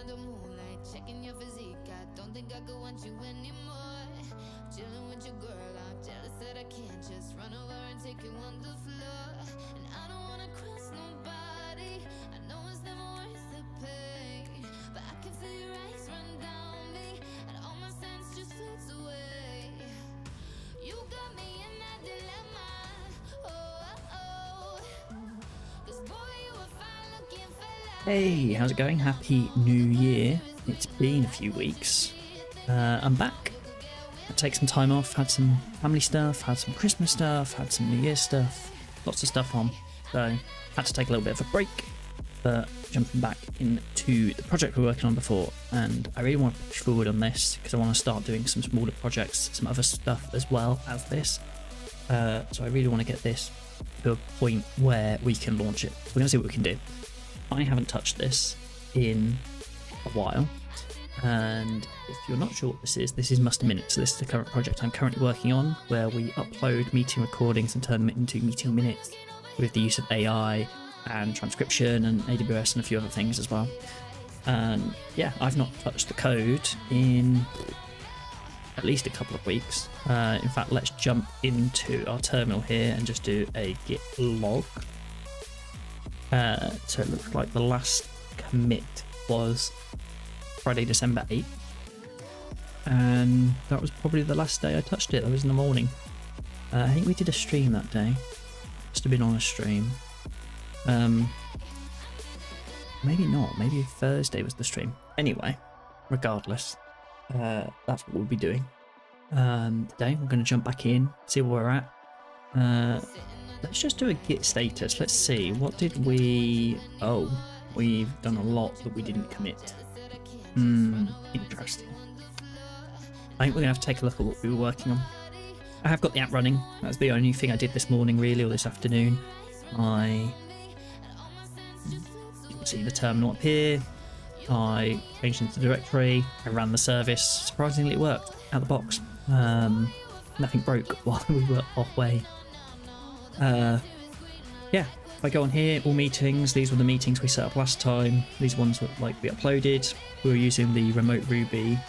under moonlight, checking your physique. I don't think I could want you anymore. Chilling with your girl, I'm jealous that I can't just run over and take you on the floor. And I don't wanna cross nobody. I know it's never worth the pain, but I can feel your eyes run down me, and all my sense just floats away. You got me in that dilemma. Oh. 'Cause boy, you a fine looking fella. Hey, how's it going? Happy New Year. It's been a few weeks. I'm back. I take some time off, had some family stuff, had some Christmas stuff, had some New Year stuff, lots of stuff on. So had to take a little bit of a break, but jumping back into the project we were working on before, and I really want to push forward on this because I want to start doing some smaller projects, some other stuff as well as this. So I really want to get this to a point where we can launch it. We're going to see what we can do. I haven't touched this in a while, and if you're not sure what this is Muster Minutes. So this is the current project I'm currently working on, where we upload meeting recordings and turn them into meeting minutes with the use of AI and transcription and AWS and a few other things as well. And yeah, I've not touched the code in at least a couple of weeks. In fact, let's jump into our terminal here and just do a git log. So it looks like the last commit was Friday, December 8th. And that was probably the last day I touched it. That was in the morning. I think we did a stream that day. Must have been on a stream. Maybe not. Maybe Thursday was the stream. Anyway, regardless, that's what we'll be doing. Today we're going to jump back in, see where we're at. Let's just do a git status. Let's see, what did we... Oh, we've done a lot that we didn't commit. Interesting. I think we're going to have to take a look at what we were working on. I have got the app running. That's the only thing I did this morning, really, or this afternoon. You can see the terminal up here. I changed into the directory. I ran the service. Surprisingly, it worked out the box. Nothing broke while we were away. Yeah, if I go on here, all meetings. These were the meetings we set up last time. These ones were like we uploaded. We were using the remote Ruby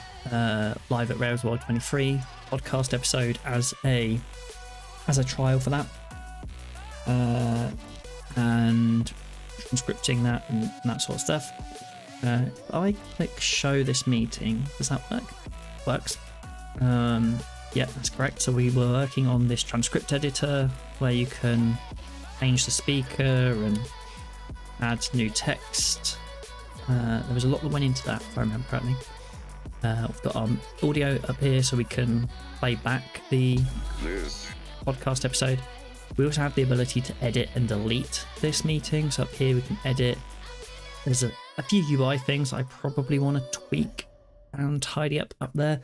live at Rails World 23 podcast episode as a trial for that, and transcripting that and that sort of stuff. If I click show this meeting, does that work? Works. Yeah, that's correct. So we were working on this transcript editor where you can change the speaker and add new text. There was a lot that went into that, if I remember correctly. We've got our audio up here so we can play back the podcast episode. We also have the ability to edit and delete this meeting. So up here we can edit. There's a few UI things I probably want to tweak and tidy up there.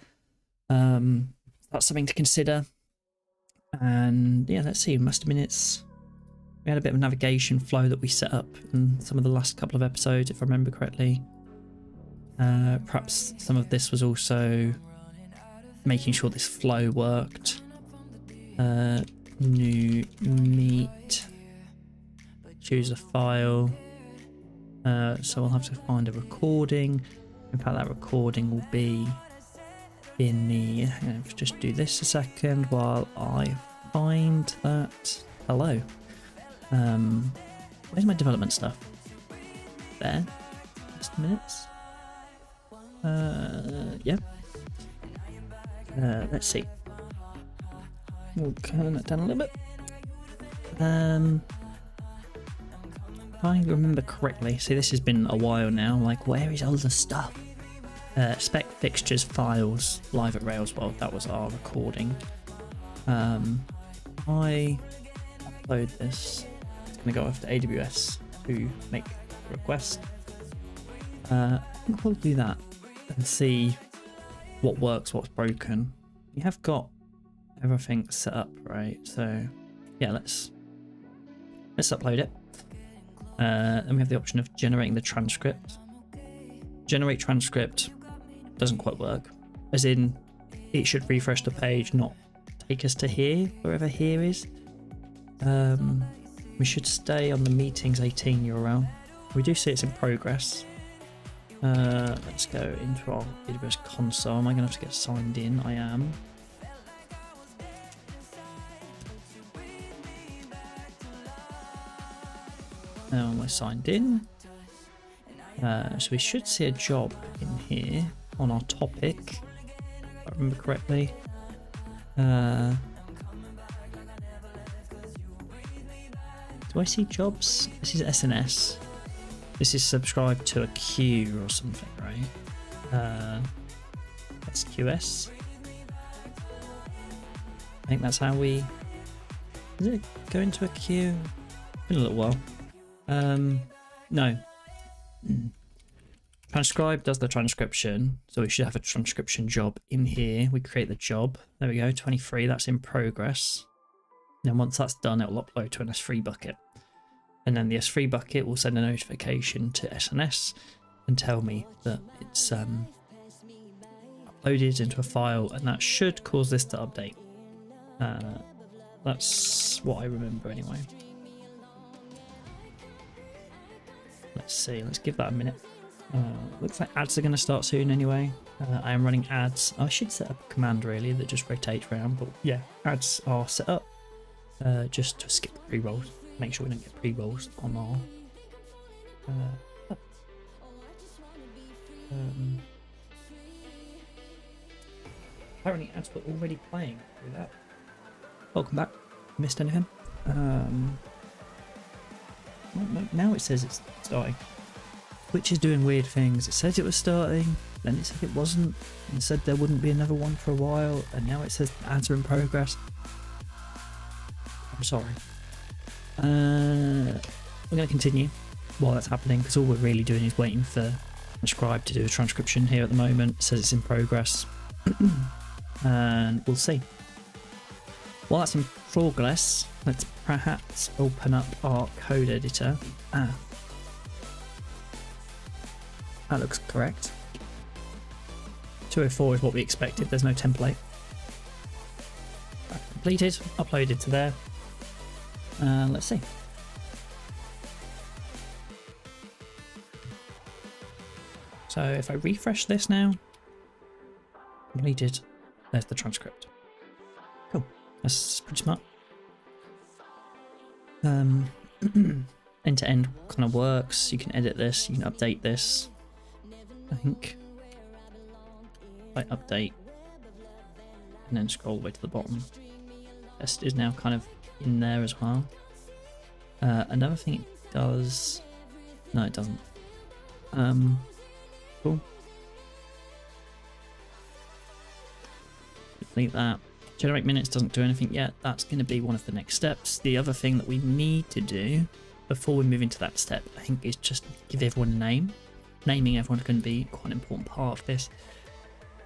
That's something to consider. And yeah, let's see, Muster Minutes. We had a bit of a navigation flow that we set up in some of the last couple of episodes, if I remember correctly. Perhaps some of this was also making sure this flow worked. New meet. Choose a file. So we'll have to find a recording. In fact, that recording will be in the... just do this a second while I find that. Hello. Where's my development stuff? There. Just minutes. Yeah. Let's see. We'll turn that down a little bit. If I remember correctly, see, this has been a while now. Like, where is all the stuff? Spec fixtures files live at Rails World. That was our recording. I upload this. It's going to go off to AWS to make a request. I think we'll do that and see what works, what's broken. We have got everything set up, right? So yeah, let's upload it. Then we have the option of generating the transcript. Generate transcript doesn't quite work, as in it should refresh the page, not take us to here, wherever here is. We should stay on the meetings 18 URL. We do see it's in progress. Let's go into our verbose console. Am I going to have to get signed in? I am. Now we're signed in. So we should see a job in here on our topic, if I remember correctly. Do I see jobs? This is SNS. This is subscribed to a queue or something, right? SQS. I think that's how we... Does it go into a queue? Been a little while. No. Transcribe does the transcription, so we should have a transcription job in here. We create the job. There we go, 23. That's in progress. Then once that's done, it will upload to an S3 bucket. And then the S3 bucket will send a notification to SNS and tell me that it's uploaded into a file, and that should cause this to update. That's what I remember anyway. Let's see, let's give that a minute. Looks like ads are going to start soon anyway. I am running ads. I should set up a command really that just rotates around, but yeah, ads are set up just to skip pre-rolls. Make sure we don't get pre-rolls on our apparently ads were already playing through that. Welcome back. Missed anything? Now it says it's starting. Twitch is doing weird things. It said it was starting, then it said it wasn't, and said there wouldn't be another one for a while, and now it says ads are in progress. I'm sorry. We're going to continue while that's happening, because all we're really doing is waiting for Transcribe to do a transcription here at the moment. It says it's in progress. And we'll see. While that's in progress, let's perhaps open up our code editor. That looks correct. 204 is what we expected, there's no template. Completed, uploaded to there. Let's see. So if I refresh this now, completed, there's the transcript. Cool, that's pretty smart. End to end kind of works. You can edit this, you can update this. I think I update and then scroll all the way to the bottom. Test is now kind of in there as well. Another thing it does, no it doesn't. Cool. Delete that. Generate minutes doesn't do anything yet. That's going to be one of the next steps. The other thing that we need to do before we move into that step, I think, is just give everyone a name. Naming everyone is going to be quite an important part of this.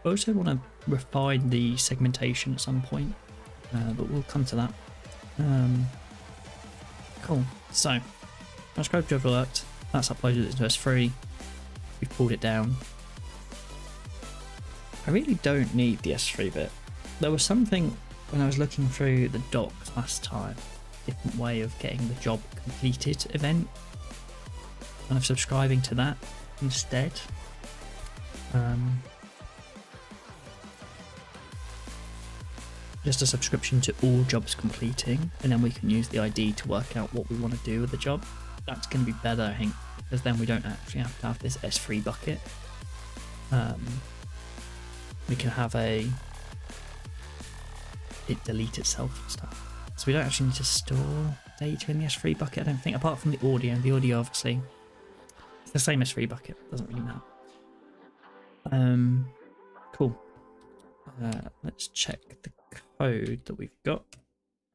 I also want to refine the segmentation at some point, but we'll come to that. Cool. So, transcribe job alert. That's uploaded into S3. We've pulled it down. I really don't need the S3 bit. There was something when I was looking through the docs last time, different way of getting the job completed event, kind of subscribing to that instead. Just a subscription to all jobs completing, and then we can use the ID to work out what we want to do with the job. That's going to be better, I think, because then we don't actually have to have this S3 bucket. We can have it delete itself and stuff. So we don't actually need to store data in the S3 bucket, I don't think, apart from the audio. The audio, obviously, it's the same S3 bucket, doesn't really matter. Cool. Let's check the code that we've got.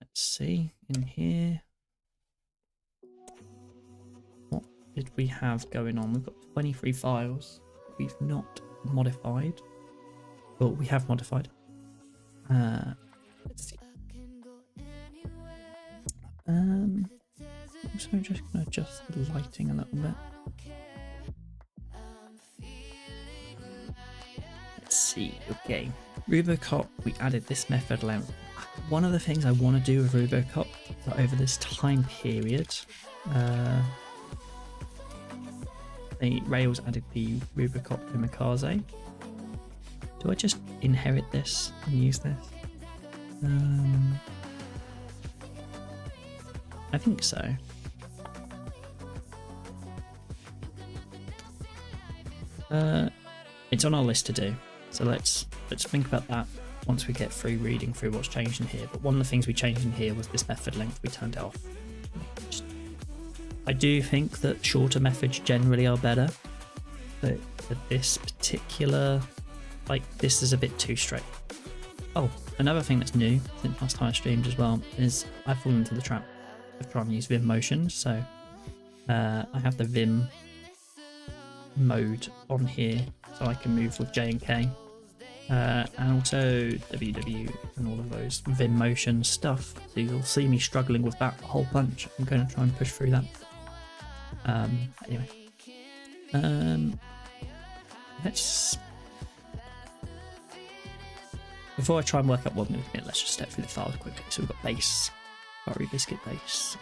Let's see in here. What did we have going on? We've got 23 files. We've not modified. Well, we have modified. Let's see. So I'm just going to adjust the lighting a little bit. Let's see. Okay. Rubocop, we added this method length. One of the things I want to do with Rubocop over this time period, the Rails added the Rubicop Imikaze. Do I just inherit this and use this? I think so. It's on our list to do, so let's think about that once we get through reading through what's changed in here. But one of the things we changed in here was this method length. We turned it off. I do think that shorter methods generally are better, but for this particular, like, this is a bit too straight. Oh, another thing that's new since last time I streamed as well is I've fallen into the trap of trying to use Vim motions. So I have the Vim mode on here so I can move with J and K, and also WW and all of those Vim motion stuff. So you'll see me struggling with that a whole bunch. I'm going to try and push through that. Anyway, let's, before I try and work out what I'm going to do, let's just step through the files quickly. So we've got base, Curry Biscuit base,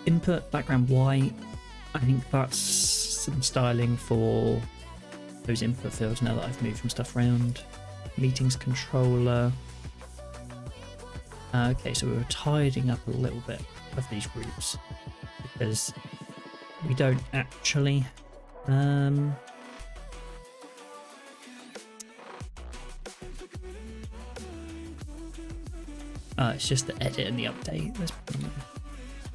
input background white. I think that's some styling for those input fields now that I've moved some stuff around. Meetings controller. Okay, so we were tidying up a little bit of these groups because we don't actually it's just the edit and the update, and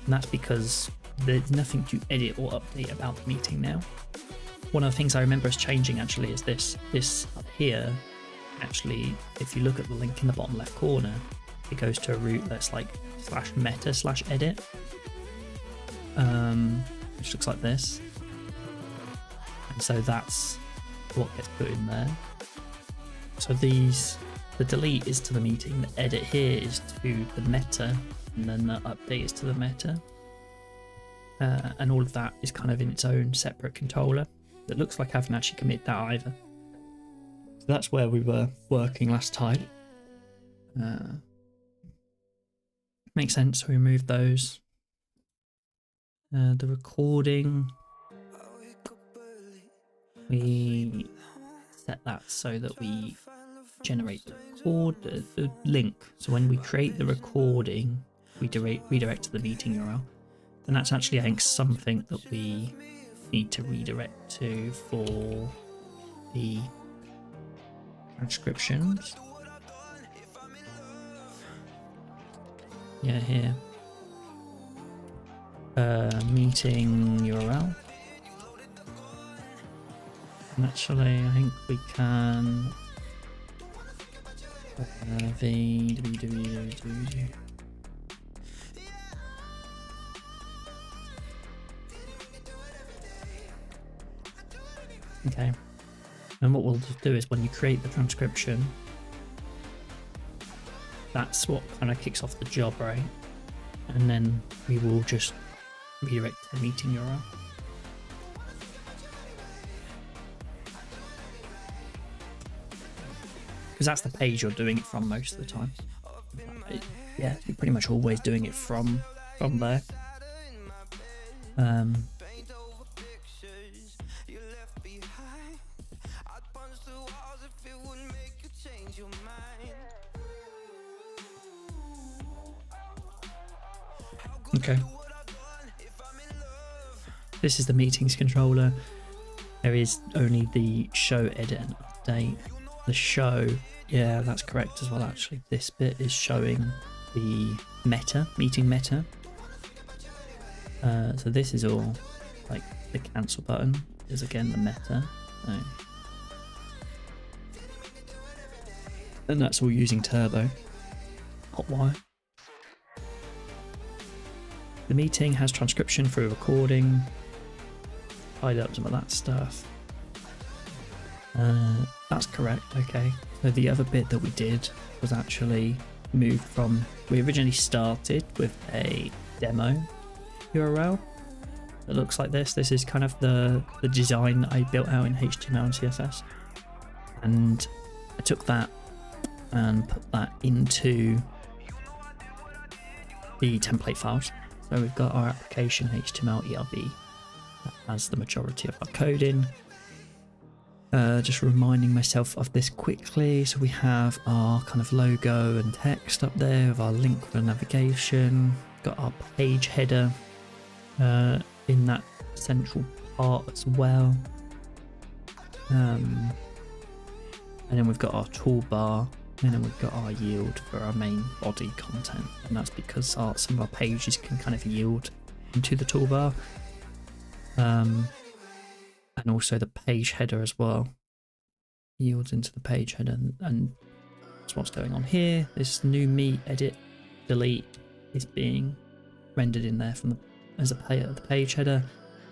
that's because there's nothing to edit or update about the meeting now. One of the things I remember us changing actually is this up here. Actually, if you look at the link in the bottom left corner, it goes to a route that's like /meta/edit, which looks like this, and so that's what gets put in there. So the delete is to the meeting, the edit here is to the meta, and then the update is to the meta, and all of that is kind of in its own separate controller. It looks like I haven't actually committed that either. So that's where we were working last time. Makes sense, we removed those. The recording, we set that so that we generate the link. So when we create the recording, we redirect to the meeting URL. And that's actually, I think, something that we need to redirect to for the transcriptions. Yeah, here. Meeting URL. And actually, I think we can. Okay. And what we'll do is when you create the transcription, that's what kind of kicks off the job, right? And then we will just redirect to the meeting URL. Because that's the page you're doing it from most of the time. Yeah, you're pretty much always doing it from there. Okay. This is the meetings controller. There is only the show, edit and update. The show, yeah, that's correct as well actually. This bit is showing the meta, meeting meta. So this is all like the cancel button is again the meta. So. And that's all using Turbo, Hotwire. The meeting has transcription through recording. Tied up some of that stuff. That's correct, okay. So the other bit that we did was actually moved from, we originally started with a demo URL that looks like this. This is kind of the design that I built out in HTML and CSS. And I took that and put that into the template files. So we've got our application HTML ERB as the majority of our code in. Just reminding myself of this quickly. So we have our kind of logo and text up there with our link for navigation. Got our page header in that central part as well. And then we've got our toolbar, and then we've got our yield for our main body content, and that's because some of our pages can kind of yield into the toolbar. And also the page header as well yields into the page header, and that's what's going on here. This new me edit delete is being rendered in there from as the page header,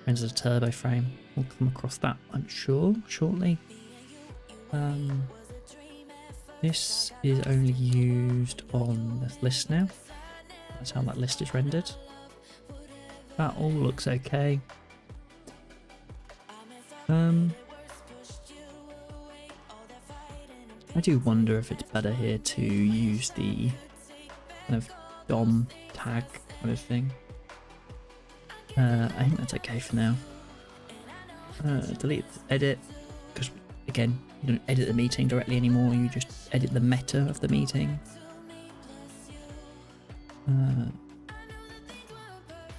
renders a turbo frame. We'll come across that, I'm sure, shortly. This is only used on the list now. That's how that list is rendered. That all looks okay. I do wonder if it's better here to use the kind of DOM tag kind of thing. I think that's okay for now. Delete edit, because again, you don't edit the meeting directly anymore, you just edit the meta of the meeting.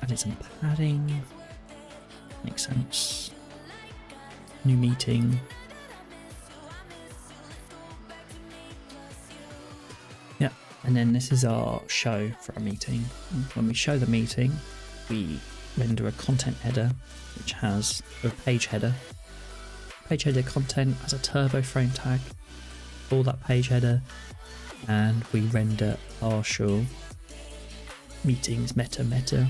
Added some padding, makes sense. New meeting. Yeah, and then this is our show for our meeting. When we show the meeting, we render a content header, which has a page header. Page header content has a turbo frame tag for that page header, and we render partial meetings meta.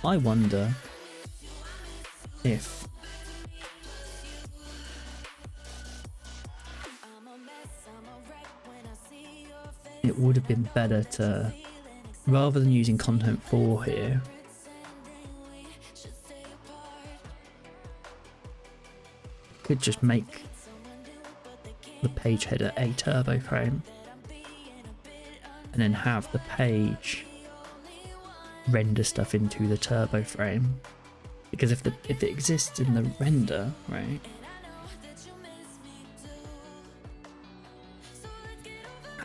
I wonder if it would have been better to, rather than using content for here, could just make the page header a turbo frame and then have the page render stuff into the turbo frame, because if it exists in the render, right,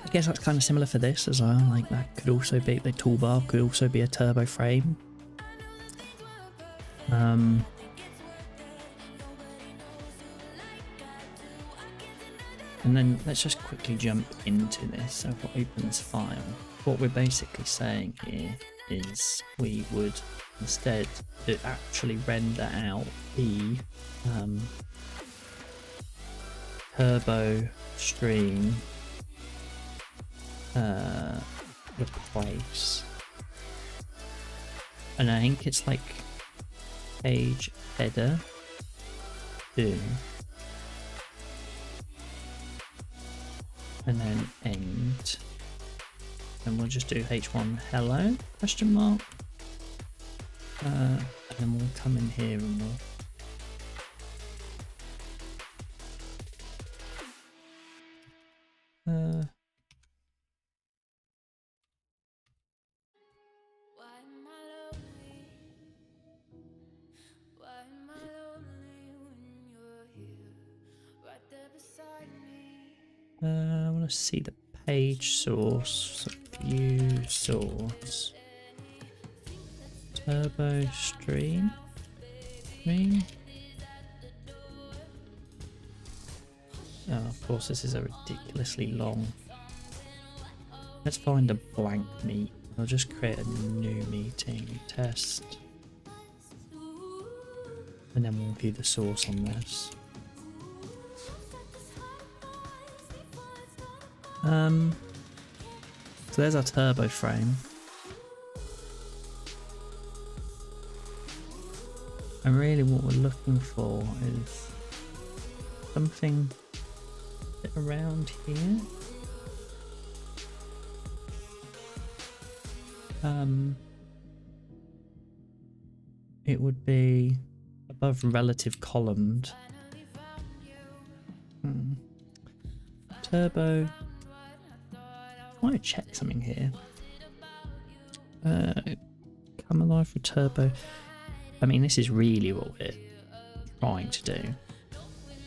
I guess that's kind of similar for this as well. Like that could also be, the toolbar could also be a turbo frame. And then let's just quickly jump into this. So if I open this file, what we're basically saying here is we would instead actually render out the turbo stream replace, and I think it's like page header do, and then end, and we'll just do h1 hello question mark, and then we'll come in here and we'll I want to see the page source, so view source, turbo stream. Oh, of course, this is a ridiculously long. Let's find a blank meet. I'll just create a new meeting, test, and then we'll view the source on this. So there's our turbo frame. And really what we're looking for is something around here. It would be above relative columned. Turbo. I want to check something here. come alive with turbo. I mean, this is really what we're trying to do.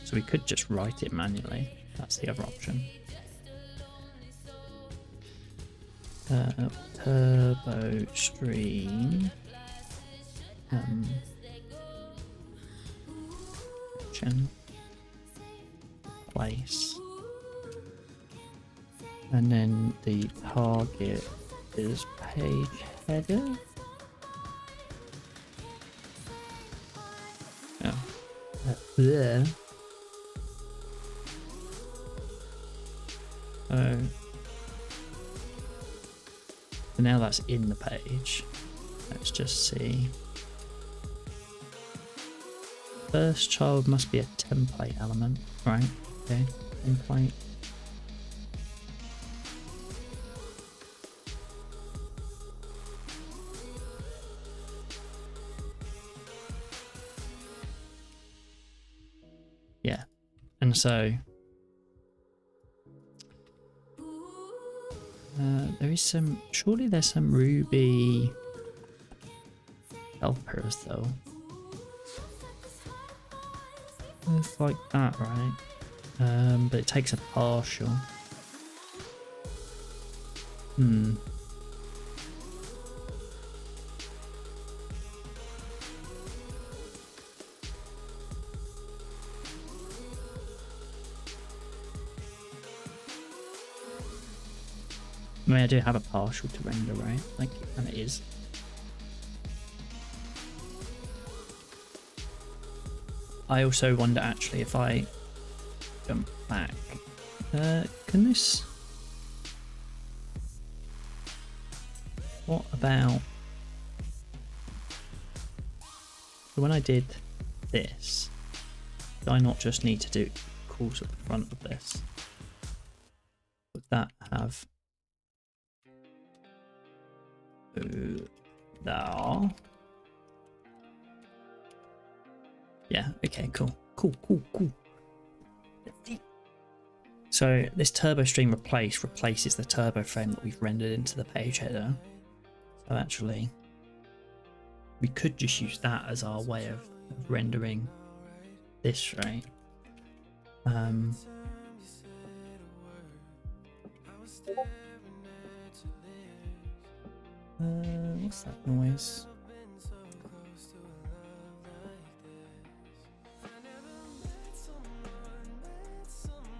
So we could just write it manually. That's the other option. Turbo stream. Action. Place. And then the target is page header. Oh. There. So now that's in the page. Let's just see. First child must be a template element, right? Okay, template. Yeah, and so there is some, surely there's some Ruby helpers though. It's like that, right? But it takes a partial. I mean, I do have a partial to render, right? Like, and it is. I also wonder actually if I jump back. Can this... What about... So when I did this, did I not just need to do calls at the front of this? Would that have... There. Yeah, okay, cool. Cool. So this turbo stream replaces the turbo frame that we've rendered into the page header. So actually, we could just use that as our way of rendering this, right? What's that noise?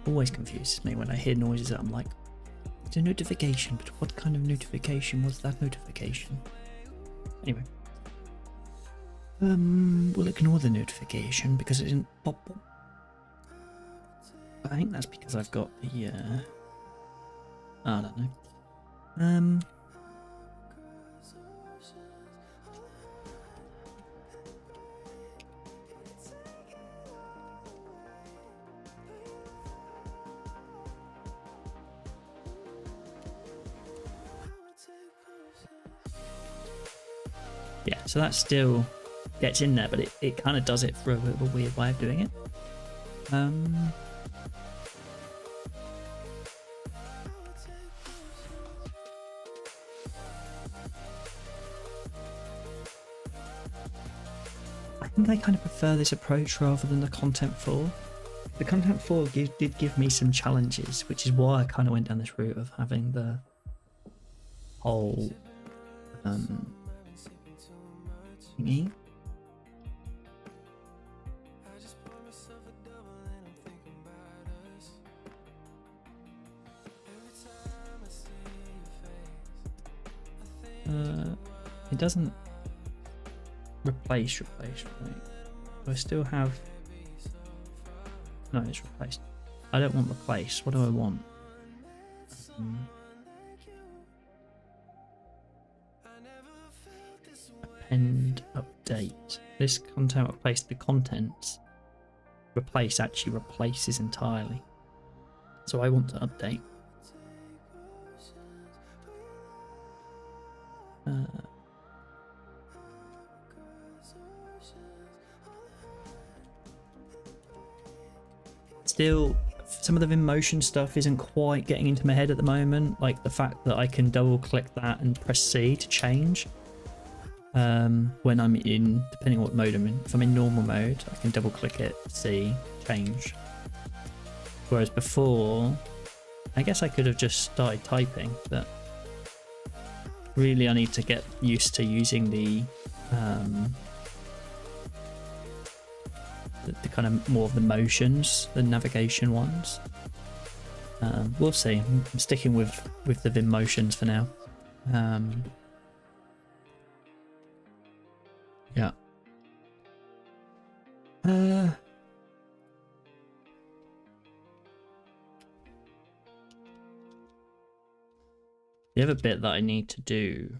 Always confuses me when I hear noises that I'm like, it's a notification, but what kind of notification was that notification? Anyway. We'll ignore the notification because it didn't pop up. I think that's because I've got the, I don't know. Yeah, so that still gets in there, but it kind of does it for a bit of a weird way of doing it. I think I kind of prefer this approach rather than the content 4. The content 4 did give me some challenges, which is why I kind of went down this route of having the whole thingy. It doesn't replace, right? Do I still have... No, it's replaced. I don't want replace. What do I want? Append update. This content replaced the contents. Replace actually replaces entirely. So I want to update. Still, some of the InMotion stuff isn't quite getting into my head at the moment, like the fact that I can double click that and press C to change. when I'm in, depending on what mode I'm in. If I'm in normal mode, I can double click it, see, change. Whereas before, I guess I could have just started typing, but really I need to get used to using the kind of more of the motions, the navigation ones. We'll see. I'm sticking with the Vim motions for now. Yeah. The other bit that I need to do.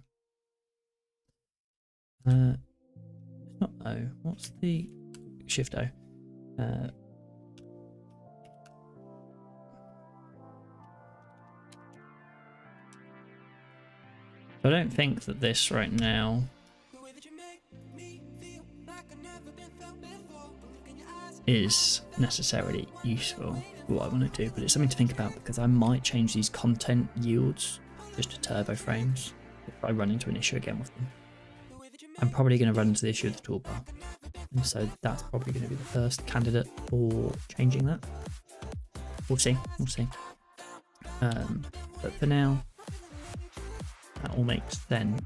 It's not O. What's the Shift O? I don't think that this right now is necessarily useful for what I want to do, but it's something to think about because I might change these content yields just to turbo frames if I run into an issue again with them. I'm probably going to run into the issue with the toolbar, and so that's probably going to be the first candidate for changing that. We'll see. But for now, that all makes sense.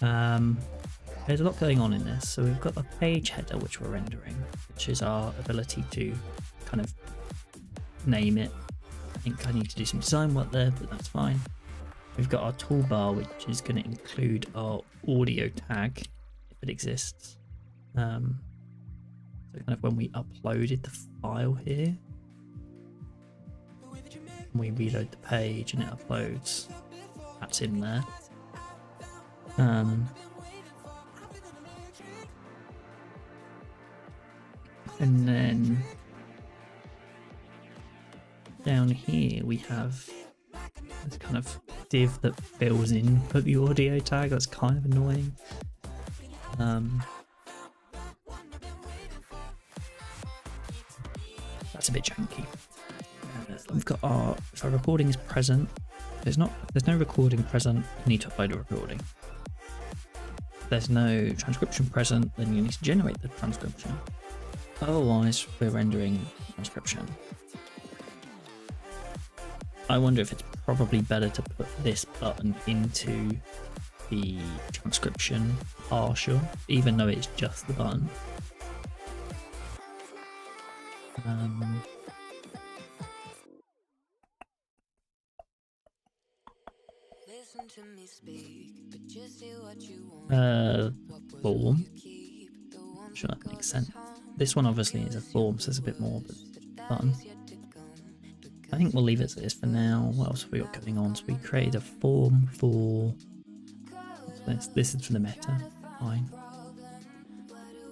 There's a lot going on in this. So we've got the page header, which we're rendering, which is our ability to kind of name it. I think I need to do some design work there, but that's fine. We've got our toolbar, which is going to include our audio tag, if it exists. So kind of when we uploaded the file here, and we reload the page and it uploads, that's in there. And then down here we have this kind of div that fills in for the audio tag. That's kind of annoying. That's a bit janky. We've got our, if our recording is present, there's no recording present, you need to upload a recording. If there's no transcription present, then you need to generate the transcription. Otherwise, we're rendering transcription. I wonder if it's probably better to put this button into the transcription partial, even though it's just the button. Form. Sure, that makes sense. This one obviously is a form, so there's a bit more, but button. I think we'll leave it as it is for now. What else have we got going on? So we created a form for this is for the meta. Fine.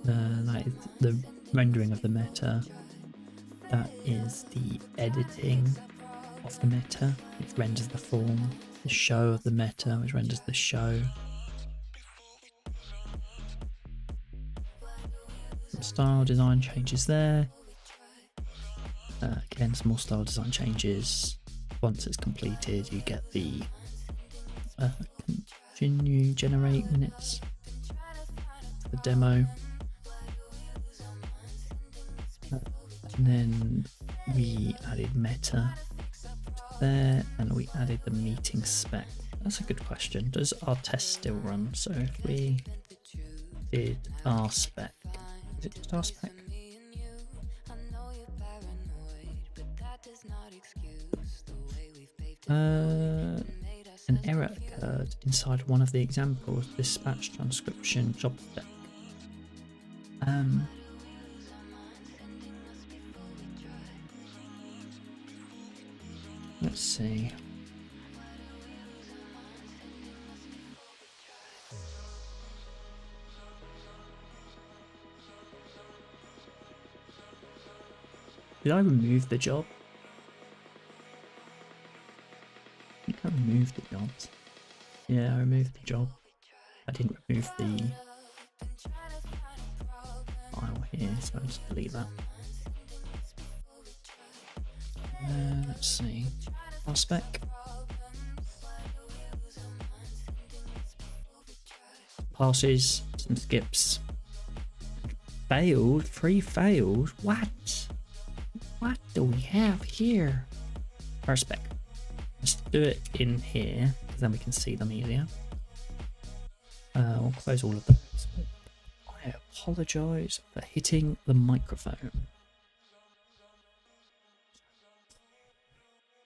That is the rendering of the meta. That is the editing of the meta, which renders the form. The show of the meta, which renders the show. Some style design changes there. Again, some more style design changes. Once it's completed, you get the continue generate minutes. The demo. And then we added meta there, and we added the meeting spec. That's a good question. Does our test still run? So if we did our spec, is it just our spec? An error occurred inside one of the examples. Dispatch transcription job spec. Let's see. Did I remove the job? I think I removed the jobs. Yeah, I removed the job. I didn't remove the file here, so I'll just delete that. Let's see. Our spec. classes, some skips. Failed? 3 failed? What? What do we have here? First spec. Let's do it in here, because then we can see them easier. We'll close all of those. I apologise for hitting the microphone.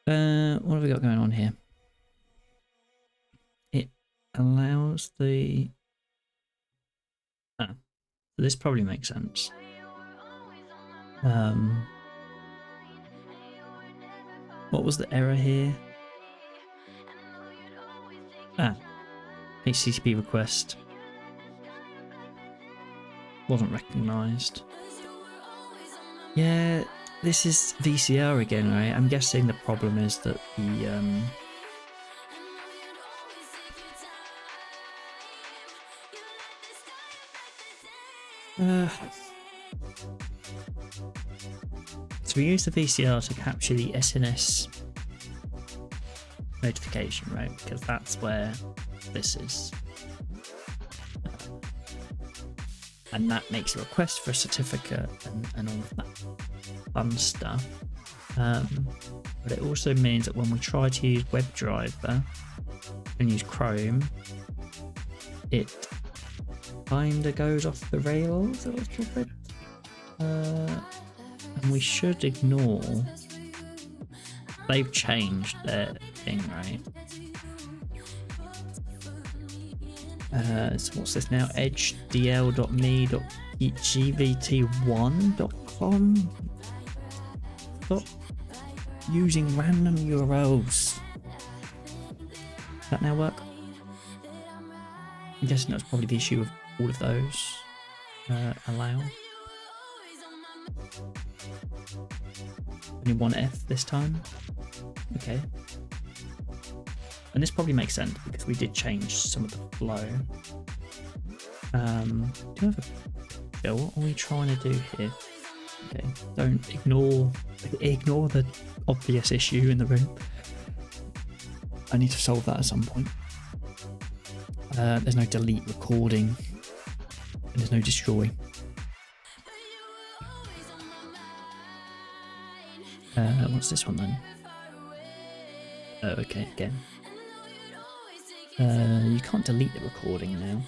What have we got going on here? It allows the... this probably makes sense. What was the error here? HTTP request wasn't recognised. Yeah, this is VCR again, right? I'm guessing the problem is that the so we use the VCR to capture the SNS notification, right? Because that's where this is. And that makes a request for a certificate and all of that fun stuff. But it also means that when we try to use WebDriver and use Chrome, it kinda goes off the rails a little bit. And we should ignore... They've changed their thing, right? So what's this now? edgedl.me.gvt1.com. Stop using random URLs. Does that now work? I'm guessing that's probably the issue of all of those. Allow. Only one F this time. Okay. And this probably makes sense because we did change some of the flow. Do you have a... What are we trying to do here? Okay, don't ignore the obvious issue in the room. I need to solve that at some point. There's no delete recording. And there's no destroy. What's this one then? Oh, okay, again. You can't delete the recording now.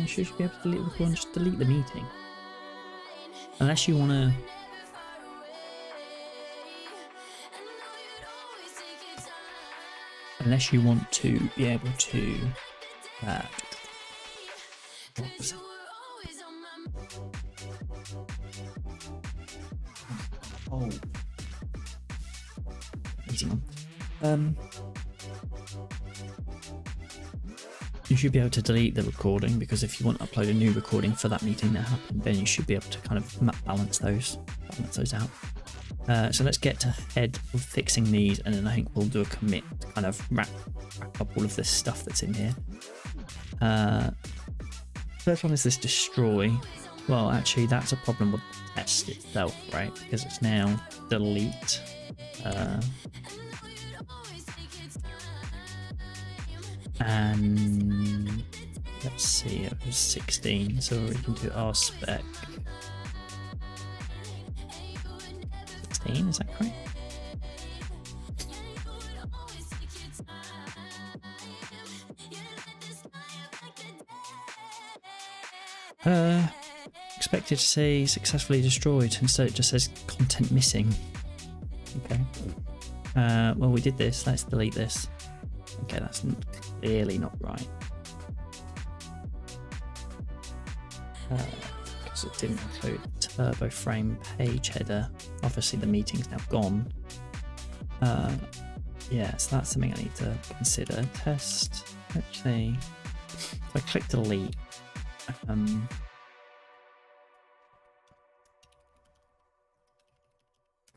Should you be able to delete the recording? Just delete the meeting. Unless you want to... Unless you want to be able to... what was it? Oh. Meeting on. You should be able to delete the recording, because if you want to upload a new recording for that meeting that happened, then you should be able to kind of balance those out. So let's get to head of fixing these, and then I think we'll do a commit to kind of wrap up all of this stuff that's in here. First one is this destroy. Well, actually, that's a problem with the test itself, right? Because it's now delete. And let's see, it was 16, so we can do our spec. 16, is that correct? Expected to say successfully destroyed, instead it just says content missing. Okay. Well, we did this, let's delete this. Okay, that's clearly not right. Because it didn't include turbo frame page header. Obviously the meeting's now gone. Yeah, so that's something I need to consider. Test, let's see. If I click delete,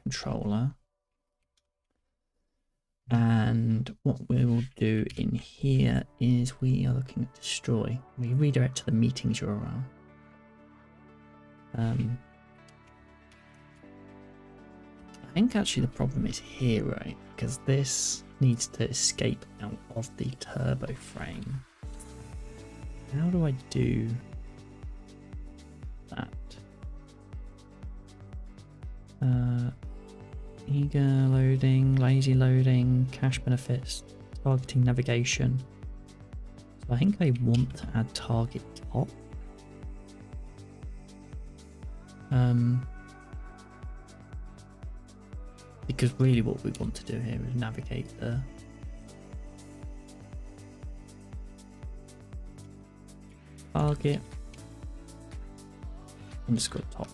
controller. And what we will do in here is we are looking at destroy. We redirect to the meetings URL. I think actually the problem is here, right? Because this needs to escape out of the turbo frame. How do I do that? Eager loading, lazy loading, cache benefits, targeting navigation. So I think I want to add target top. Because really what we want to do here is navigate the target underscore top.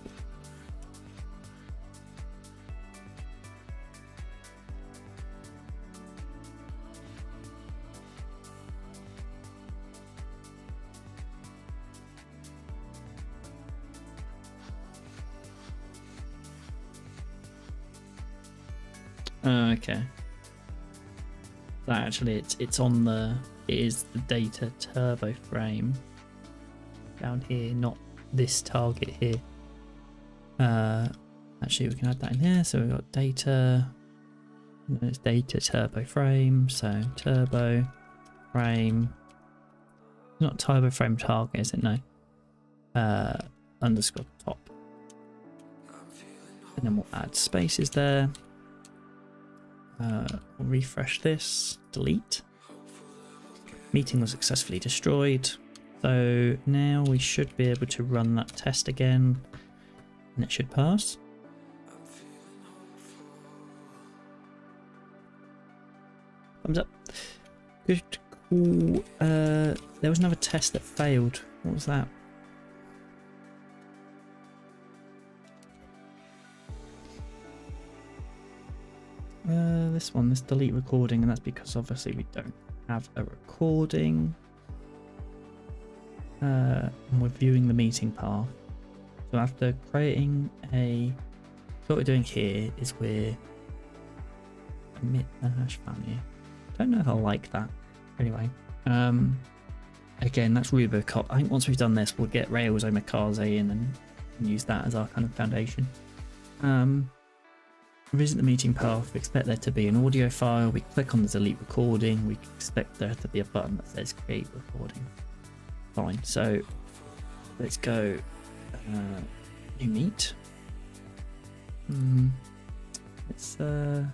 Okay. So actually it's on the, it is the data turbo frame down here, not this target here. Actually we can add that in here. So we've got data, it's data turbo frame, so turbo frame, not turbo frame target, is it? No. Underscore top. And then we'll add spaces there. We'll refresh this, delete. Meeting was successfully destroyed. So now we should be able to run that test again and it should pass. Thumbs up. Good, cool. There was another test that failed. What was that? This one, this delete recording, and that's because obviously we don't have a recording. And we're viewing the meeting path. So after creating a, what we're doing here is we're omit the hash value. Don't know if I like that. Anyway, again, that's really big cop. I think once we've done this, we'll get Rails Omikaze in and use that as our kind of foundation. Visit the meeting path, we expect there to be an audio file, we click on the delete recording, we expect there to be a button that says create recording. Fine, so let's go new meet. Let's not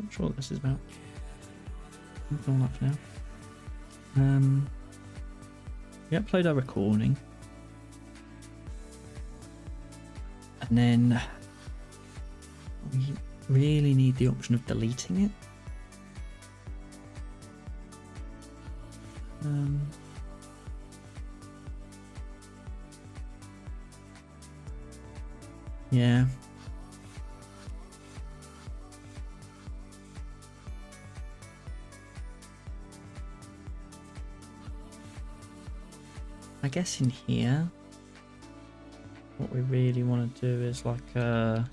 sure what this is about. It's all up now. We upload our recording, and then we really need the option of deleting it. Yeah. I guess in here, what we really want to do is like a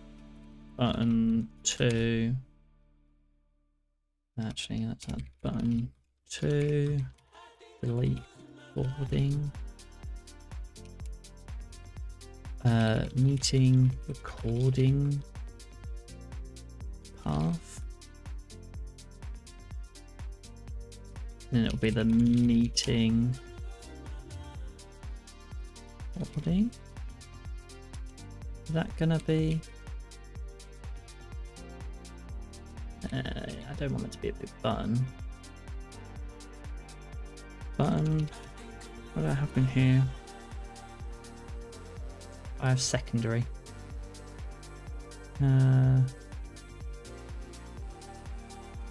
button to, actually that's a button to delete recording, meeting recording path, and it'll be the meeting recording. Is that gonna be? I don't want it to be a big button. Button. What do I have in here? I have secondary.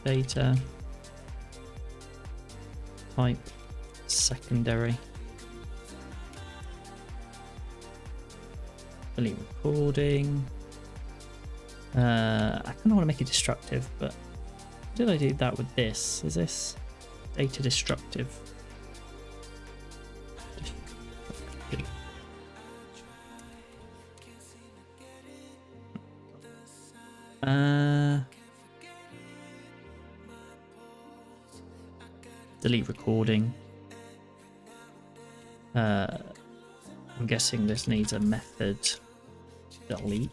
Data. Type secondary. Delete recording. I kind of want to make it destructive, but did I do that with this? Is this data destructive? Delete recording. I'm guessing this needs a method delete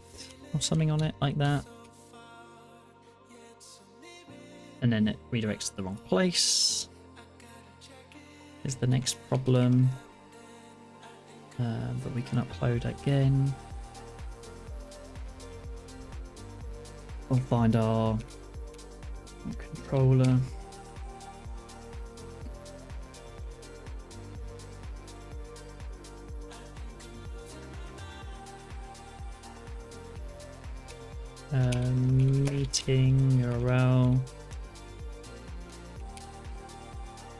or something on it like that. And then it redirects to the wrong place. Is the next problem. But we can upload again. We'll find our controller. Meeting URL.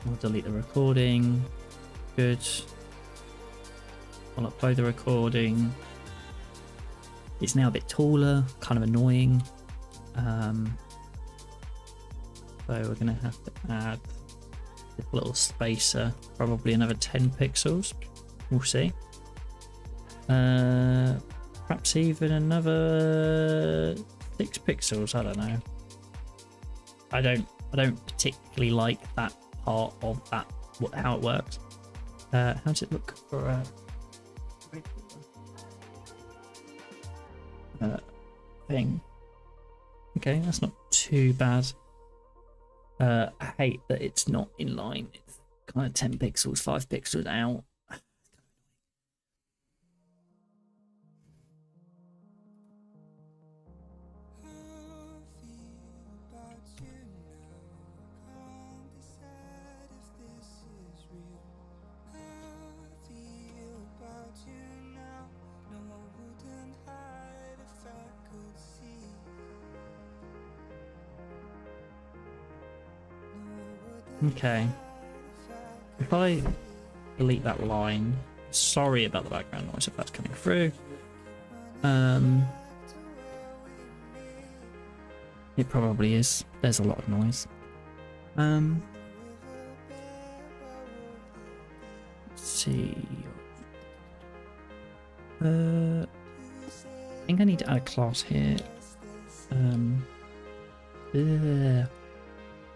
We'll delete the recording. Good. I'll upload the recording. It's now a bit taller, kind of annoying. So we're going to have to add this little spacer, probably another 10 pixels. We'll see. Perhaps even another 6 pixels. I don't know. I don't particularly like that part of that. How it works. How does it look for a thing? Okay, that's not too bad. I hate that it's not in line. It's kind of 10 pixels, 5 pixels out. Okay. If I delete that line, sorry about the background noise if that's coming through. It probably is. There's a lot of noise. Let's see. I think I need to add a class here.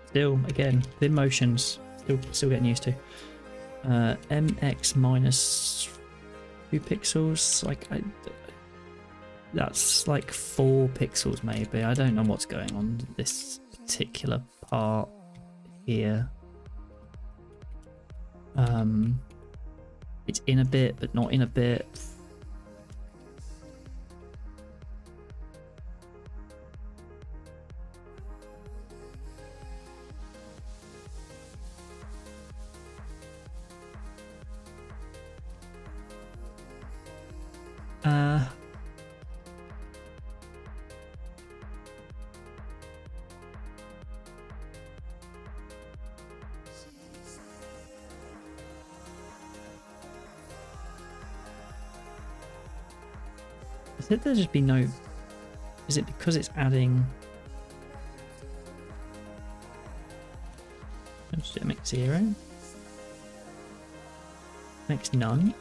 Still, again, the motions. Still getting used to. MX minus 2 pixels. Like, that's like 4 pixels maybe. I don't know what's going on this particular part here. It's in a bit, but not in a bit. Should there just be no... Is it because it's adding... Let's do MX 0. MX none.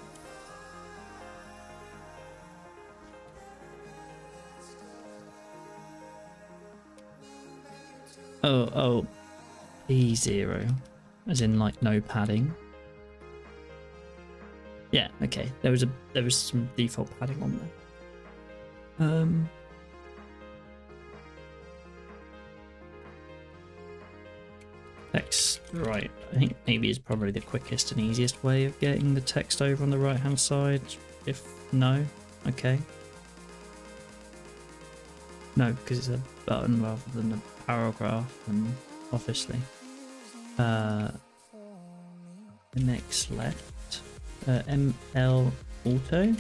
Oh, E0, as in like no padding. Yeah, okay. There was some default padding on there. Text, right. I think maybe is probably the quickest and easiest way of getting the text over on the right hand side. If no, okay. No, because it's a button rather than a paragraph, and obviously. The next left, ML auto.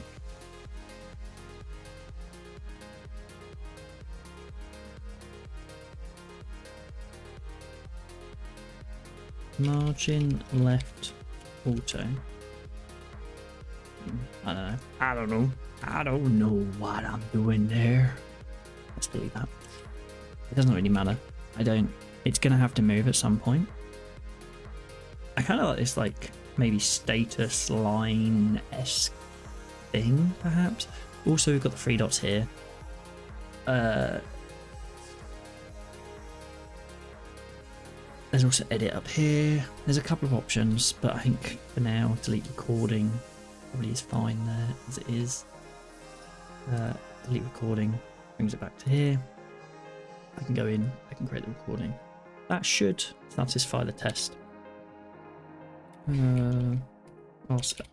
Margin left auto. I don't know. I don't know what I'm doing there. Let's delete that. It doesn't really matter. It's gonna have to move at some point. I kind of like this, like maybe status line-esque thing, perhaps. Also, we've got the 3 dots here. There's also edit up here. There's a couple of options, but I think for now, delete recording probably is fine there as it is. Delete recording, brings it back to here. I can go in, I can create the recording. That should satisfy the test. Spec.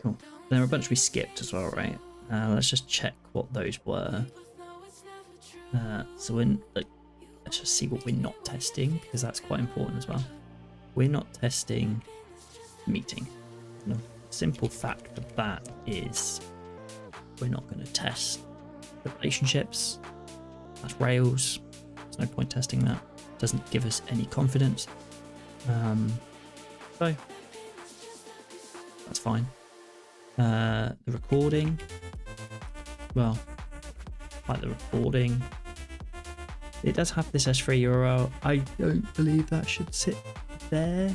Cool. There are a bunch we skipped as well, right? Let's just check what those were. So let's just see what we're not testing, because that's quite important as well. We're not testing meeting. The simple fact of that is we're not going to test the relationships. That's Rails. There's no point testing that. It doesn't give us any confidence. So that's fine. The recording. Well, like the recording. It does have this S3 URL. I don't believe that should sit there.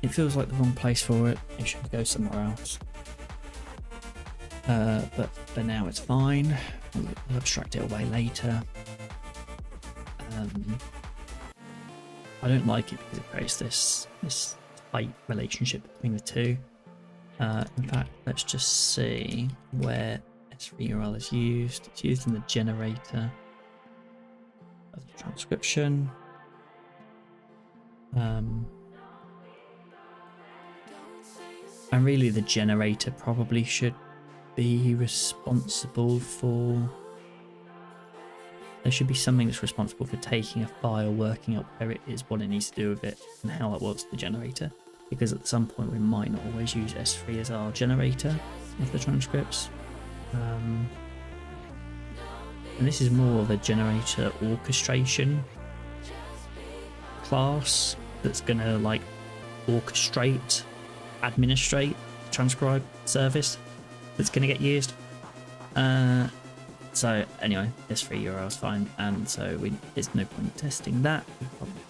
It feels like the wrong place for it. It should go somewhere else. But for now it's fine. We'll abstract it away later. I don't like it because it creates this tight relationship between the two. In fact, let's just see where S3 URL is used. It's used in the generator of the transcription. And really the generator probably should be responsible for... There should be something that's responsible for taking a file, working out where it is, what it needs to do with it, and how that works with the generator. Because at some point we might not always use S3 as our generator of the transcripts. And this is more of a generator orchestration class that's gonna like orchestrate, administrate the transcribe service that's gonna get used. So anyway, S3 URL is fine, and so there's no point in testing that. We probably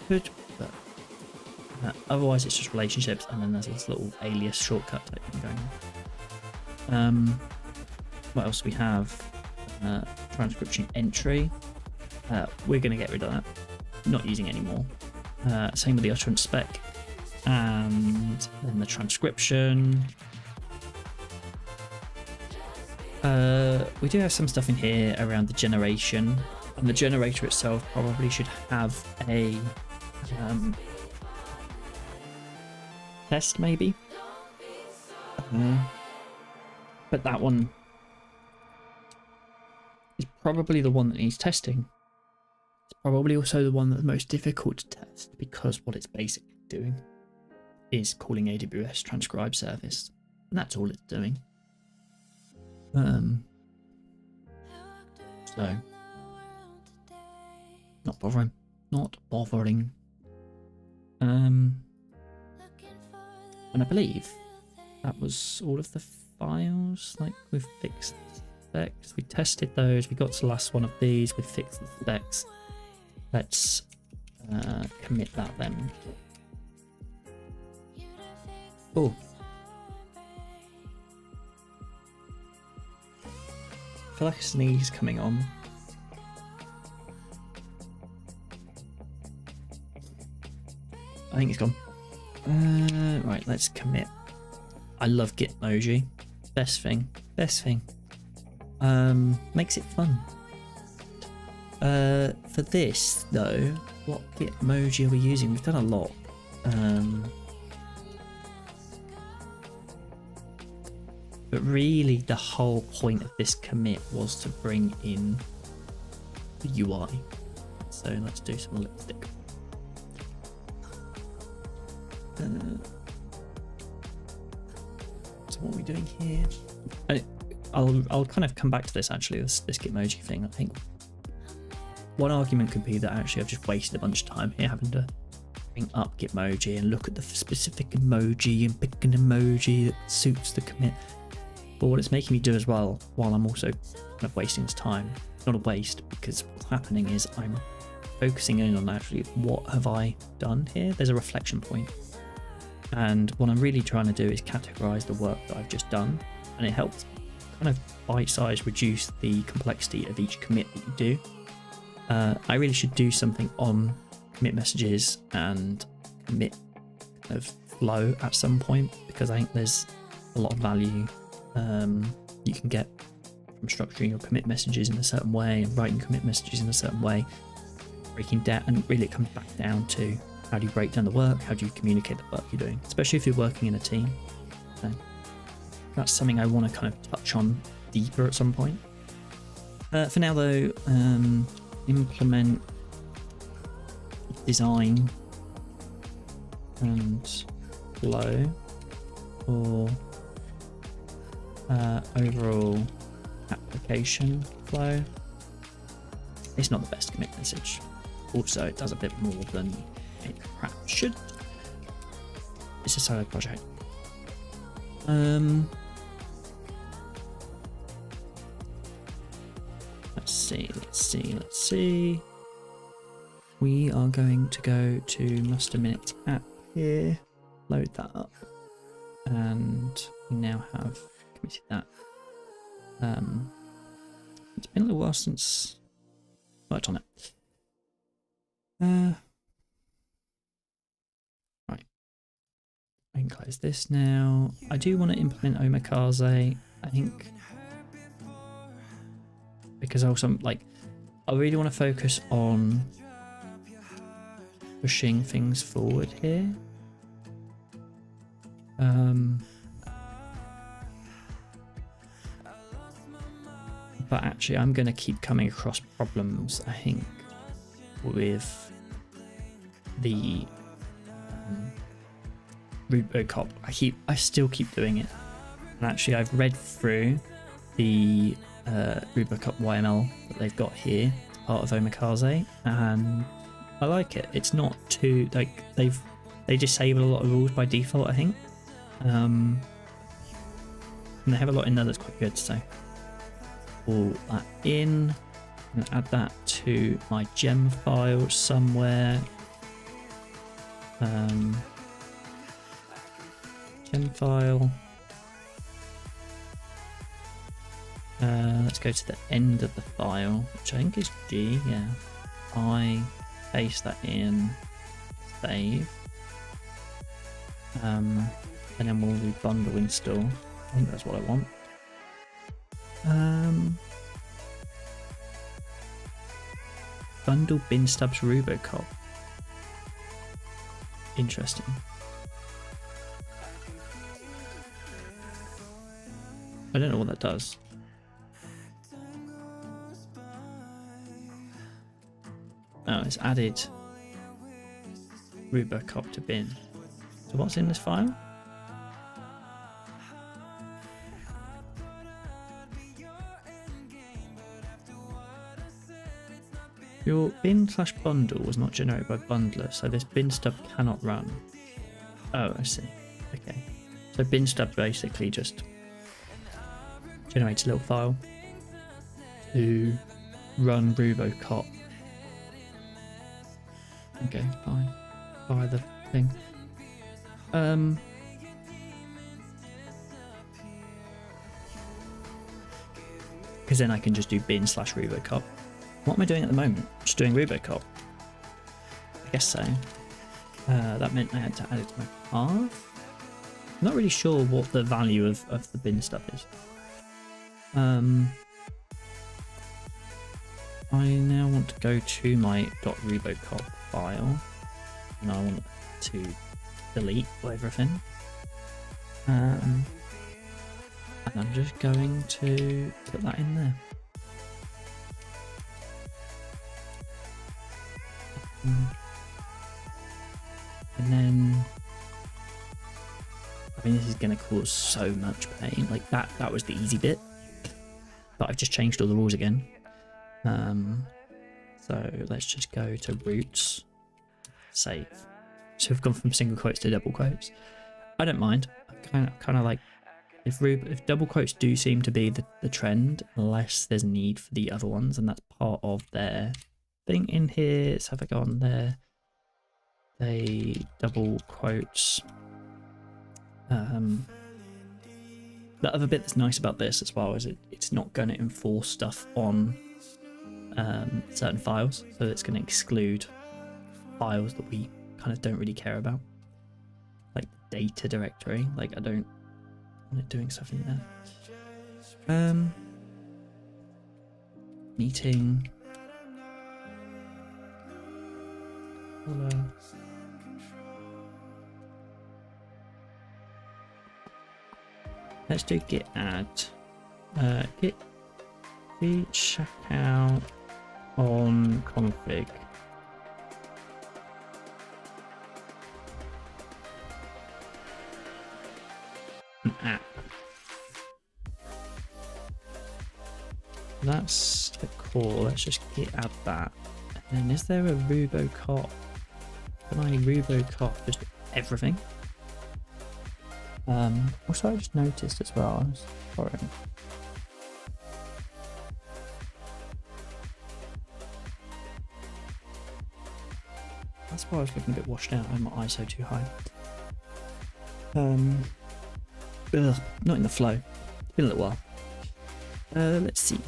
could, but otherwise it's just relationships, and then there's this little alias shortcut type thing going on. What else do we have? Transcription entry. We're going to get rid of that. Not using anymore. Same with the utterance spec, and then the transcription. We do have some stuff in here around the generation, and the generator itself probably should have a test maybe, but that one is probably the one that needs testing. It's probably also the one that's most difficult to test, because what it's basically doing is calling AWS transcribe service, and that's all it's doing. So not bothering. And I believe that was all of the files. Like, we've fixed the specs, we tested those, we got to the last one of these, we fixed the specs. Let's commit that then. Oh, I feel like a sneeze coming on. I think it's gone. Right, let's commit. I love Gitmoji. Best thing. Makes it fun. For this though, what Gitmoji are we using? We've done a lot. But really the whole point of this commit was to bring in the UI. So let's do some lipstick. So what are we doing here? I'll kind of come back to this actually, this Gitmoji thing. I think one argument could be that actually I've just wasted a bunch of time here having to bring up Gitmoji and look at the specific emoji and pick an emoji that suits the commit. But what it's making me do as well, while I'm also kind of wasting this time, it's not a waste, because what's happening is I'm focusing in on actually what have I done here. There's a reflection point, and what I'm really trying to do is categorize the work that I've just done, and it helps kind of bite-size reduce the complexity of each commit that you do. I really should do something on commit messages and commit kind of flow at some point, because I think there's a lot of value you can get from structuring your commit messages in a certain way and writing commit messages in a certain way, breaking down, and really it comes back down to how do you break down the work, how do you communicate the work you're doing, especially if you're working in a team. So that's something I want to kind of touch on deeper at some point. For now though, implement design and flow for overall application flow. It's not the best commit message. Also, it does a bit more than it perhaps should. It's a solo project. Let's see. We are going to go to muster minutes app here, load that up, and we now have committed that. It's been a little while since I worked on it. Right, I can close this now. I do want to implement omakase, I think, because also I really want to focus on pushing things forward here. But actually I'm going to keep coming across problems, I think, with the Rubocop. I still keep doing it. And actually I've read through the Rubocop YML that they've got here as part of omakase, and I like it. It's not too they disable a lot of rules by default, I think. And they have a lot in there that's quite good, so pull that in. I'm gonna add that to my gem file somewhere. Gem file. Let's go to the end of the file, which I think is G. Yeah, I paste that in, save, and then we'll do bundle install. I think that's what I want. Bundle bin stubs Rubocop. Interesting. I don't know what that does. Oh, it's added Rubocop to bin. So what's in this file? Your bin/bundle was not generated by bundler, so this bin stub cannot run. Oh, I see. Okay. So bin stub basically just generates a little file to run Rubocop. Okay, fine. Buy the thing. Because then I can just do bin/Rubocop. What am I doing at the moment? Just doing Rubocop. I guess so. That meant I had to add it to my path. I'm not really sure what the value of the bin stuff is. I now want to go to my .rubocop file, and I want to delete everything. And I'm just going to put that in there. And then, I mean, this is going to cause so much pain. Like that was the easy bit, but I've just changed all the rules again. So let's just go to roots, save. So we've gone from single quotes to double quotes. I don't mind. I kind of like if double quotes do seem to be the trend, unless there's a need for the other ones, and that's part of their thing in here. So if I go on there, they double quotes The other bit that's nice about this as well is it's not going to enforce stuff on certain files, so it's going to exclude files that we kind of don't really care about, like data directory. Like I don't want it doing stuff in there. Meeting. Hello. Let's do git add. Git checkout on config. An app. That's the core. Let's just git add that. And then is there a rubocop? Can I rubocop just everything? Also I just noticed as well, sorry. That's why I was looking a bit washed out. I had my ISO too high. Not in the flow. It's been a little while. Let's see.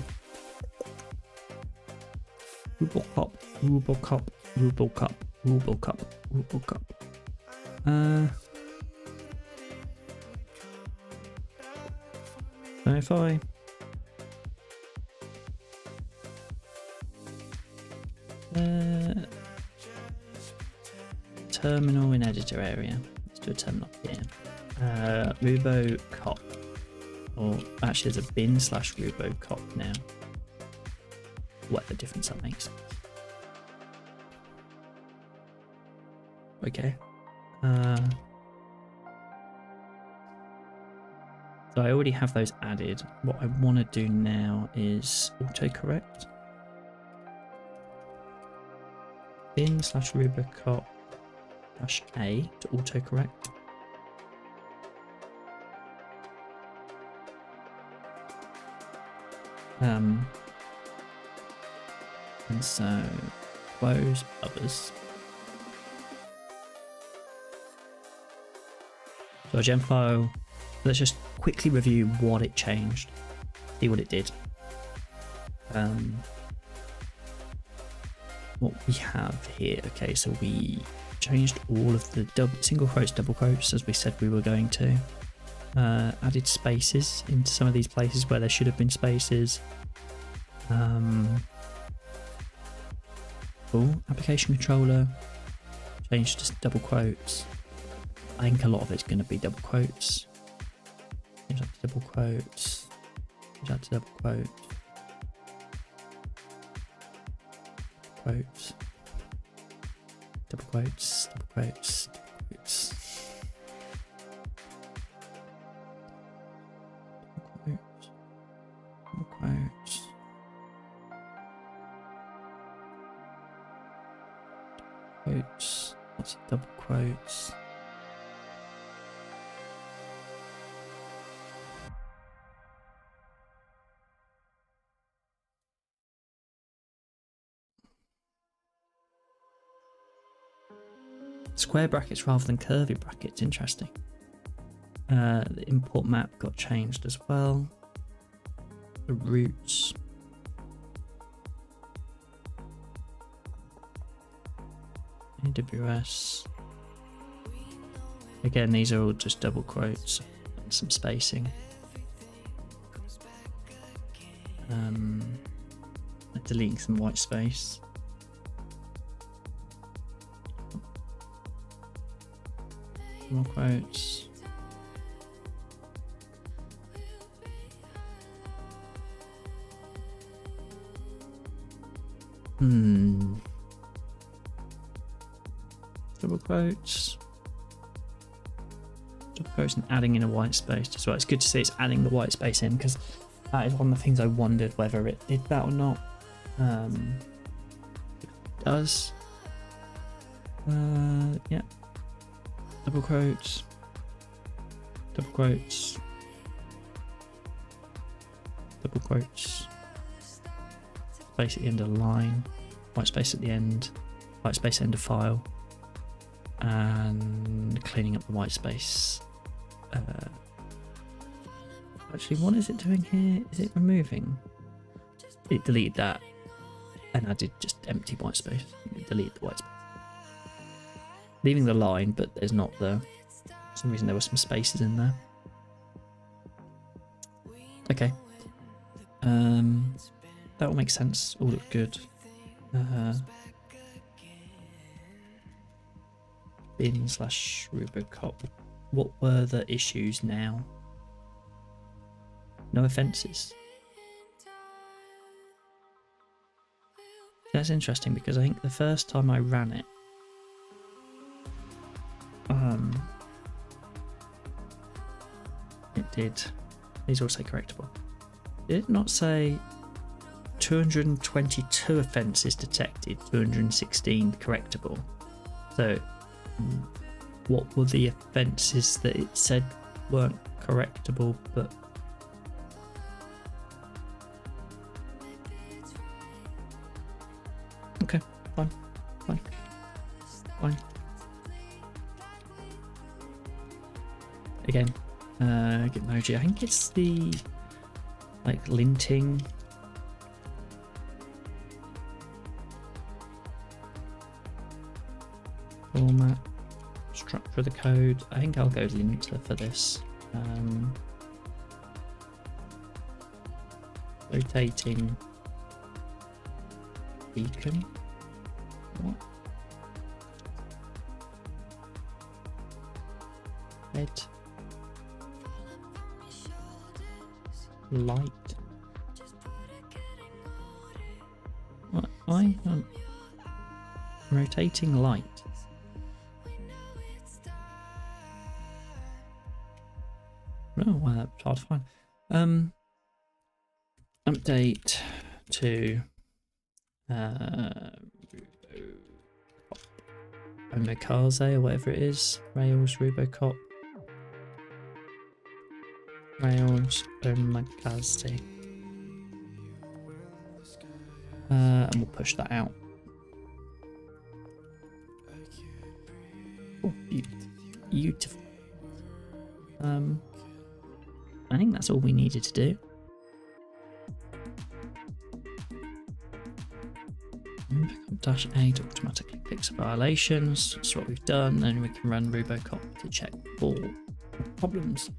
Rubocop. 95. Terminal in editor area. Let's do a terminal here. Rubocop. Or actually, there's a bin/rubocop now. Whatever difference that makes. Okay. So I already have those added. What I want to do now is autocorrect. bin/rubocop-a to autocorrect. And so close others. So a gem file. Let's just quickly review what it changed. See what it did. What we have here. Okay, so we changed all of the single quotes, double quotes, as we said we were going to. Added spaces into some of these places where there should have been spaces. Application controller changed to double quotes. I think a lot of it's going to be double quotes. Change that to double quotes. Change that to double quotes. Quotes. Double quotes. Double quotes. Double quotes. Double quotes. Quotes. Lots of double quotes. Square brackets rather than curvy brackets, interesting. The import map got changed as well. The roots. AWS. Again, these are all just double quotes and some spacing. Deleting some white space. More quotes. Double quotes. Double quotes and adding in a white space as well. It's good to see it's adding the white space in, because that is one of the things I wondered whether it did that or not. It does. Yeah. Double quotes. Double quotes. Double quotes. Space at the end of the line. White space at the end. White space end of file. And cleaning up the white space Actually, what is it doing here? Is it removing? It deleted that and added just empty white space. It deleted the white space. Leaving the line, but there's not the... For some reason there were some spaces in there. Okay. That will make sense. All look good. Bin / Rubocop. What were the issues now? No offences. That's interesting because I think the first time I ran it, it did. These all say correctable. Did it not say 222 offences detected, 216 correctable? So, what were the offences that it said weren't correctable, but... Okay, fine. Again, Gitmoji, I think it's the, like, linting. Format. Structure of the code. I think I'll go linter for this. Rotating beacon. What? Head. Light. What? Why? Rotating light. Oh, wow, that's hard to find. Update to Omikaze or whatever it is. Rails Rubocop. Rails Omikaze. And we'll push that out. Oh, beautiful. I think that's all we needed to do. -A to automatically fix violations. That's what we've done. Then we can run Rubocop to check for problems.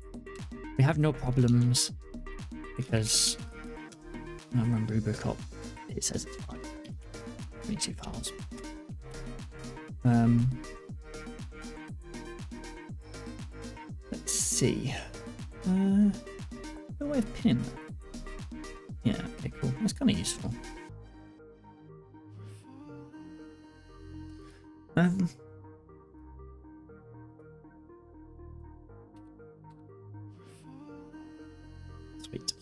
We have no problems because when I run Rubocop, it says it's fine. 22 files. Let's see. No way of pinning that. Yeah, okay, cool. That's kind of useful. Sweet.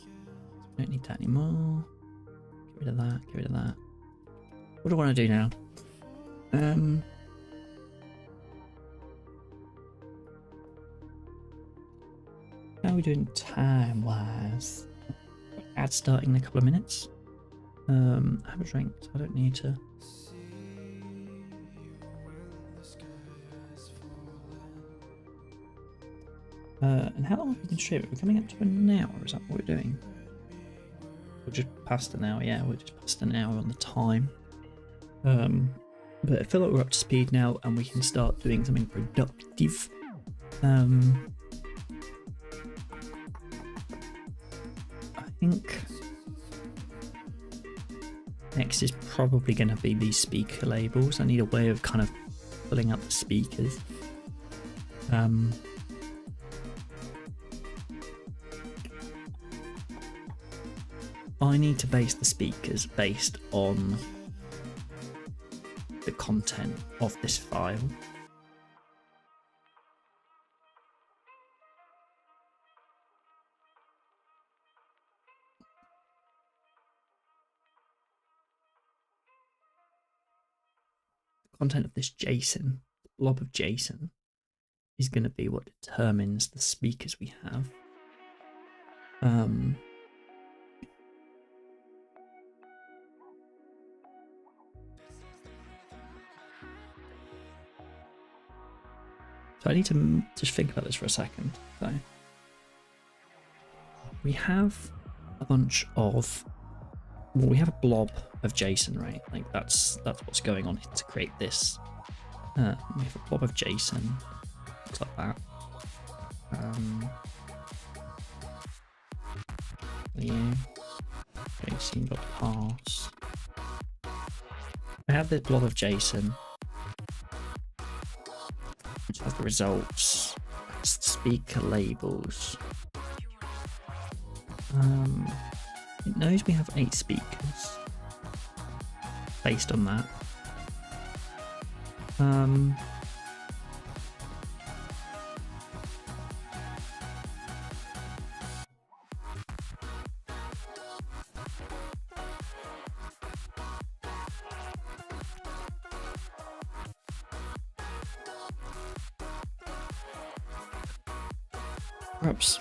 Don't need that anymore. Get rid of that. Get rid of that. What do I want to do now? How are we doing time-wise? Ad starting in a couple of minutes. Have a drink, so I don't need to. And how long have we been streaming? We're coming up to an hour, is that what we're doing? We're just past an hour, yeah, we're just past an hour on the time. But I feel like we're up to speed now and we can start doing something productive. I think next is probably going to be these speaker labels. I need a way of kind of pulling up the speakers. I need to base the speakers based on the content of this file. The content of this JSON, the blob of JSON, is going to be what determines the speakers we have. So I need to just think about this for a second. So we have a bunch of, well, we have a blob of JSON, right? Like that's what's going on here to create this. We have a blob of JSON, looks like that. Yeah, JSON.parse. I have this blob of JSON, which has the results, speaker labels. It knows we have 8 speakers based on that. Perhaps.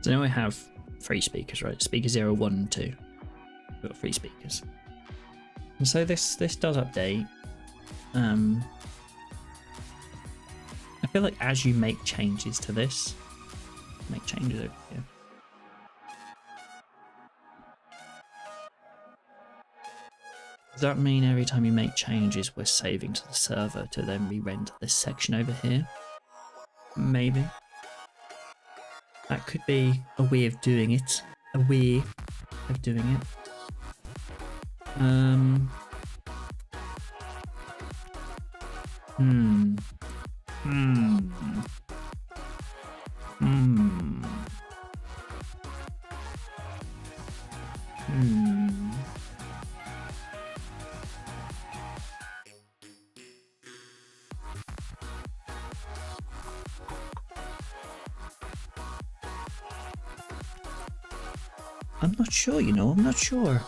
So now I have 3 speakers, right? Speaker 0, 1, and 2. We've got 3 speakers. And so this does update. I feel like as you make changes to this, make changes over here. Does that mean every time you make changes, we're saving to the server to then re-render this section over here? Maybe. That could be a way of doing it. A way of doing it. I'm not sure, you know, I'm not sure.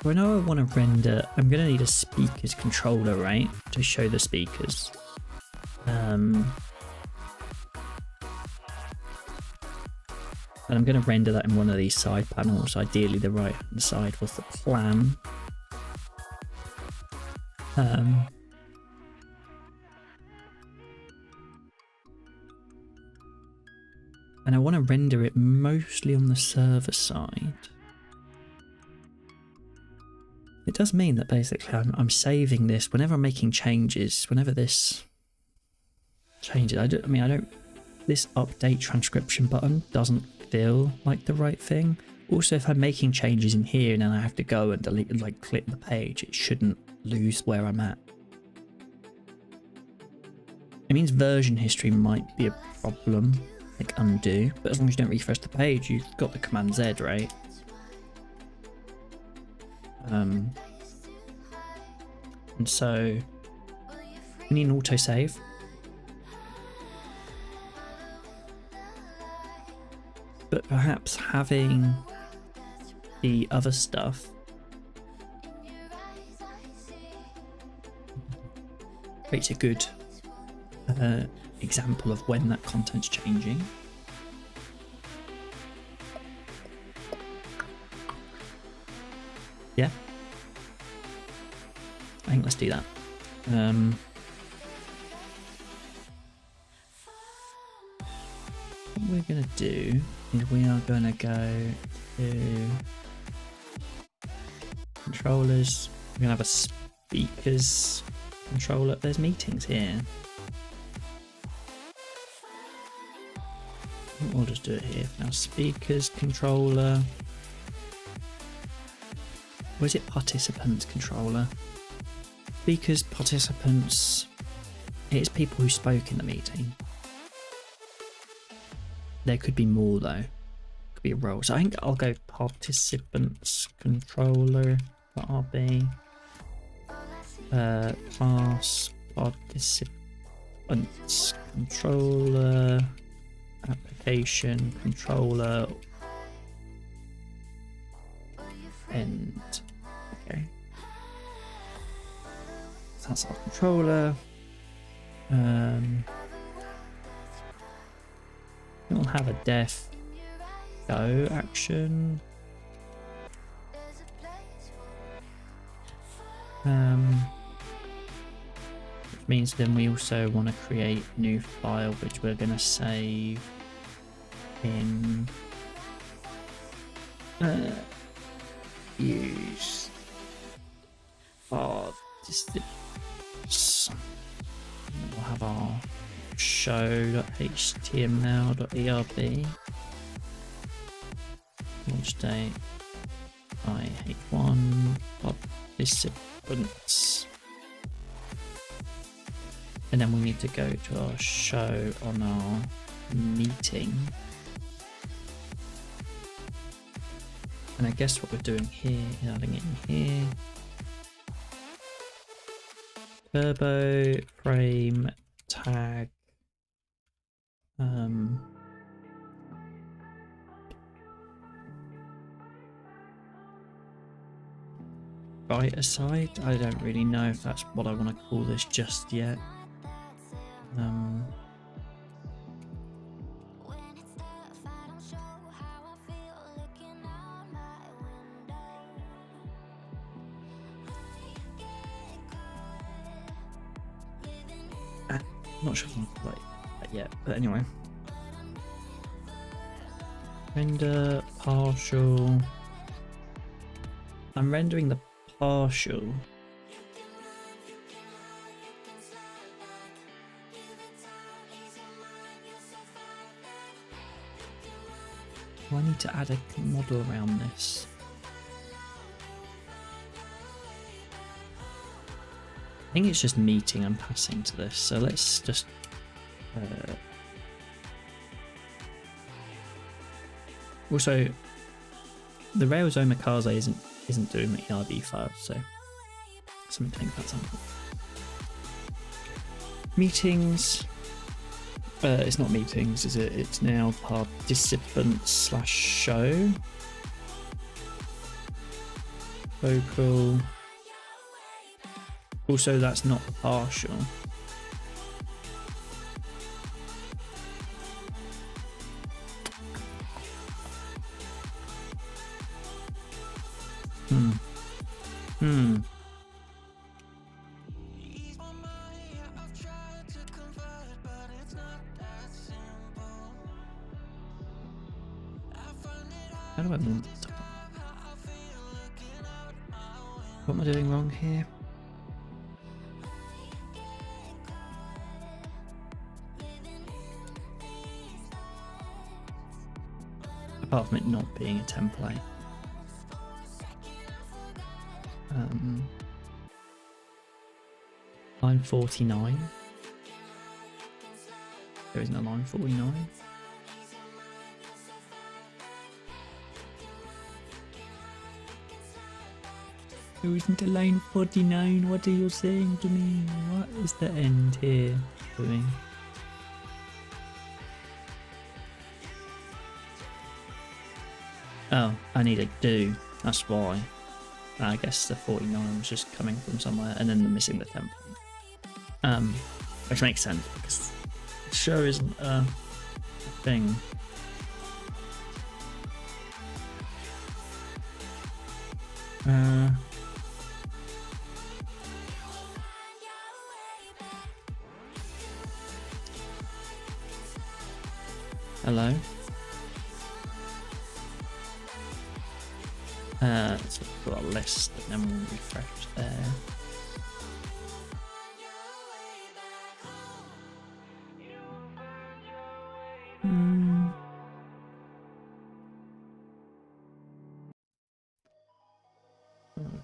So I know I want to render, I'm going to need a speakers controller, right? To show the speakers. And I'm going to render that in one of these side panels. Ideally the right hand side was the plan. And I want to render it mostly on the server side. It does mean that basically I'm saving this whenever I'm making changes, whenever this changes. This update transcription button doesn't feel like the right thing. Also, if I'm making changes in here and then I have to go and delete, like click the page, it shouldn't lose where I'm at. It means version history might be a problem. Like undo, but as long as you don't refresh the page, you've got the command Z, right? And so we need an autosave. But perhaps having the other stuff creates a good example of when that content's changing. Yeah, I think let's do that. What we're gonna do is we are gonna go to controllers. We're gonna have a speakers controller. There's meetings here. We'll just do it here. Now speakers controller. Or is it participants controller? Speakers, participants. It's people who spoke in the meeting. There could be more though. Could be a role. So I think I'll go participants controller for RB. Class participants controller. Application controller end. Okay, so that's our controller. We'll have a def go action. Which means then we also want to create a new file which we're going to save in use we'll have our show.html.erb launch date I-H1 participants, and then we need to go to our show on our meeting. And I guess what we're doing here is adding it in here. Turbo frame tag. Right aside. I don't really know if that's what I want to call this just yet. I'm not sure if I want to play that yet, but anyway. Render partial. I'm rendering the partial. Do I need to add a model around this? I think it's just meeting and passing to this, so let's just also the Rails Omakase isn't doing the ERB file, so something to think about. Something. Meetings. It's not meetings, is it? It's now participants/show. Vocal. Also, that's not partial. How do I move this up? What am I doing wrong here? Apart from it not being a template. Line 49. There isn't a line 49. There isn't a line 49. What are you saying to me? What is the end here doing? Oh, I need a do. That's why. I guess the 49 was just coming from somewhere, and then missing the template. Which makes sense because the show isn't a thing. Hello. So we've got a list, and then we'll refresh there.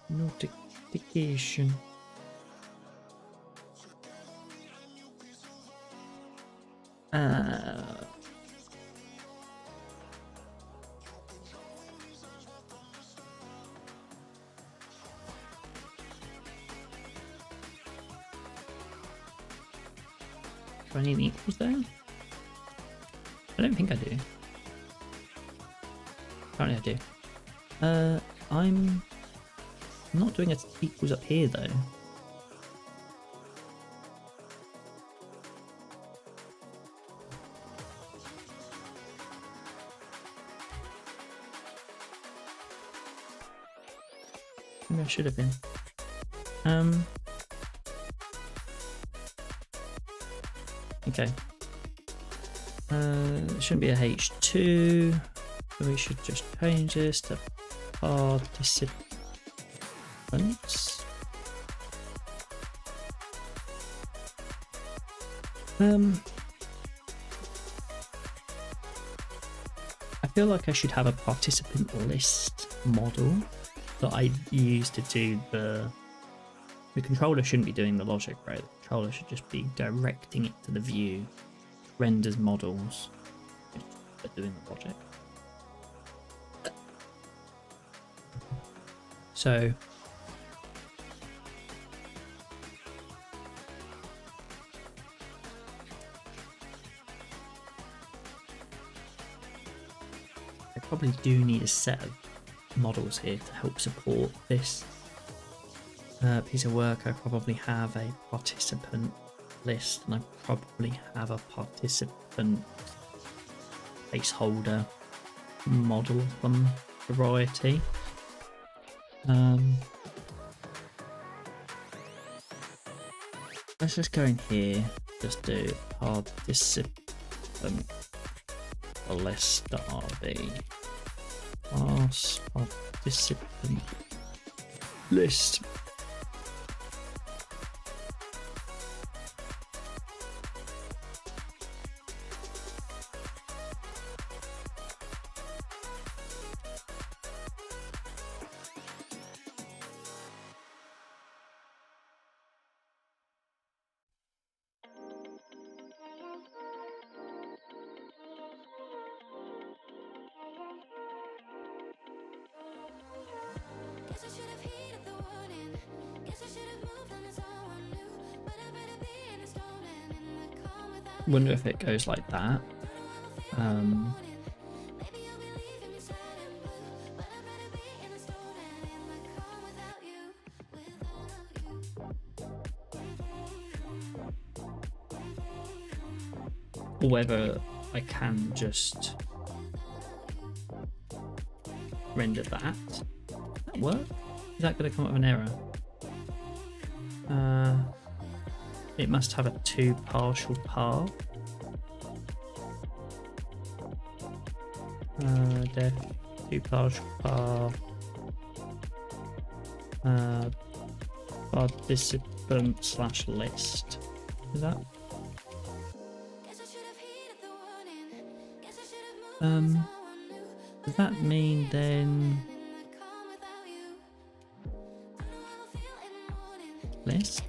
Notification. Do I need equals there? I don't think I do. Apparently I do. I'm not doing it equals up here though. Maybe I should have been. Okay. It shouldn't be a H2. So we should just change this to participants. I feel like I should have a participant list model that I use to do the controller shouldn't be doing the logic, right? The controller should just be directing it to the view, renders models, but doing the logic. So I probably do need a set of models here to help support this piece of work. I probably have a participant list, and I probably have a participant placeholder model from variety. Let's just go in here, just do participant list RB participant list. Wonder if it goes like that. Or whether I can just render that. Does that work? Is that going to come up with an error? It must have a two partial path. Def two partial path. Participant / list. Is that? Does that mean then list?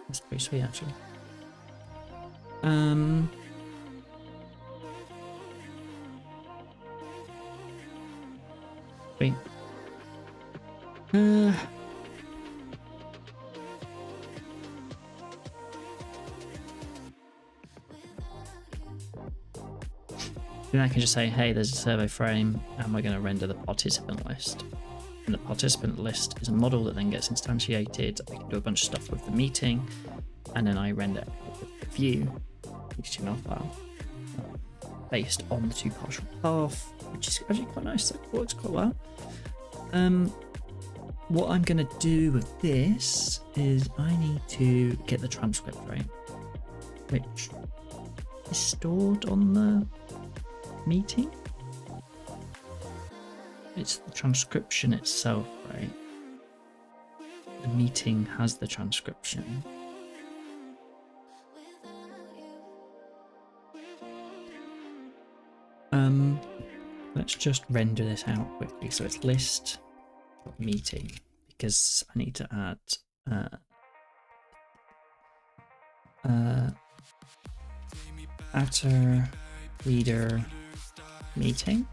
That's pretty sweet actually. Sweet. Then I can just say, hey, there's a survey frame and we're going to render the participant list. And the participant list is a model that then gets instantiated. I can do a bunch of stuff with the meeting, and then I render with the view HTML file based on the two partial path, which is actually quite nice. That works quite well. What I'm going to do with this is I need to get the transcript, right? Which is stored on the meeting. It's the transcription itself, right? The meeting has the transcription. Let's just render this out quickly. So it's list meeting, because I need to add outer reader meeting.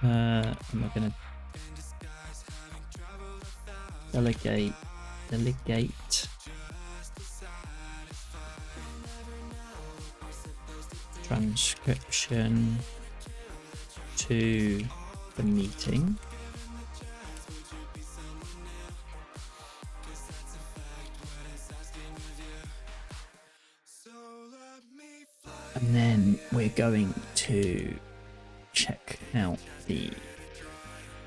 And we're gonna delegate transcription to the meeting. And then we're going to check out the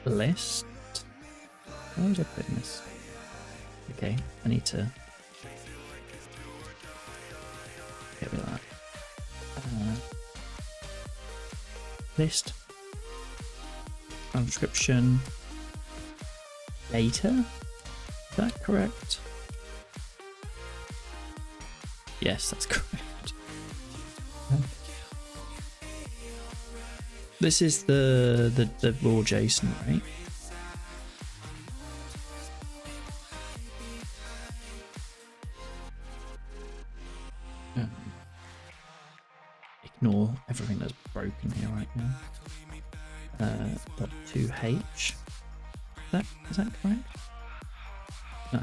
list. Where was I putting this? Okay, I need to get rid of that. List, transcription, data. Is that correct? Yes, that's correct. This is the raw JSON, right? Ignore everything that's broken here right now. .2h. Is that correct? No.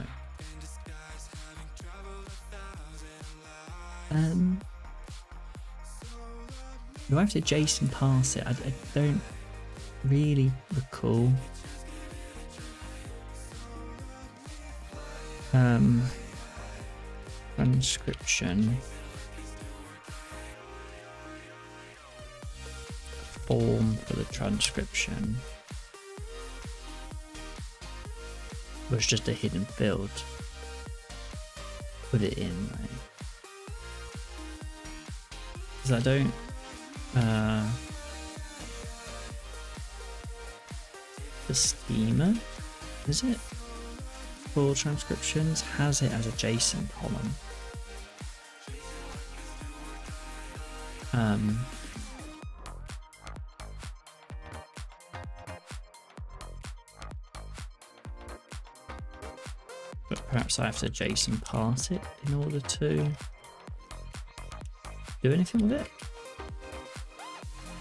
Do I have to JSON parse it? I don't really recall. Transcription. Form for the transcription was just a hidden field. Put it in, right? Because I don't. The schema, is it? For transcriptions, has it as a JSON column. But perhaps I have to JSON parse it in order to do anything with it.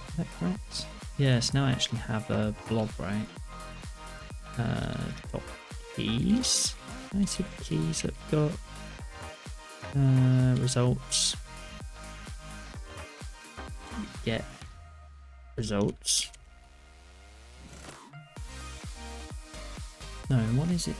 Is that correct? Yes, now I actually have a blob, right? Got keys. Can I see the keys that we've got? Results. Get results. No, what is it?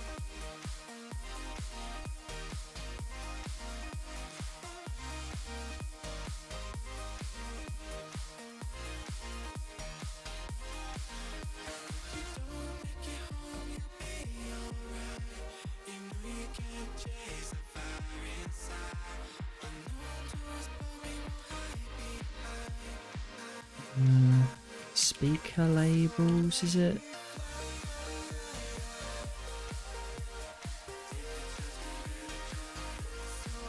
Speaker labels, is it?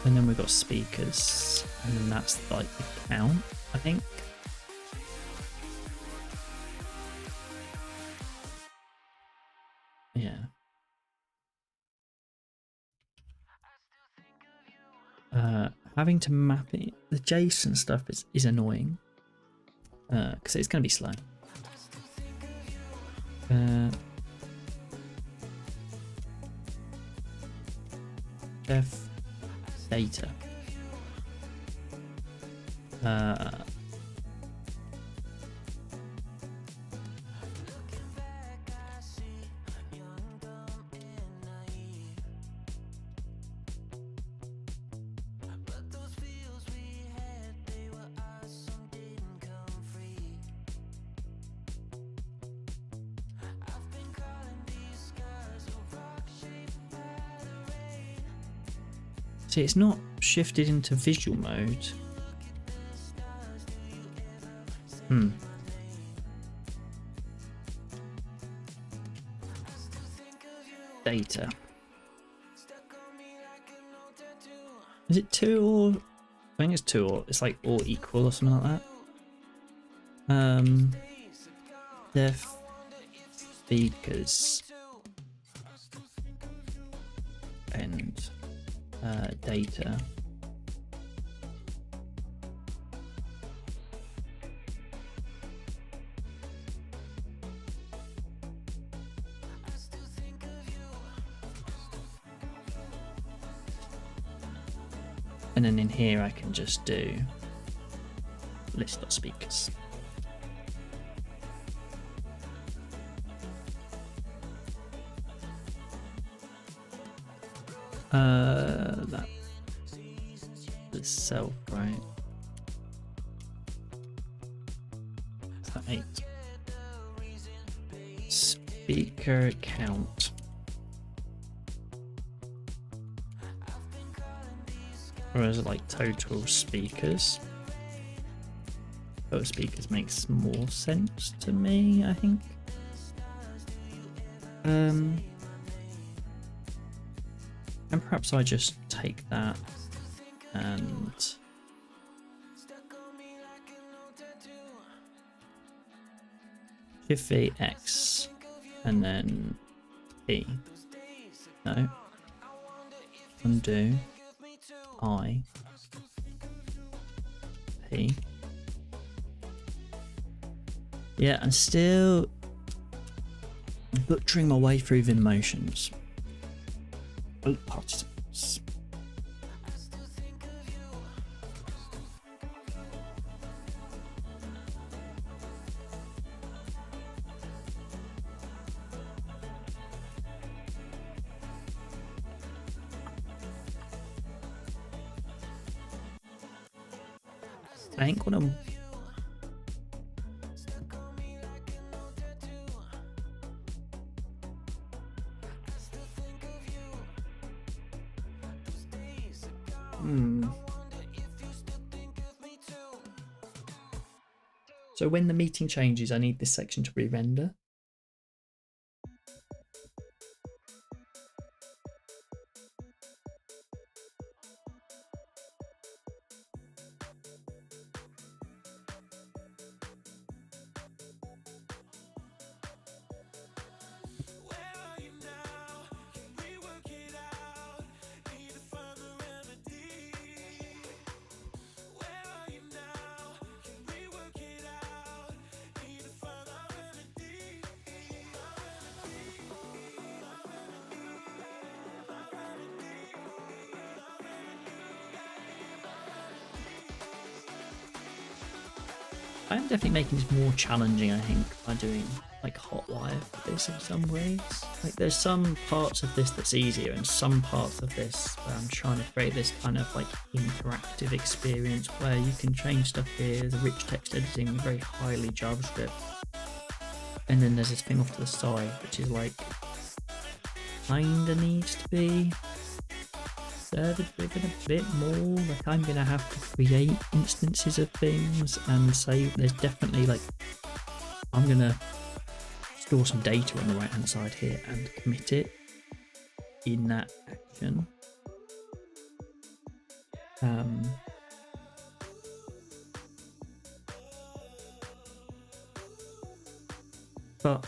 And then we've got speakers, and then that's like the count, I think. Yeah. Having to map it, the JSON stuff is annoying. Because it's going to be slow. Def data. See, it's not shifted into visual mode. Data. Is it 2 or? I think it's 2 or it's like or equal or something like that. Def speakers and data. And then in here I can just do list.speakers. That itself, right? Is that 8. Speaker count. Or is it like total speakers? Total speakers makes more sense to me, I think. And perhaps I just take that and Shift V X and then P. No. Undo. I. P. Yeah, I'm still butchering my way through the motions. Oh, participants. I ain't gonna. So when the meeting changes, I need this section to re-render. I'm definitely making this more challenging, I think, by doing like hotwire for this in some ways. Like there's some parts of this that's easier and some parts of this where I'm trying to create this kind of like interactive experience where you can change stuff here, the rich text editing, very highly JavaScript. And then there's this thing off to the side, which is like kinda needs to be server driven a bit more. Like I'm gonna have to create instances of things and say there's definitely like I'm gonna store some data on the right hand side here and commit it in that action. But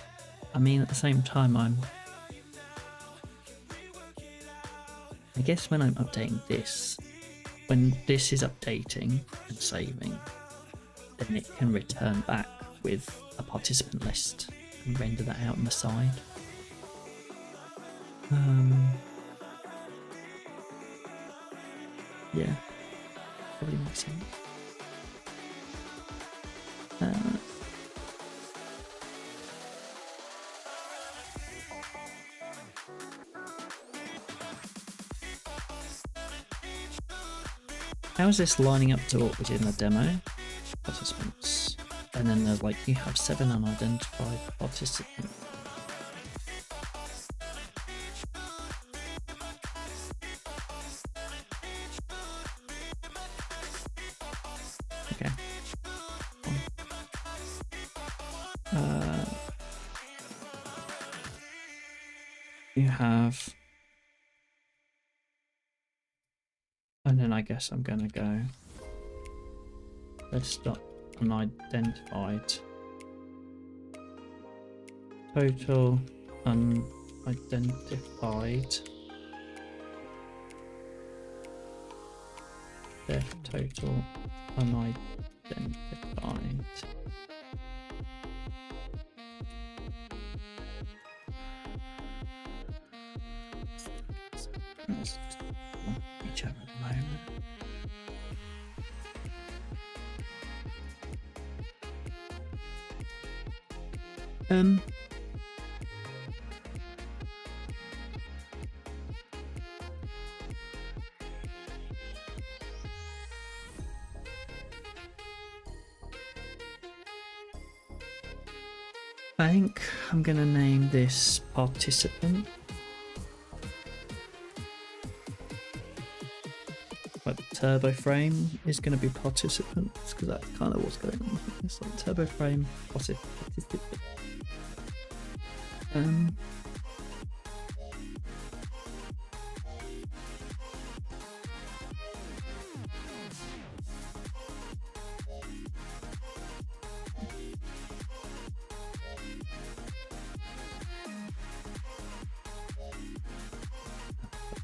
I mean at the same time I guess when I'm updating this, when this is updating and saving, then it can return back with a participant list and render that out on the side. Yeah, probably makes sense. How is this lining up to what we did in the demo? Participants. And then there's like, you have 7 unidentified participants. Okay. You have... And then I guess I'm gonna go list unidentified, total unidentified, def total unidentified. Let's just each other at the moment. I think I'm going to name this participant. Like turbo frame is going to be participants because that's kind of what's going on. It's like turbo frame participant.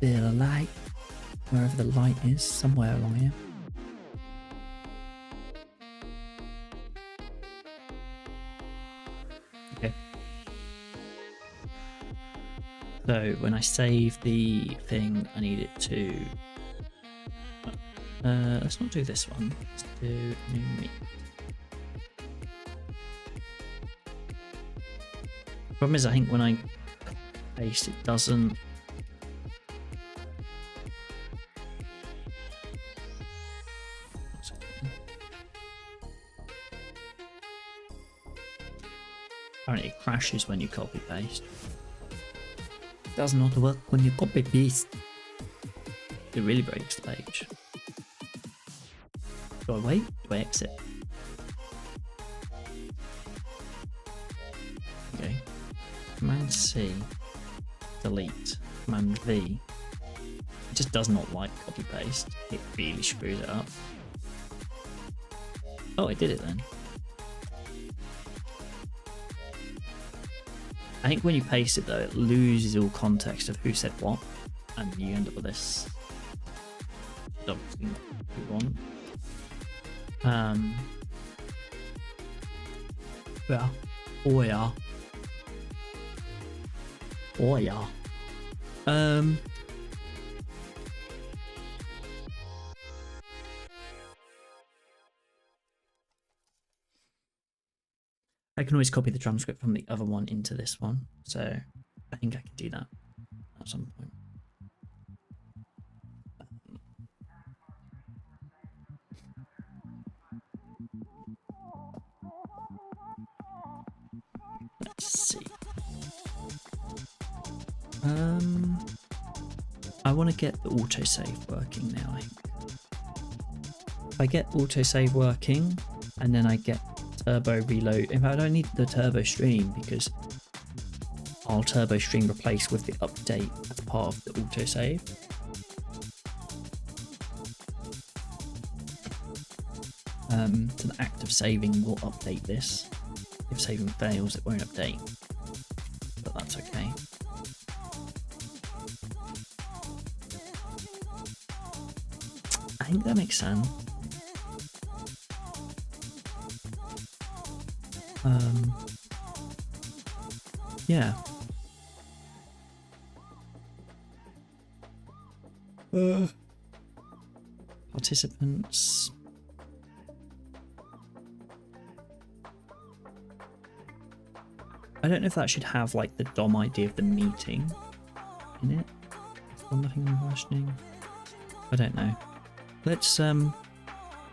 Bit of light, wherever the light is, somewhere along here. Okay. So when I save the thing, I need it to. Let's not do this one. Let's do new meet. Problem is, I think when I paste, it doesn't. Apparently it crashes when you copy paste. Does not work when you copy paste. It really breaks the page. Do I wait? Do I exit? Okay. Command C. Delete. Command V. It just does not like copy paste. It really screws it up. Oh, I did it then. I think when you paste it though, it loses all context of who said what, and you end up with this. Obviously not what we want. Yeah. Oh yeah. Oh yeah. I can always copy the transcript from the other one into this one, so I think I can do that at some point. Let's see. I want to get the autosave working now. I think. If I get autosave working, and then I get turbo reload. In fact, I don't need the turbo stream because I'll turbo stream replace with the update as part of the autosave. So the act of saving will update this. If saving fails, it won't update, but that's okay. I think that makes sense. Yeah. Participants. I don't know if that should have like the DOM ID of the meeting in it. One nothing I'm questioning. I don't know. Let's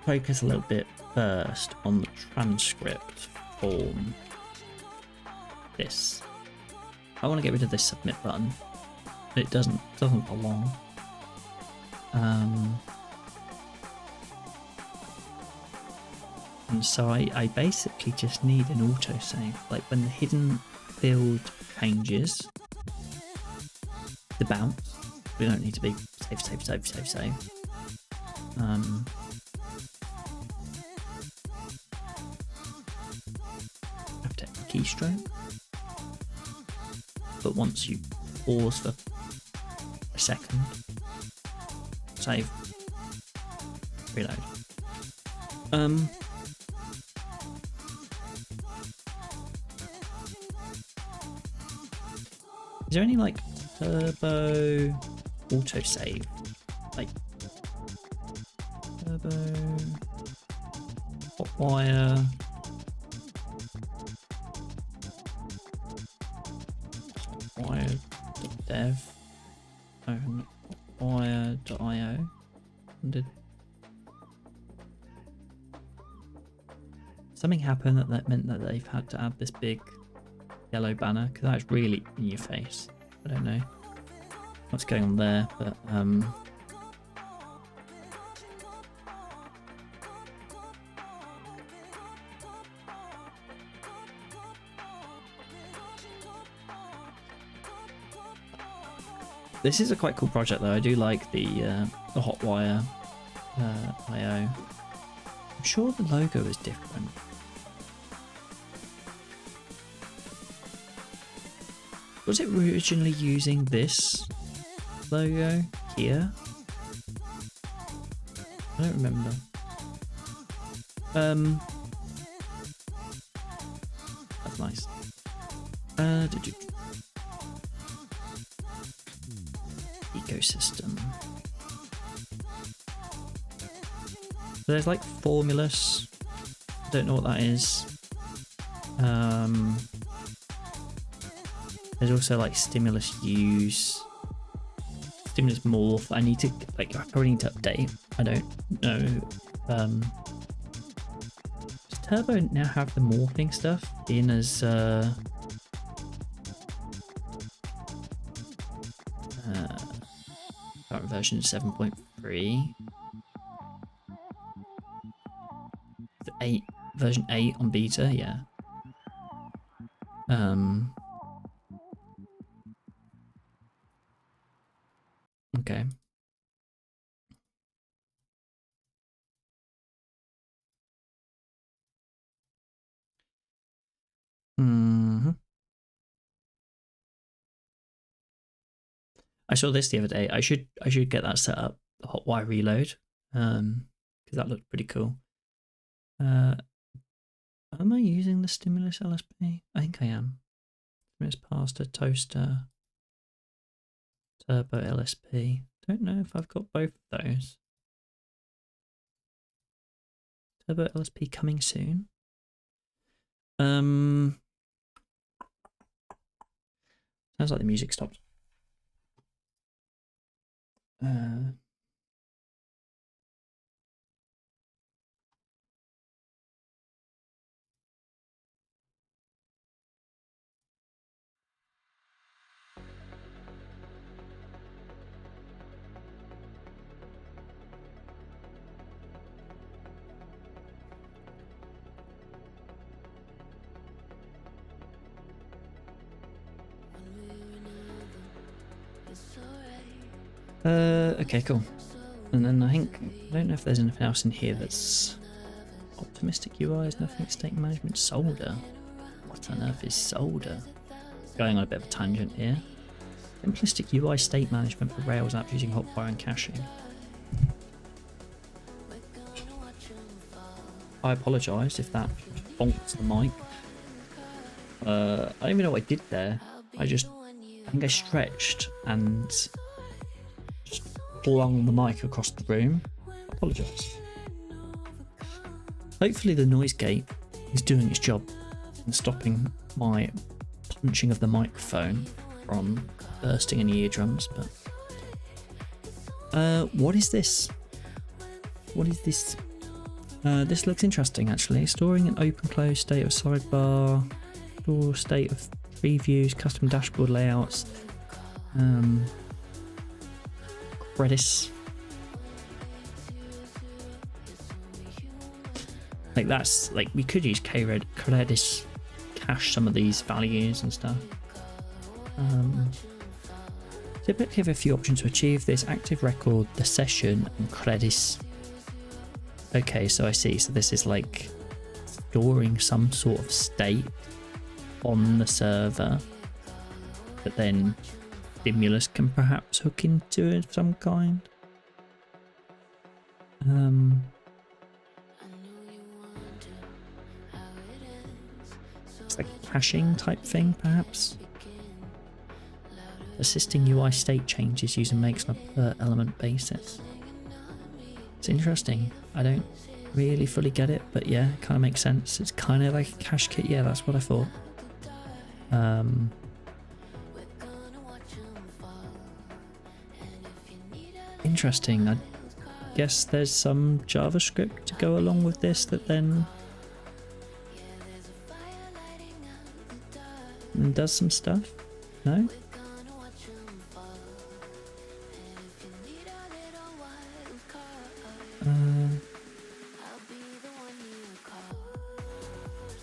focus a little bit first on the transcript form. This. I want to get rid of this submit button. It doesn't belong. And so I basically just need an autosave. Like when the hidden field changes, the bounce. We don't need to be save. Have to keystroke. But once you pause for a second, save, reload. Is there any like turbo autosave? Like turbo hotwire. Wire.dev wire.io. Did something happen that meant that they've had to add this big yellow banner, because that's really in your face. I don't know what's going on there, but this is a quite cool project though. I do like the Hotwire IO. I'm sure the logo is different. Was it originally using this logo here? I don't remember. That's nice. Ecosystem. So there's like Formulus. I don't know what that is. There's also like Stimulus Use, Stimulus Morph. I need to I probably need to update. I don't know. Does Turbo now have the morphing stuff in as current version 7.3? The 8 version 8 on beta, yeah. Okay. I saw this the other day. I should get that set up, the Hotwire reload, because that looked pretty cool. Am I using the Stimulus LSP? I think I am. Stimulus Pasta, Toaster, Turbo LSP. Don't know if I've got both of those. Turbo LSP coming soon. Sounds like the music stopped. Okay, cool. And then I don't know if there's anything else in here that's optimistic UIs, nothing state management, solder. What on earth is solder? Going on a bit of a tangent here. Simplistic UI state management for Rails apps using Hotwire and caching. I apologise if that bonks the mic. I don't even know what I did there. I think I stretched and just flung the mic across the room. I apologise. Hopefully the noise gate is doing its job and stopping my punching of the microphone from bursting any eardrums, but what is this? What is this? This looks interesting actually. Storing an open close state of sidebar, store state of previews, custom dashboard layouts, Redis. Like that's like we could use Redis cache some of these values and stuff. Typically have a few options to achieve this: active record, the session, and Redis. Okay, so I see. So this is like storing some sort of state on the server that then Stimulus can perhaps hook into it of some kind. It's like a caching type thing, perhaps. Assisting UI state changes using makes on a per element basis. It's interesting. I don't really fully get it, but yeah, it kind of makes sense. It's kind of like a cache kit. Yeah, that's what I thought. Interesting. I guess there's some JavaScript to go along with this that then and does some stuff? No?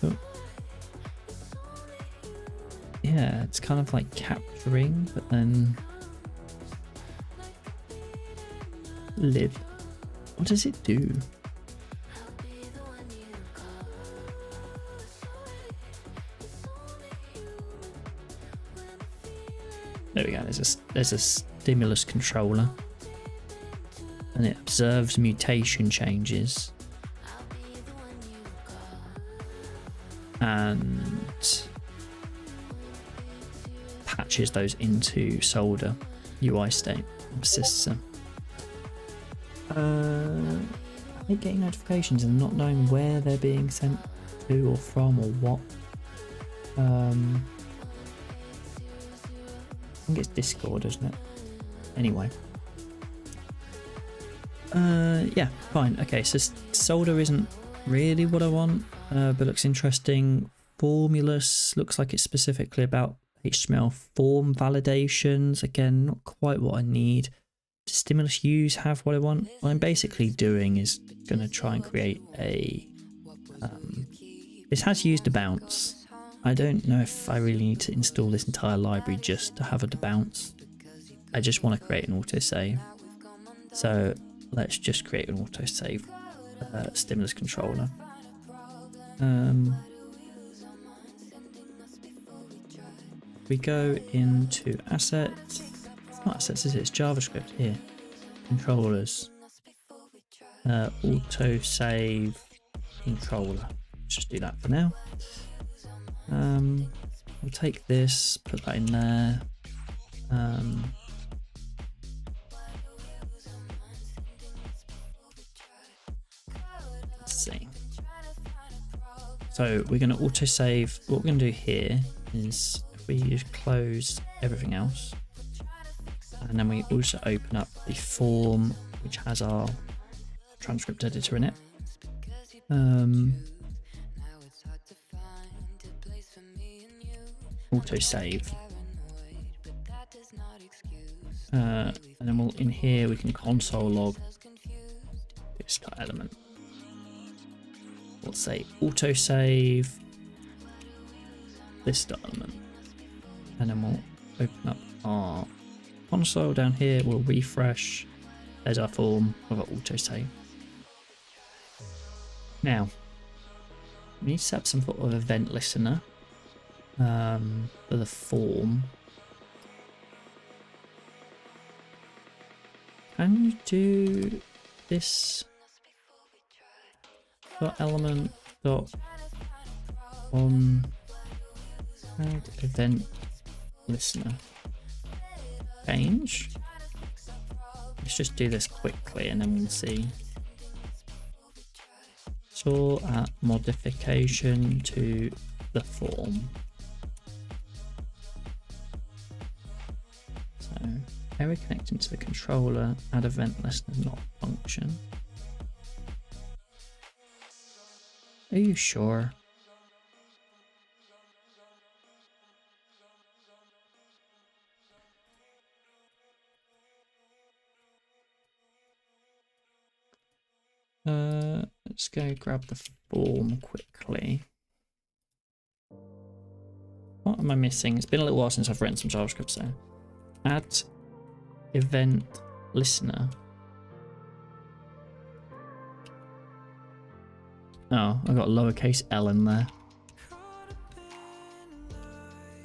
So, yeah, it's kind of like capturing, but then live. What does it do? There we go. There's a stimulus controller, and it observes mutation changes and patches those into solder UI state and persists them. I hate getting notifications and not knowing where they're being sent to or from or what. I think it's Discord, isn't it? Anyway. Yeah, fine. Okay, so solder isn't really what I want, but looks interesting. Formulus looks like it's specifically about HTML form validations. Again, not quite what I need. Does stimulus use have what I want? What I'm basically doing is going to try and create a... this has used a bounce. I don't know if I really need to install this entire library just to have a bounce. I just want to create an autosave. So let's just create an autosave stimulus controller. We go into assets. It's not assets, is it? It's JavaScript here. Controllers. Autosave controller. Let's just do that for now. We'll take this, put that in there. Let's see. So we're going to autosave. What we're going to do here is if we just close everything else, and then we also open up the form which has our transcript editor in it. Autosave, and then we'll in here we can console log this start element. We'll say autosave this start element, and then we'll open up our console down here. We'll refresh. There's our form of our autosave. Now we need to set up some sort of event listener for the form. Can you do this dot element dot on add event listener change? Let's just do this quickly and then we'll see. So at modification to the form. Error connecting to the controller, add event listener, not function. Are you sure? Let's go grab the form quickly. What am I missing? It's been a little while since I've written some JavaScript, so add event listener. Oh, I got a lowercase l in there.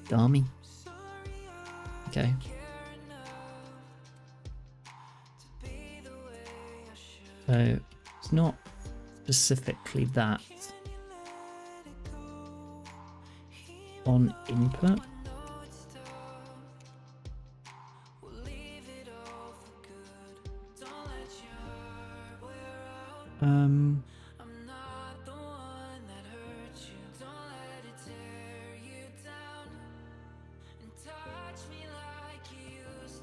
Dummy. Okay. So it's not specifically that on input.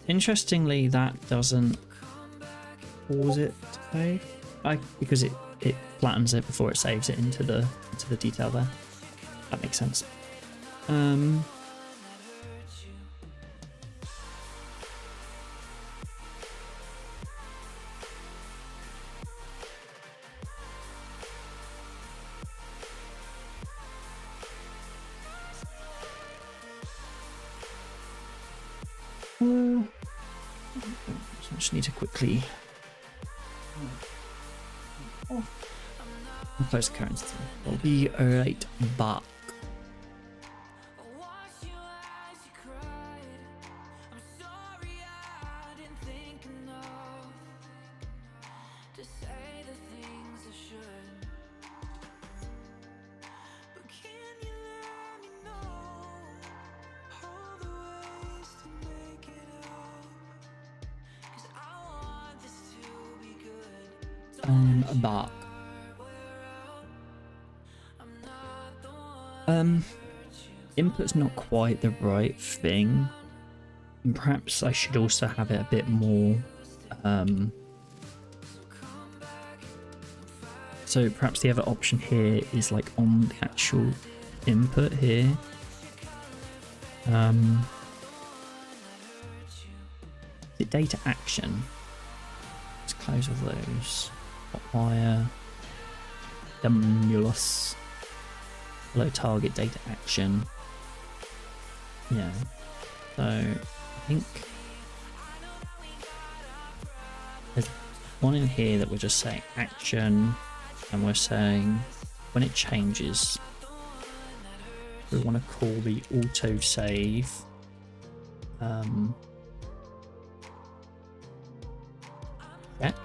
Interestingly, that doesn't pause it to save, because it flattens it before it saves it into the detail there. That makes sense. So I just need to quickly close the currency. I'll be right back. Embark. Input's not quite the right thing. And perhaps I should also have it a bit more. So perhaps the other option here is like on the actual input here. The data action. Let's close all those. Hotwire. Stimulus. Hello target data action. Yeah. So I think there's one in here that we're just saying action, and we're saying when it changes, we want to call the auto save. Check.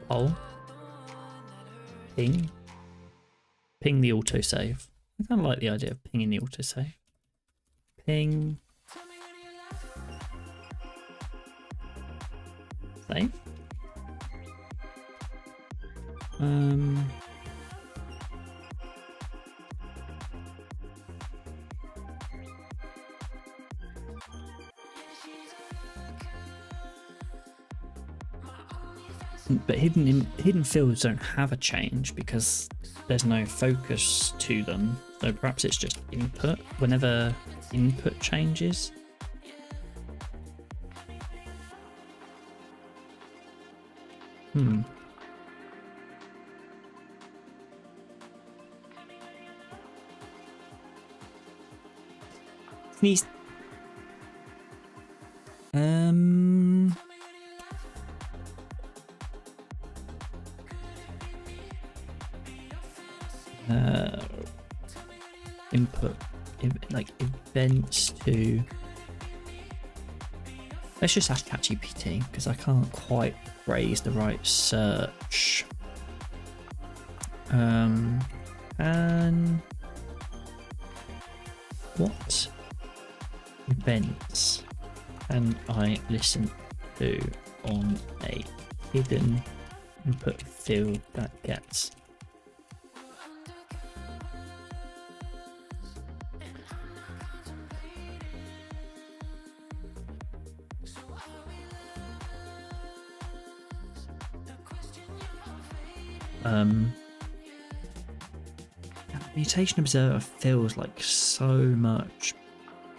Oh. Ping. Ping the autosave. I kind of like the idea of pinging the autosave. Ping. Save. But hidden fields don't have a change because there's no focus to them. So perhaps it's just input. Whenever input changes. Sneeze. Input like events to. Let's just ask ChatGPT because I can't quite phrase the right search. And what events can I listen to on a hidden input field that gets mutation observer feels like so much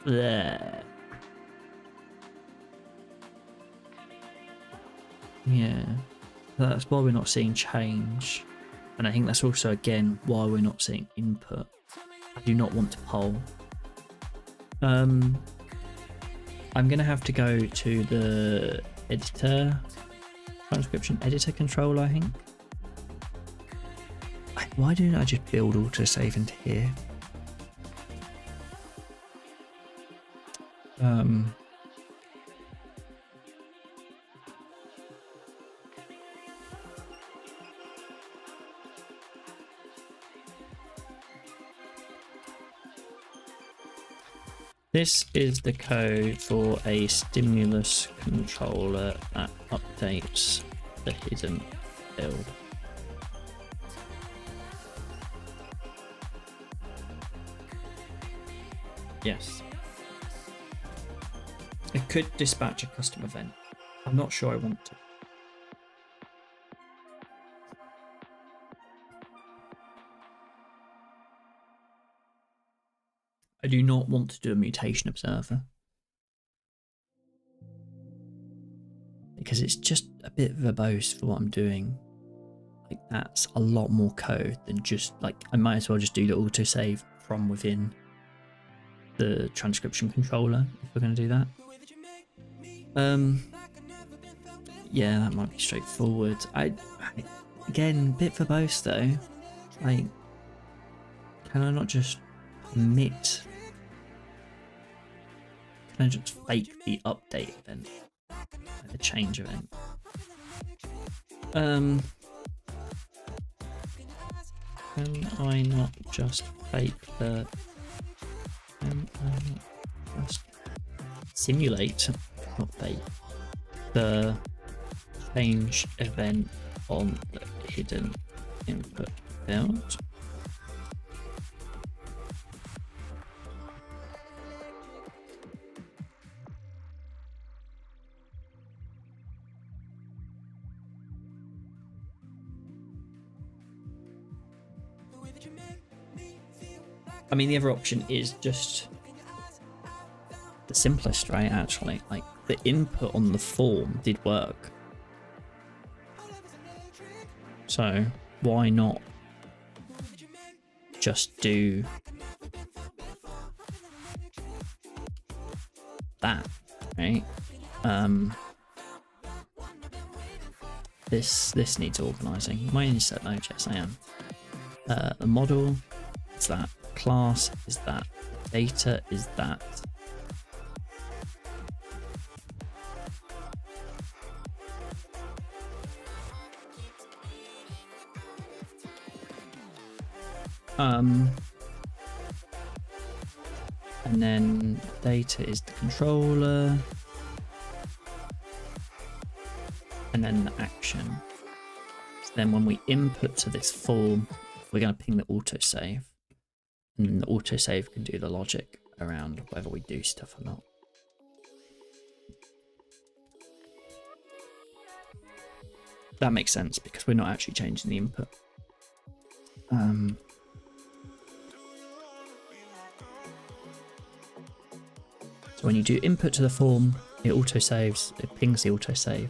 bleh. Yeah, that's why we're not seeing change, and I think that's also again why we're not seeing input. I do not want to poll. I'm gonna have to go to the editor, transcription editor control, I think. Why didn't I just build autosave into here? This is the code for a stimulus controller that updates the hidden field. Yes. I could dispatch a custom event. I'm not sure I want to. I do not want to do a mutation observer. Because it's just a bit verbose for what I'm doing. Like that's a lot more code than just like I might as well just do the autosave from within. the transcription controller if we're going to do that. Yeah, that might be straightforward. Again, bit verbose though. Like, can I not just commit? Can I just fake the update event, like the change event? Can I not just fake the? Can I not just simulate, not fake, the change event on the hidden input field? I mean, the other option is just the simplest, right? Actually, like the input on the form did work. So why not just do that, right? This needs organizing. Am I in set mode? Yes, I am. The model is that. Class is that. Data is that. And then data is the controller, and then the action. So then when we input to this form, we're going to ping the autosave, and then the autosave can do the logic around whether we do stuff or not. That makes sense because we're not actually changing the input. So when you do input to the form, it autosaves, it pings the autosave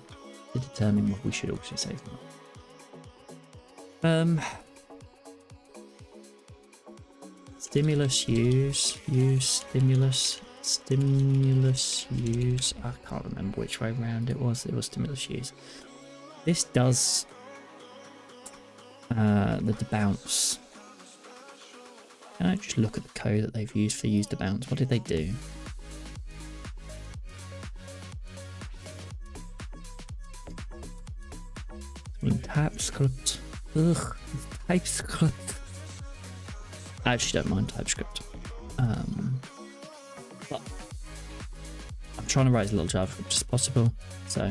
to determine what we should autosave or not. Stimulus use stimulus use. I can't remember which way around it was. It was stimulus use. This does the bounce. Can I just look at the code that they've used for use to bounce? What did they do? In TypeScript. Ugh, TypeScript. I actually don't mind TypeScript. But I'm trying to write as little JavaScript as possible. So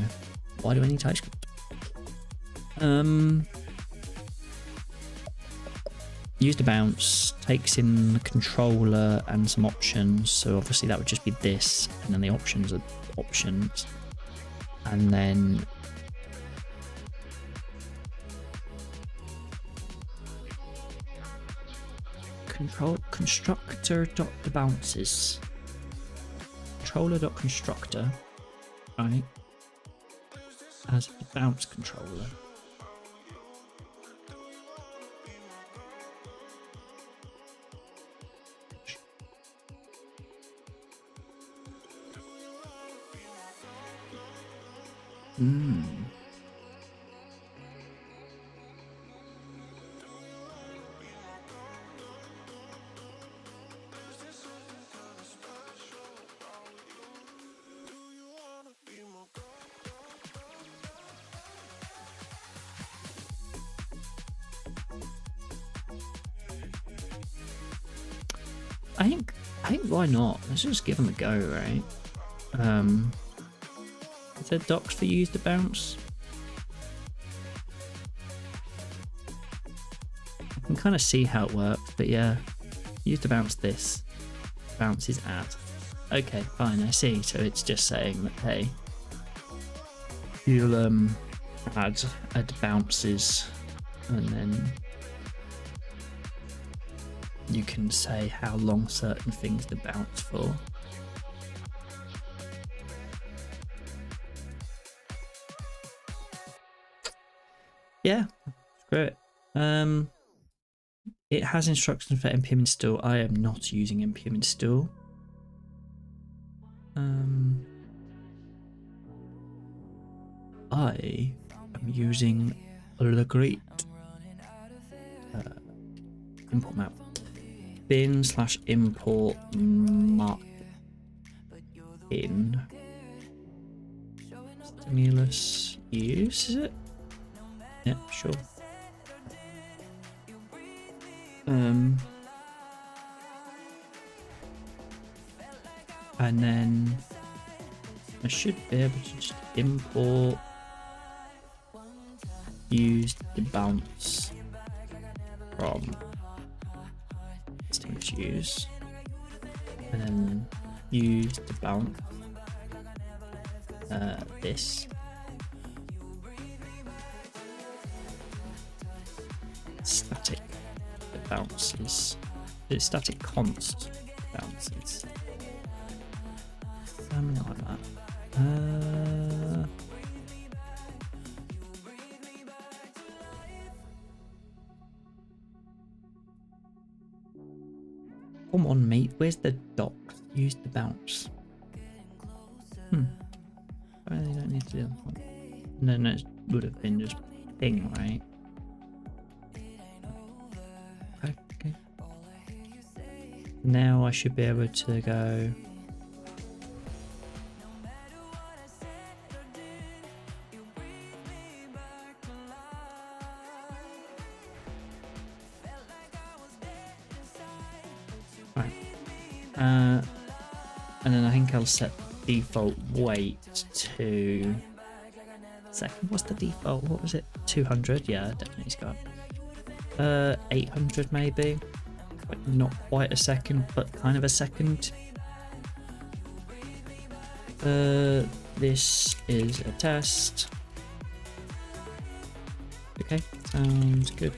why do I need TypeScript? Use the bounce, takes in the controller and some options. So obviously that would just be this, and then the options are options. And then constructor.bounces. Controller.constructor, right? As a bounce controller. I think why not? Let's just give them a go, right? Is there docs for use to bounce? I can kind of see how it works, but yeah, use to bounce this. Bounce is add. Okay, fine, I see. So it's just saying that, hey, you'll add bounces, and then you can say how long certain things to bounce for. Yeah, screw it. It has instructions for npm install. I am not using npm install. I am using the great import map bin / import mark in stimulus use, is it? Yeah, sure. And then I should be able to just import use the bounce from stimulus use, and then use the bounce this static bounces, it's static const bounces, something like that. Come on, mate. Where's the doc? Use the bounce. I really don't need to do that. No, it would have been just ping, right? Okay. Now I should be able to go. And then I think I'll set default weight to second. What's the default? What was it? 200? Yeah, definitely it's got 800 maybe. Not quite a second, but kind of a second. This is a test. Okay, sounds good. A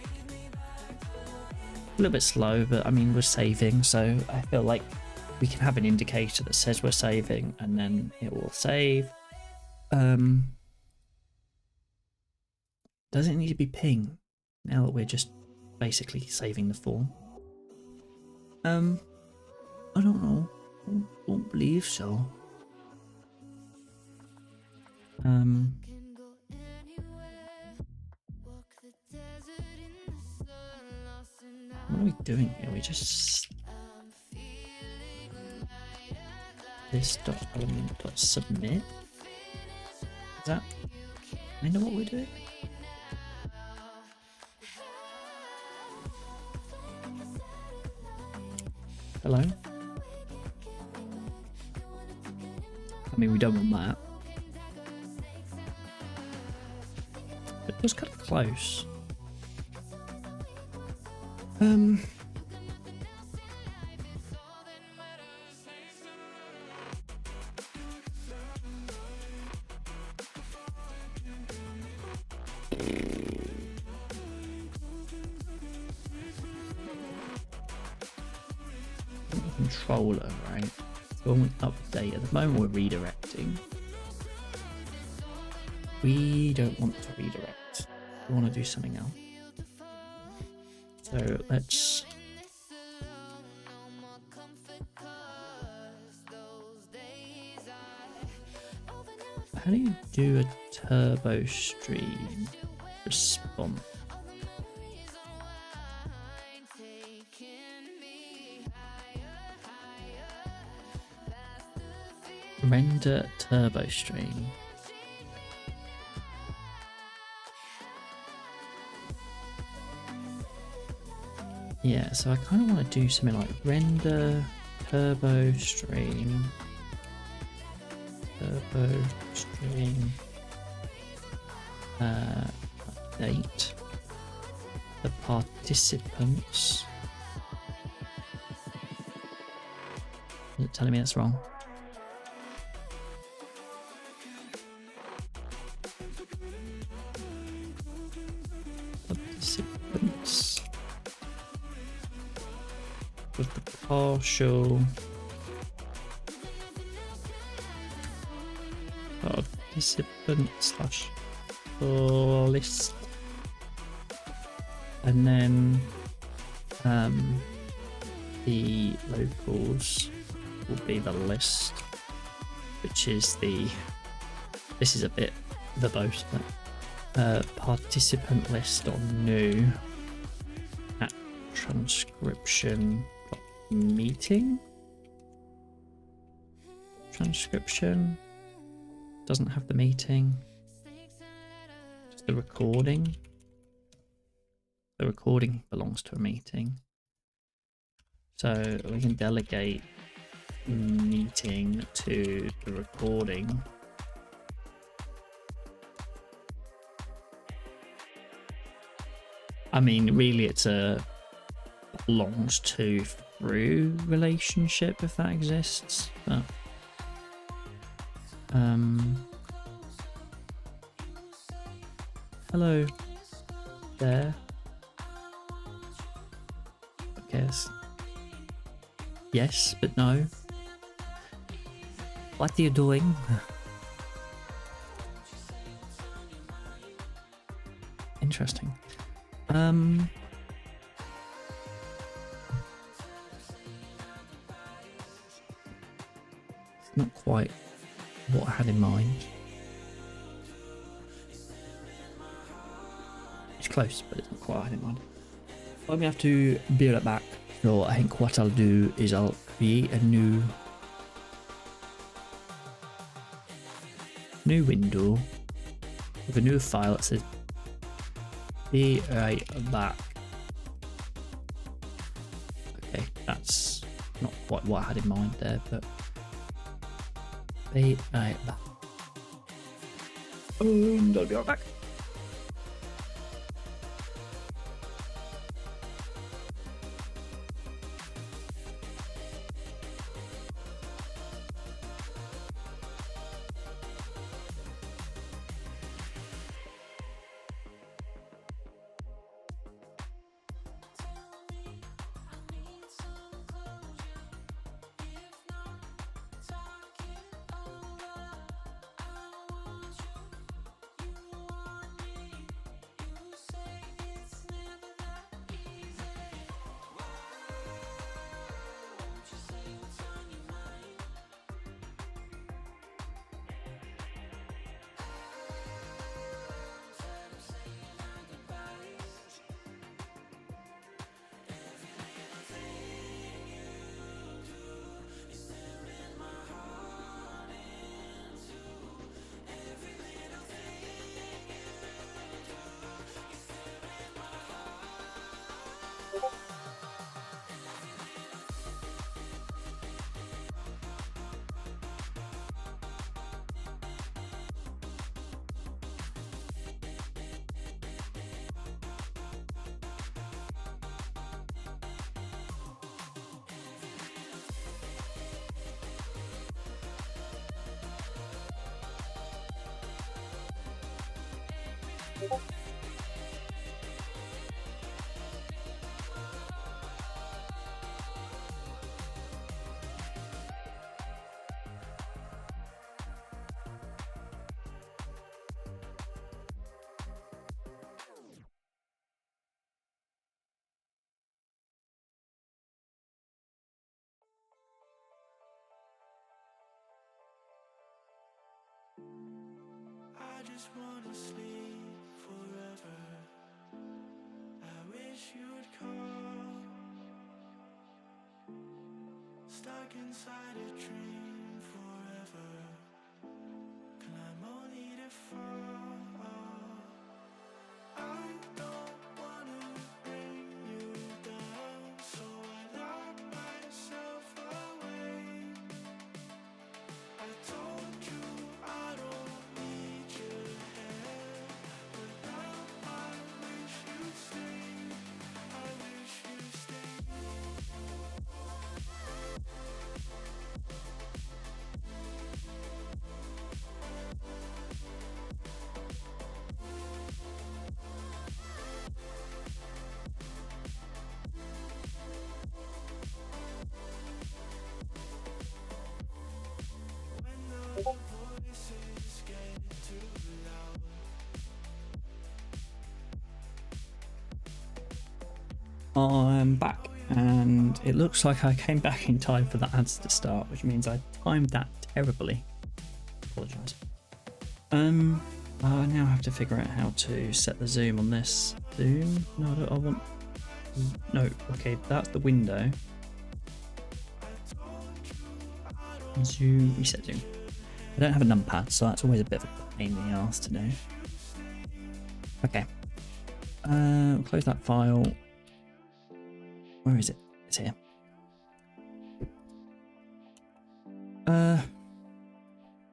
little bit slow, but I mean we're saving, so I feel like we can have an indicator that says we're saving, and then it will save. Does it need to be ping now that we're just basically saving the form? I don't know. I don't believe so. What are we doing here? We just this dot element dot submit. Is that kind of what we're doing? Hello? I mean, we don't want that. But it was kind of close. Controller, right? So when we update, at the moment we're redirecting. We don't want to redirect. We want to do something else. So let's how do you do a turbo stream response? Render turbo stream. Yeah, so I kind of want to do something like render turbo stream. Update the participants. Is it telling me that's wrong? Participants with the partial participant slash list, and then the locals will be the list. which is this is a bit verbose, but participant list on new at transcription meeting. Transcription doesn't have the meeting, just the recording. The recording belongs to a meeting, so we can delegate meeting to the recording. I mean, really, it's a belongs to through relationship, if that exists, but hello there. I guess yes, but no. What are you doing? Interesting. It's not quite what I had in mind. It's close, but it's not quite what I had in mind. I'm gonna have to be right back. So I think what I'll do is I'll create a new window with a new file that says be right back. Okay, that's not quite what I had in mind there, but be right back. And I'll be right back. I just wanna sleep forever. I wish you'd call. Stuck inside a dream forever. Climb only to fall. I don't wanna bring you down, so I lock myself away. I told you I don't need your help, but now I wish you'd stay. I wish you'd stay. When the voices get too loud, I'm back, and it looks like I came back in time for the ads to start, which means I timed that terribly. Apologise. I now have to figure out how to set the zoom on this. Zoom? No, I want... No, okay, that's the window. Zoom, reset zoom. I don't have a numpad, so that's always a bit of a pain in the arse to do. Okay. We'll close that file. Where is it? It's here.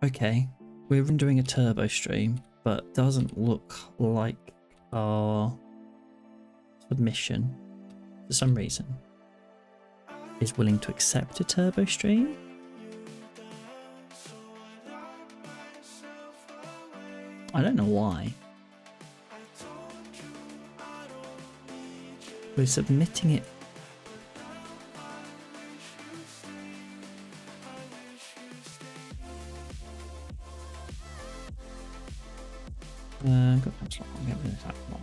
Okay. We're doing a turbo stream, but doesn't look like our submission, for some reason, is willing to accept a turbo stream. I don't know why. We're submitting it. Got that slot. I'll get rid of that block.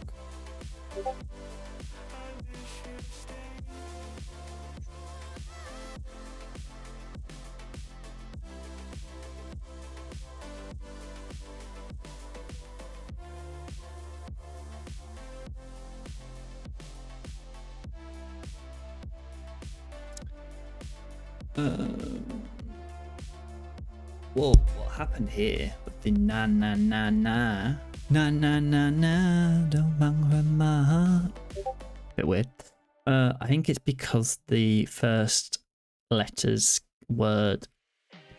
Whoa, what happened here with the na na na na na na na na don't bang my heart? Bit weird. I think it's because the first letters word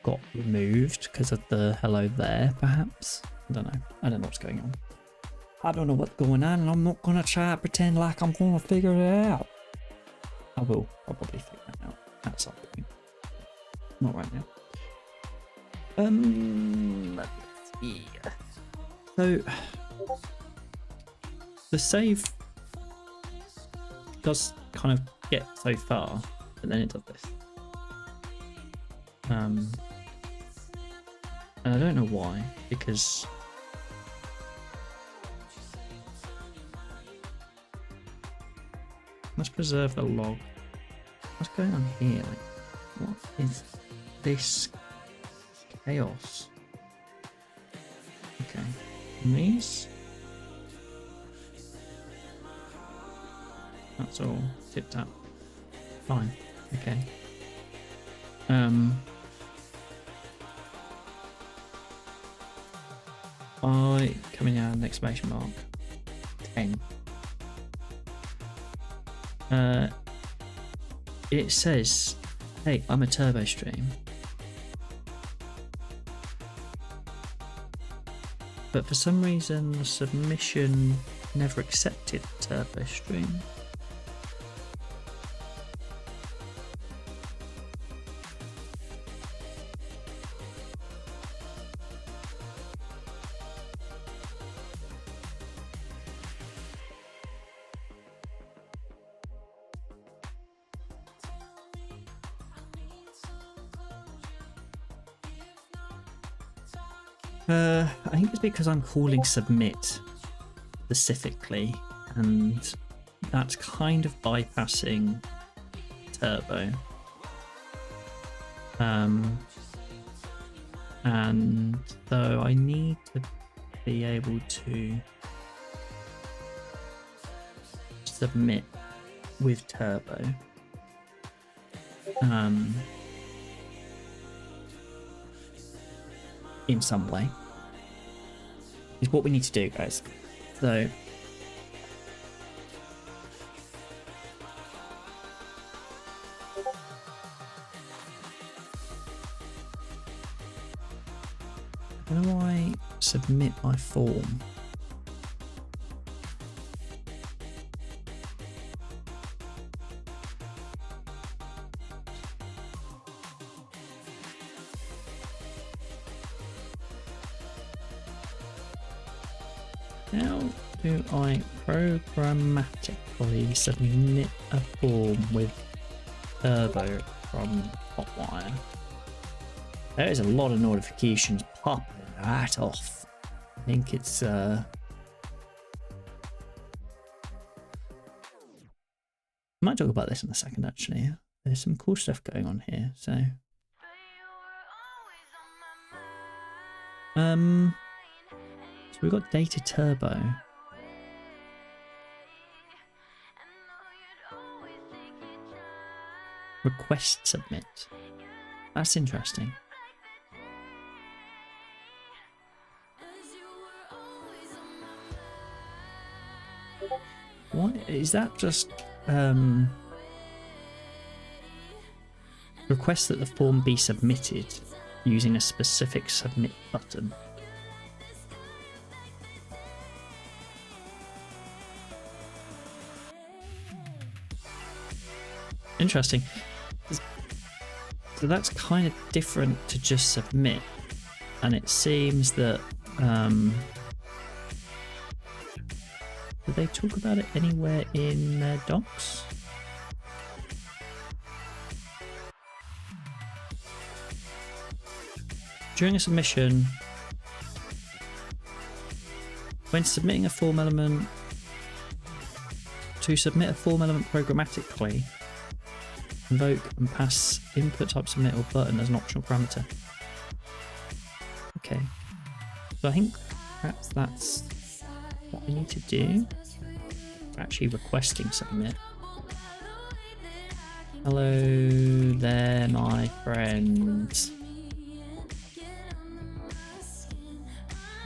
got removed because of the hello there, perhaps. I don't know. I don't know what's going on. I don't know what's going on, and I'm not gonna try to pretend like I'm gonna figure it out. I will probably figure it out at some point. Not right now. Yeah. So the save does kind of get so far, but then it does this. And I don't know why, because let's preserve the log. What's going on here? Like, what is this chaos? Okay, and these, that's all tipped up. Fine. Okay. I coming out an exclamation mark. 10. It says, "Hey, I'm a turbo stream." But for some reason, the submission never accepted turbo stream. I think it's because I'm calling submit specifically, and that's kind of bypassing turbo. And so I need to be able to submit with turbo. In some way is what we need to do, guys. So how do I submit my form? How do I programmatically submit a form with turbo from Hotwire? There is a lot of notifications popping right off. I think it's I might talk about this in a second actually. There's some cool stuff going on here, so So we've got data turbo. Request submit. That's interesting. What is that? Just request that the form be submitted using a specific submit button. Interesting. So that's kind of different to just submit, and it seems that did they talk about it anywhere in their docs? During a submission, when submitting a form element, to submit a form element programmatically, invoke and pass input type submit or button as an optional parameter. Okay, so I think perhaps that's what we need to do. We're actually requesting submit. Hello there, my friends.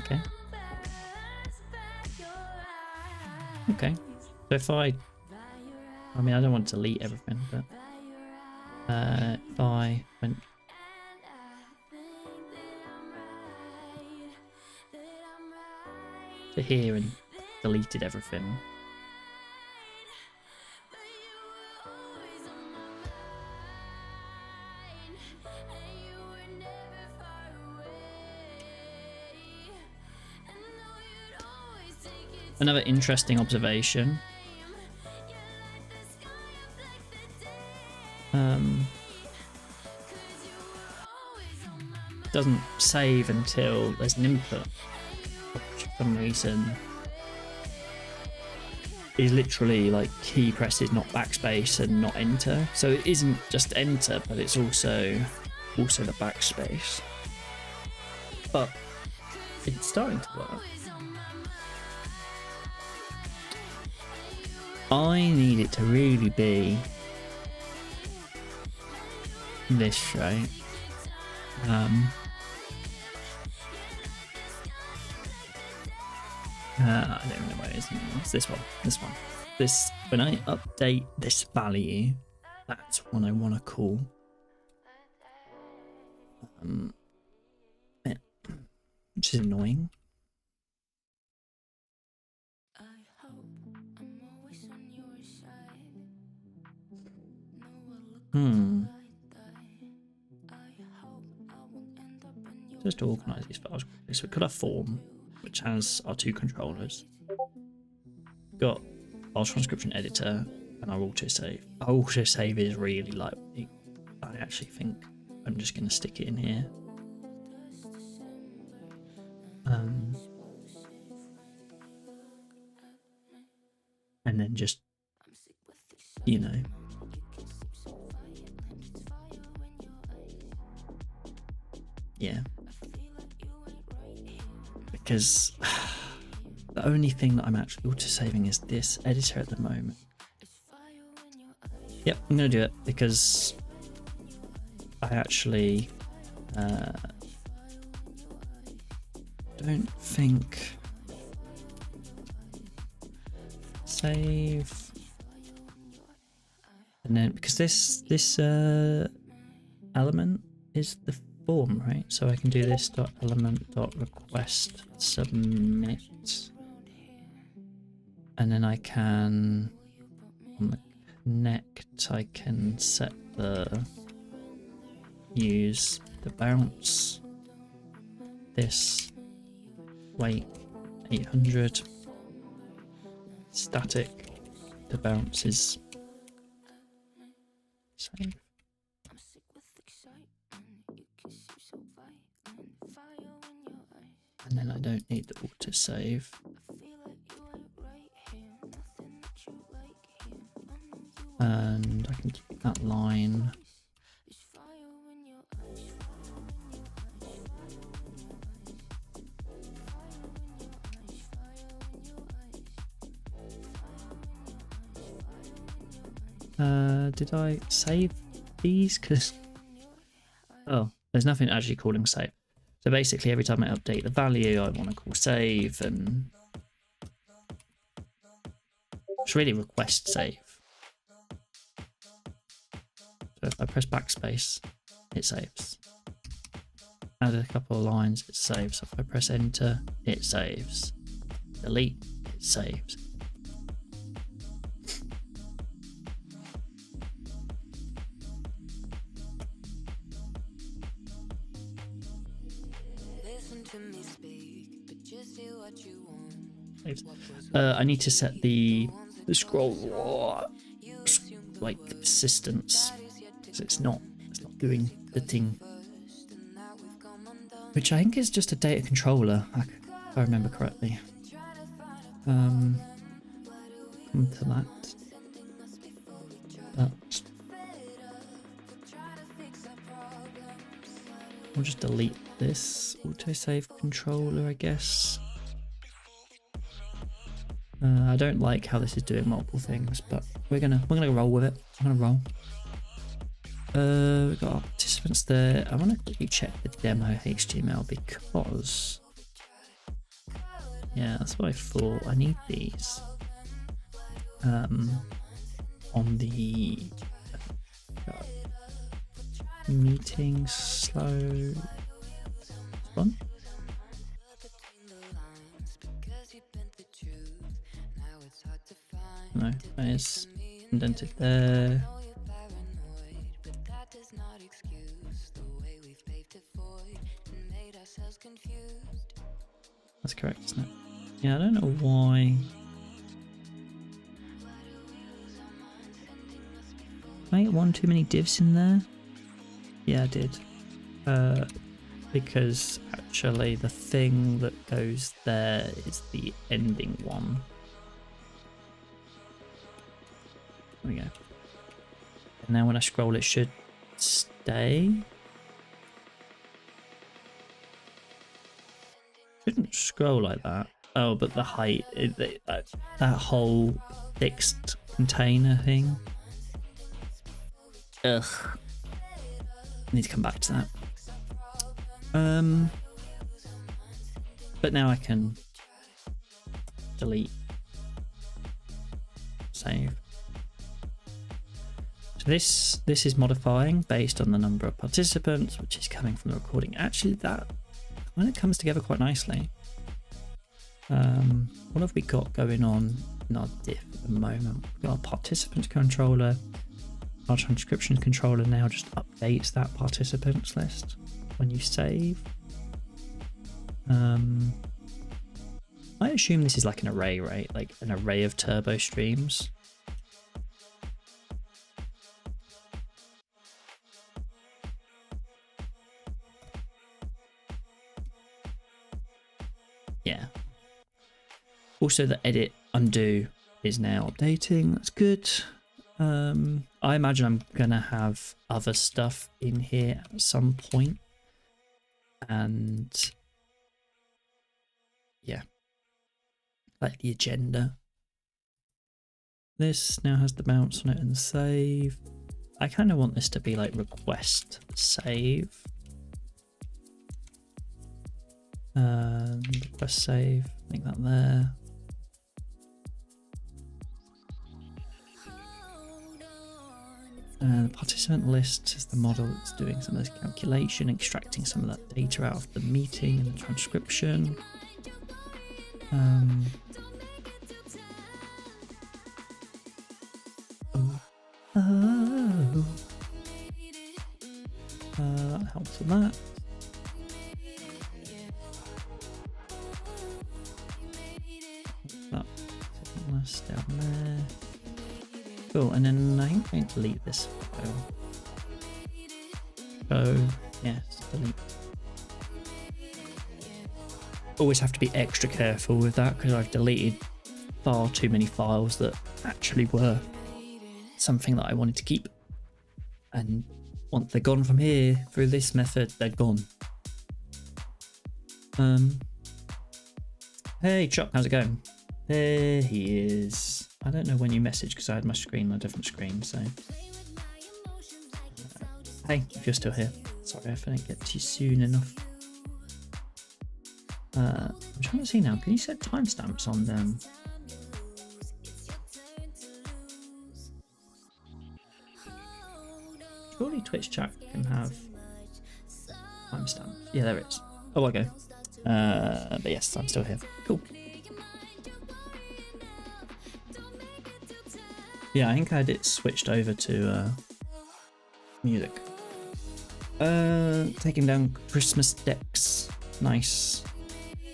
Okay. Okay. So if I mean, I don't want to delete everything, but if I went to here and deleted everything. Another interesting observation. Doesn't save until there's an input, which for some reason is literally like key presses, not backspace and not enter. So it isn't just enter, but it's also the backspace. But it's starting to work. I need it to really be this straight. I don't know where it is. It's this one. This, when I update this value, that's what I want to call. Yeah, which is annoying. Just to organise these files. So we've got a form which has our two controllers. Got our transcription editor and our autosave. Our autosave is really lightweight. I actually think I'm just going to stick it in here. And then just, you know, yeah, because the only thing that I'm actually auto-saving is this editor at the moment. Yep, I'm going to do it because I actually don't think save, and then because this element is the form, right? So I can do this dot element dot request submit, and then I can on the connect I can set the use the bounce, this wait 800 static, the bounce is save. And then I don't need the autosave. And I can keep that line. Did I save these? Because oh, there's nothing actually calling save. So basically, every time I update the value, I want to call save, and it's really request save. So if I press backspace, it saves. Add a couple of lines, it saves. If I press enter, it saves. Delete, it saves. I need to set the scroll like persistence, because it's not doing the thing, which I think is just a data controller, if I remember correctly. Come to that, but we'll just delete this autosave controller, I guess. I don't like how this is doing multiple things, but we're gonna roll with it. I'm gonna roll. We've got our participants there. I want to quickly check the demo HTML because yeah, that's what I thought. I need these on the meeting slow one. No, that is indented there. That's correct, isn't it? Yeah, I don't know why. Did I get one too many divs in there? Yeah, I did. Because actually the thing that goes there is the ending one. There we go. And now when I scroll, it should stay. Shouldn't scroll like that. Oh, but the height, that whole fixed container thing. Ugh. I need to come back to that. But now I can delete, save. So this is modifying based on the number of participants, which is coming from the recording. Actually, that kind of comes together quite nicely. What have we got going on in our diff at the moment? We've got our participants controller. Our transcription controller now just updates that participants list when you save. I assume this is like an array, right? Like an array of turbo streams. Yeah. Also, the edit undo is now updating. That's good. I imagine I'm gonna have other stuff in here at some point, and yeah, like the agenda. This now has the bounce on it and save. I kind of want this to be like request save. Request save, make that there. The participant list is the model that's doing some of this calculation, extracting some of that data out of the meeting and the transcription. That helps with that. That list down there. Cool, and then I think I'm going to delete this file. So, yes, delete. Always have to be extra careful with that because I've deleted far too many files that actually were something that I wanted to keep. And once they're gone from here, through this method, they're gone. Hey Chuck, how's it going? There he is. I don't know when you messaged because I had my screen on a different screen, so... hey, if you're still here. Sorry if I didn't get to you soon enough. I'm trying to see now, can you set timestamps on them? Surely Twitch chat can have timestamp. Yeah, there it is. Oh, I go. But yes, I'm still here. Cool. Yeah, I think I had it switched over to music. Taking down Christmas decks. Nice.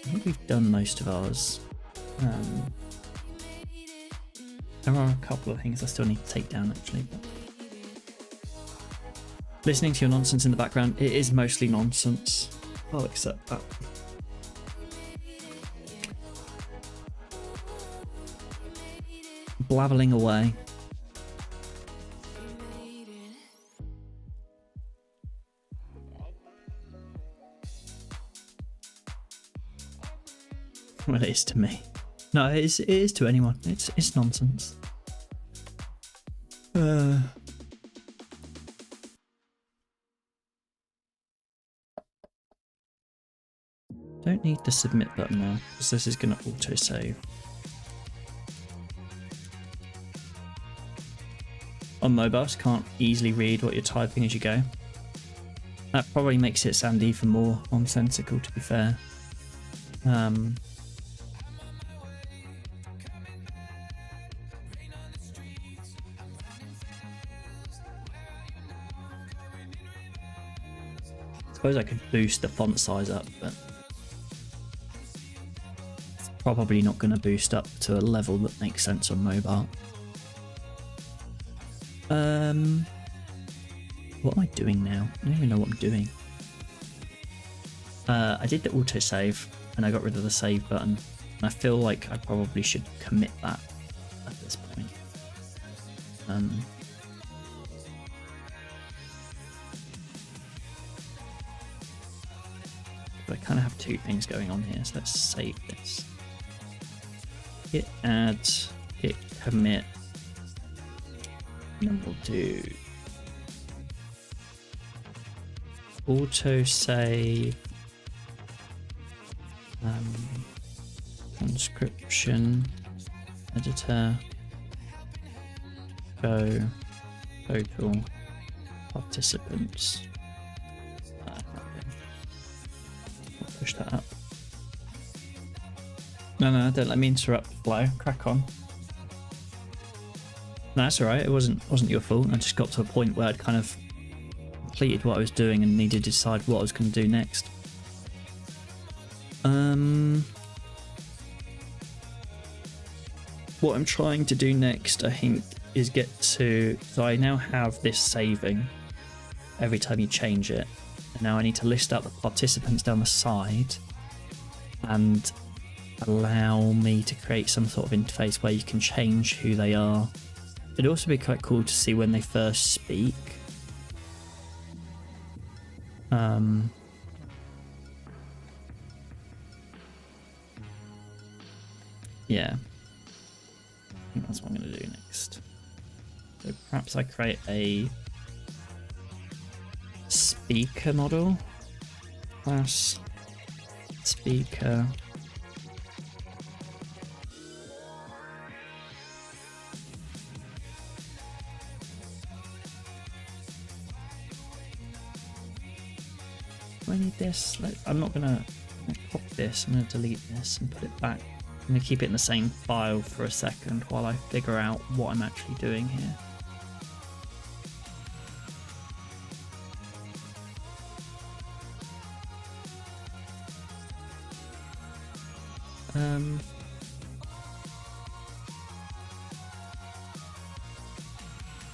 I think we've done most of ours. There are a couple of things I still need to take down actually. But... listening to your nonsense in the background, it is mostly nonsense. I'll accept that. Blabbling away. Well, it is to me. No, it is to anyone. It's nonsense. Don't need the submit button now because this is going to auto save. On mobiles, can't easily read what you're typing as you go. That probably makes it sound even more nonsensical, to be fair. I suppose I could boost the font size up, but it's probably not going to boost up to a level that makes sense on mobile. What am I doing now? I don't even know what I'm doing. I did the autosave and I got rid of the save button. And I feel like I probably should commit that at this point. But I kind of have two things going on here, so let's save this. Git add, git commit, and then we'll do autosave, transcription, editor, go, total, participants. Push that up. No, don't let me interrupt the flow. Crack on. No, that's alright. It wasn't your fault. I just got to a point where I'd kind of completed what I was doing and needed to decide what I was going to do next. What I'm trying to do next, I think, is get to... so I now have this saving every time you change it. And now I need to list out the participants down the side and allow me to create some sort of interface where you can change who they are. It'd also be quite cool to see when they first speak. Yeah. I think that's what I'm going to do next. So perhaps I create a speaker model. Class speaker. Do I need this? I'm not gonna pop this. I'm gonna delete this and put it back. I'm gonna keep it in the same file for a second while I figure out what I'm actually doing here.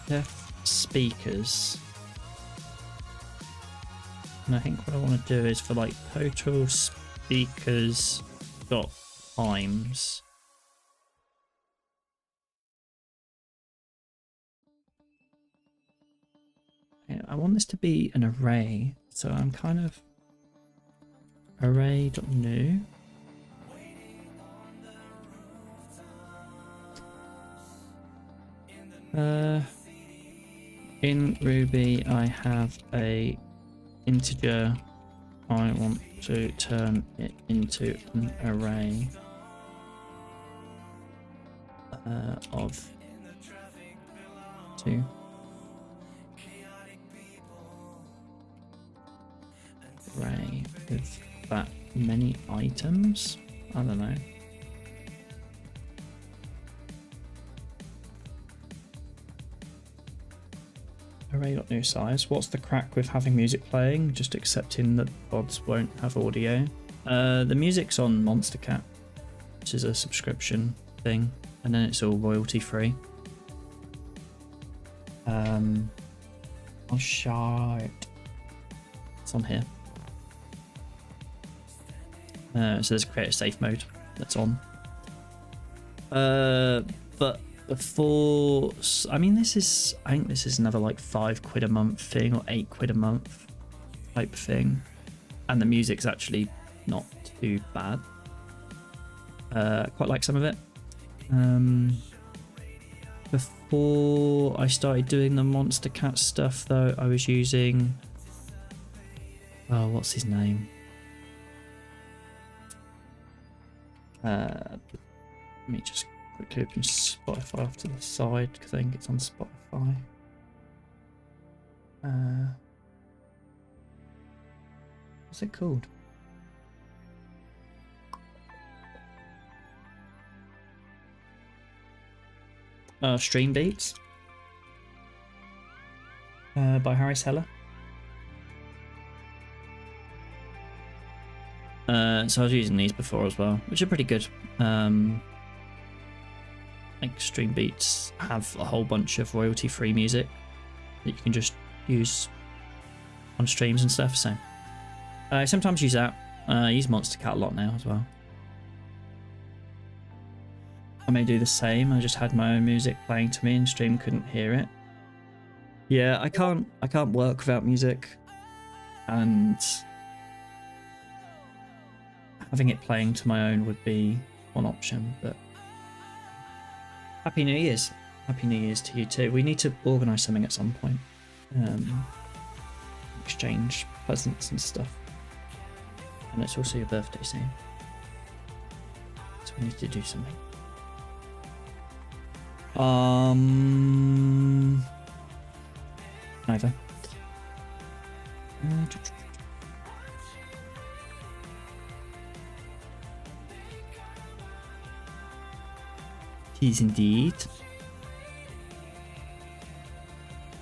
Deaf speakers. And I think what I want to do is for like total speakers dot times. I want this to be an array, so I'm kind of array.new. In Ruby, I have a integer. I want to turn it into an array of 2. Array with that many items? I don't know. Array.new size. What's the crack with having music playing? Just accepting that pods won't have audio. The music's on Monster Cat, which is a subscription thing, and then it's all royalty free. Oh shit. It's on here. So there's create a safe mode that's on. But before, I mean, I think this is another like £5 a month thing or £8 a month type thing, and the music's actually not too bad. Quite like some of it. Before I started doing the Monster Cat stuff, though, I was using, oh, what's his name? Let me just quickly open Spotify off to the side because I think it's on Spotify. What's it called? Stream Beats by Harry Seller. So I was using these before as well, which are pretty good. Like Stream Beats have a whole bunch of royalty-free music that you can just use on streams and stuff. So I sometimes use that. I use Monster Cat a lot now as well. I may do the same. I just had my own music playing to me and stream couldn't hear it. Yeah, I can't work without music, and having it playing to my own would be one option. But Happy New Year's. Happy New Year's to you too. We need to organise something at some point. Exchange presents and stuff. And it's also your birthday soon, so we need to do something. Neither. Tis indeed.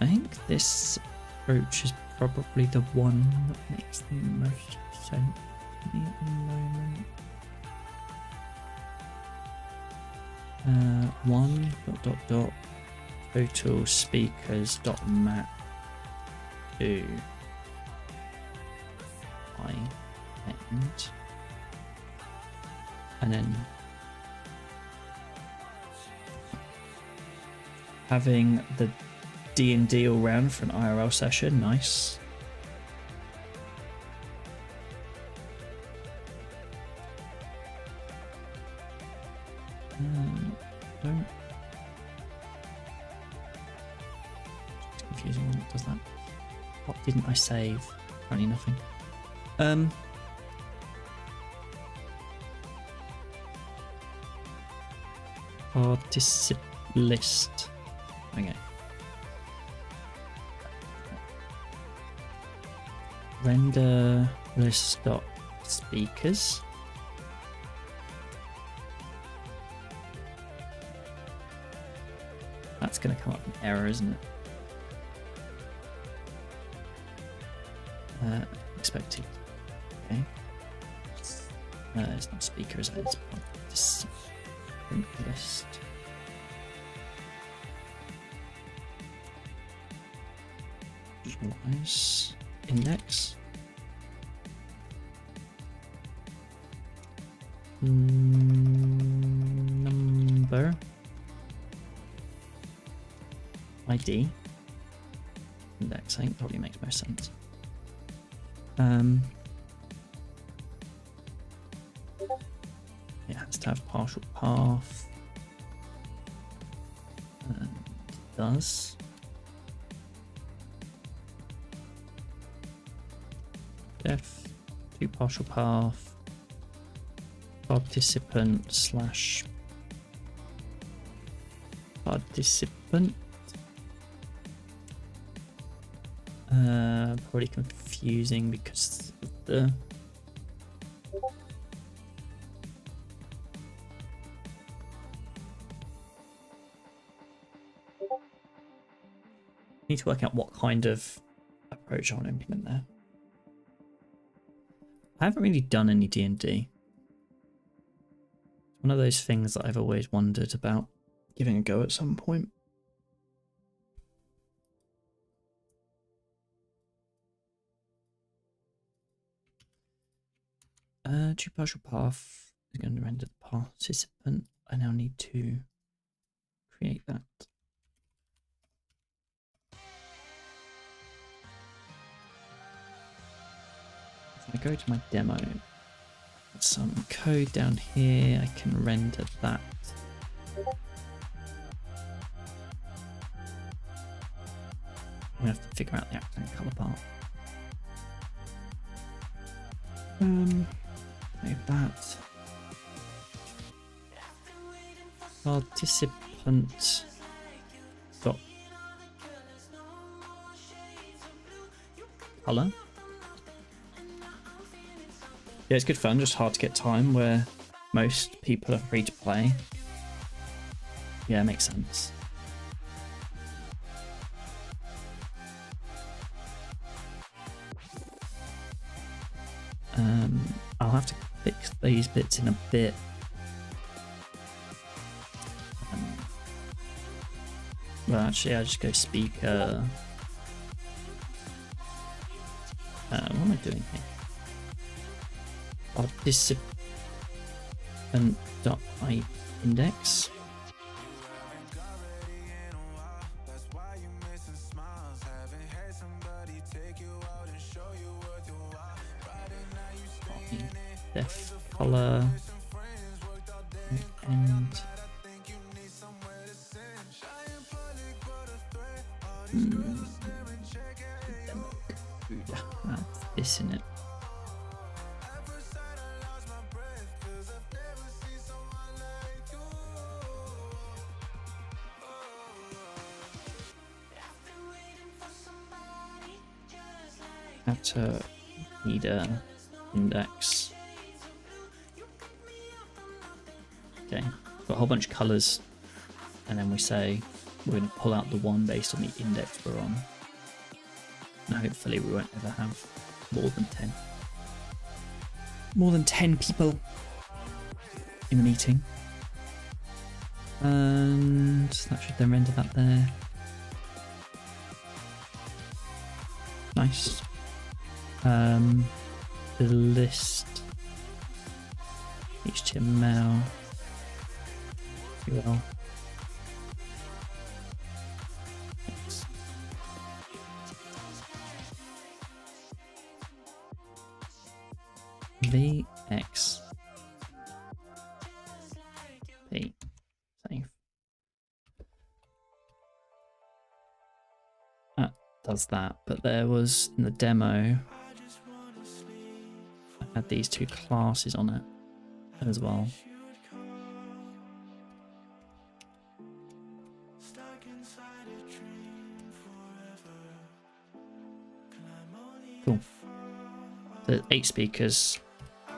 I think this approach is probably the one that makes the most sense to me at the moment. One total speakers map to I end, and then having the D&D all round for an IRL session. Nice. Don't. It's confusing when it does that. What didn't I save? Apparently nothing. Particip list. Okay. Render list dot speakers. That's going to come up an error, isn't it? Expected. Okay. It's not speakers, it's participant list. Visualize index. Number. ID. Index, I think probably makes most sense. It has to have partial path. And does. Def, to partial path, participant slash participant. Probably confusing because of the need to work out what kind of approach I want to implement there. I haven't really done any D&D. It's one of those things that I've always wondered about giving a go at some point. To partial path is going to render the participant. I now need to create that. If I go to my demo, some code down here, I can render that. I'm gonna have to figure out the accent color part. Save that. Participant dot color. Yeah, it's good fun, just hard to get time where most people are free to play. Yeah, it makes sense. I'll have to fix these bits in a bit. Well, actually, I'll just go speaker. What am I doing here? Participant.index. Def color and that's this in it. Add leader index. Okay, got a whole bunch of colors, and then we say we're going to pull out the one based on the index we're on. And hopefully we won't ever have more than 10. More than 10 people in the meeting. And that should then render that there. Nice. The list HTML. Well. VX P save. That does that, but there was in the demo I had these two classes on it as well. Cool. There's 8 speakers.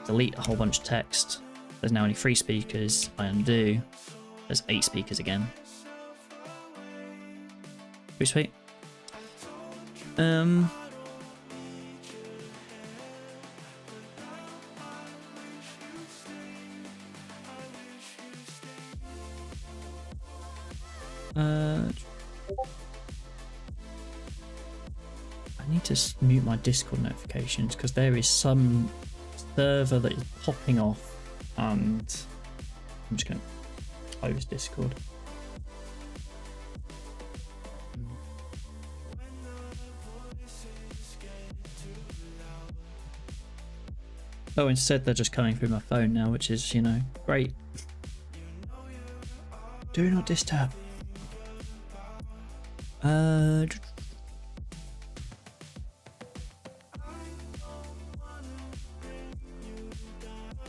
Delete a whole bunch of text. There's now only 3 speakers. I undo. There's 8 speakers again. Pretty sweet. I need to mute my Discord notifications because there is some server that is popping off, and I'm just going to close Discord. Oh, instead they're just coming through my phone now, which is, you know, great. Do not disturb.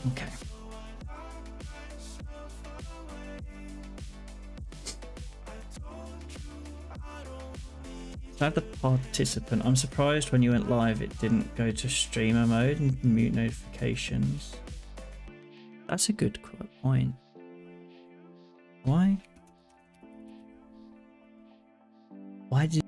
Okay. So I have the participant. I'm surprised when you went live it didn't go to streamer mode and mute notifications. That's a good point. Why? Why did...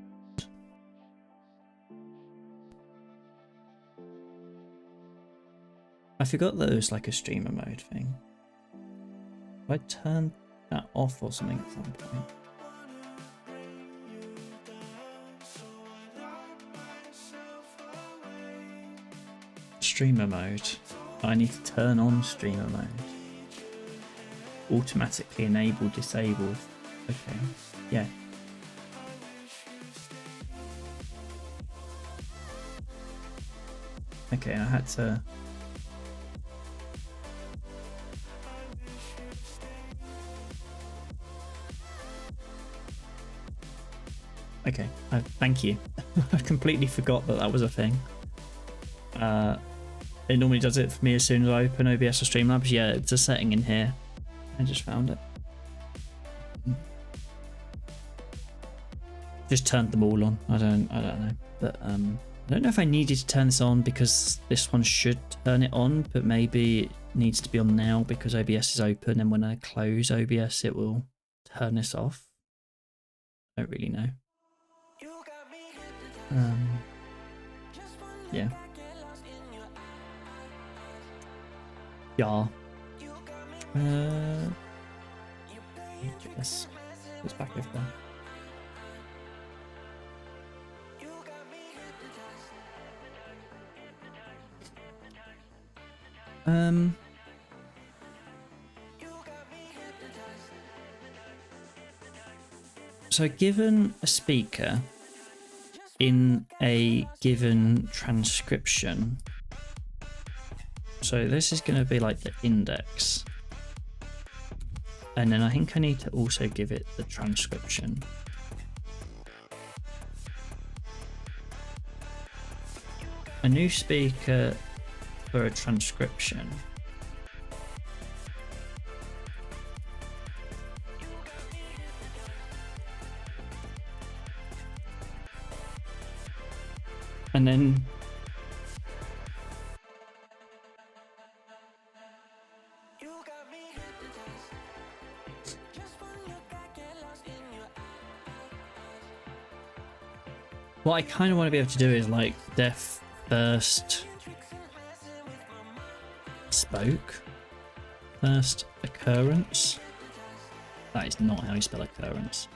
I forgot that it was like a streamer mode thing. I turned that off or something at some point. Streamer mode. I need to turn on streamer mode. Automatically enable, disable. Okay. Yeah. Okay, I had to... Okay, thank you. I completely forgot that that was a thing. It normally does it for me as soon as I open OBS or Streamlabs. Yeah, it's a setting in here. I just found it. Just turned them all on. I don't know. But I don't know if I needed to turn this on because this one should turn it on, but maybe it needs to be on now because OBS is open, and when I close OBS it will turn this off. I don't really know. Yeah. Yeah. Yes. It's back over there. So given a speaker in a given transcription, so this is going to be like the index, and then I think I need to also give it the transcription. A new speaker for a transcription. And then what I kind of want to be able to do is like def first spoke, first occurrence. That is not how you spell occurrence.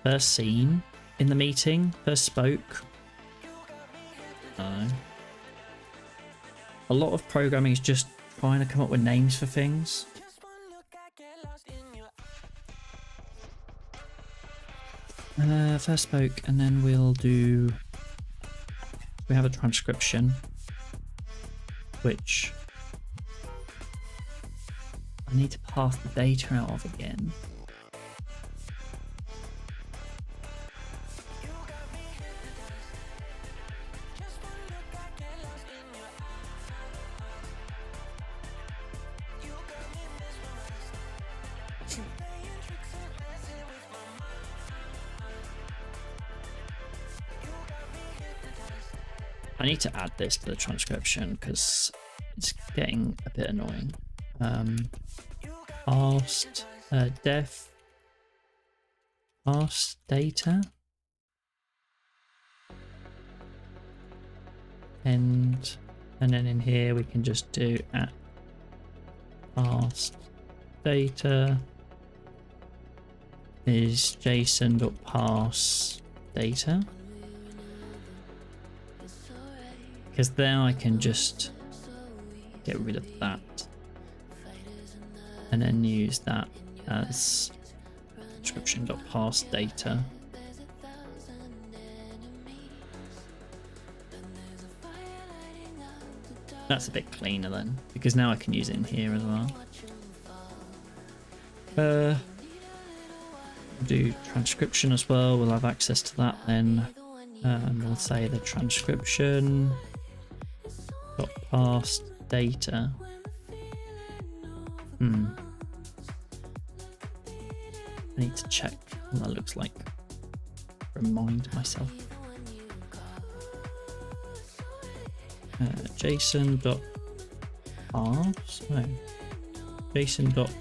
First seen in the meeting, first spoke. A lot of programming is just trying to come up with names for things. First spoke, and then we have a transcription, which I need to pass the data out of again. I need to add this to the transcription because it's getting a bit annoying. Asked def asked data and then in here we can just do at asked data is json.parse data. Because then I can just get rid of that and then use that as description.parse data. That's a bit cleaner then, because now I can use it in here as well. do transcription as well. We'll have access to that then. And we'll say the transcription dot past data. I need to check what that looks like. Remind myself. JSON dot parse. No. JSON dot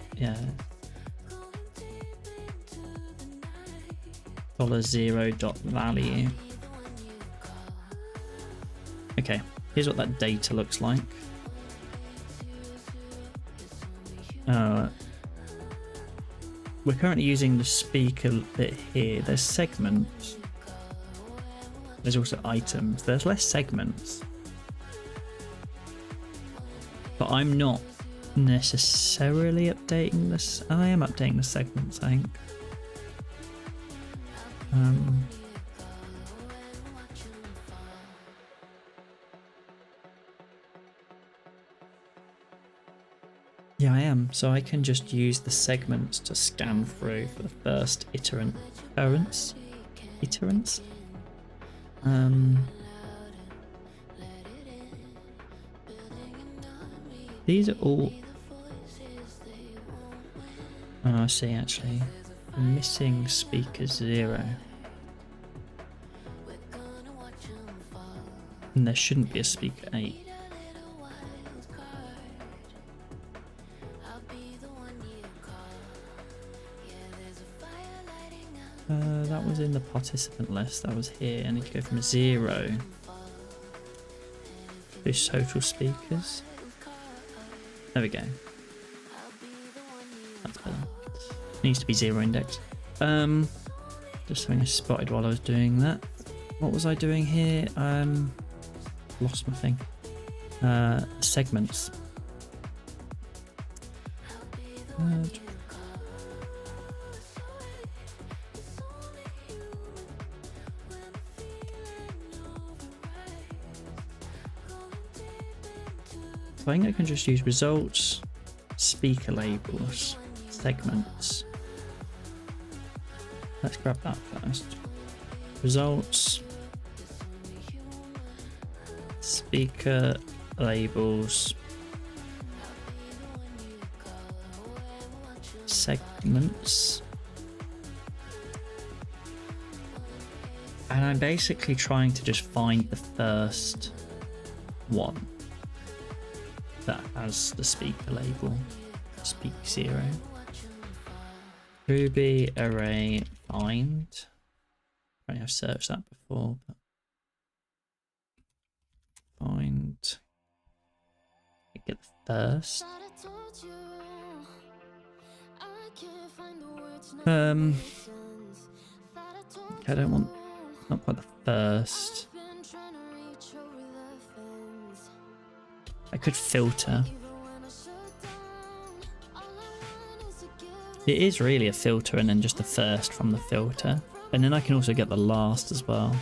$0 dot value. Okay, here's what that data looks like. We're currently using the speaker bit here. There's segments. There's also items. There's less segments. But I'm not necessarily updating this. I am updating the segments, I think. Yeah, I am. So I can just use the segments to scan through for the first iterants. These are all. Oh, I see. Actually, I'm missing speaker 0, and there shouldn't be a speaker 8. That was in the participant list. That was here. I need to go from 0 to total speakers. There we go. That's better. Needs to be 0 index. Just something I spotted while I was doing that. What was I doing here? Lost my thing. Segments. I think I can just use results, speaker labels, segments. Let's grab that first. Results, speaker labels, segments. And I'm basically trying to just find the first one that has the speaker label, speak 0. Ruby array find. I have searched that before, but find. Get the first. Okay, I don't want, not quite the first. I could filter. It is really a filter and then just the first from the filter. And then I can also get the last as well.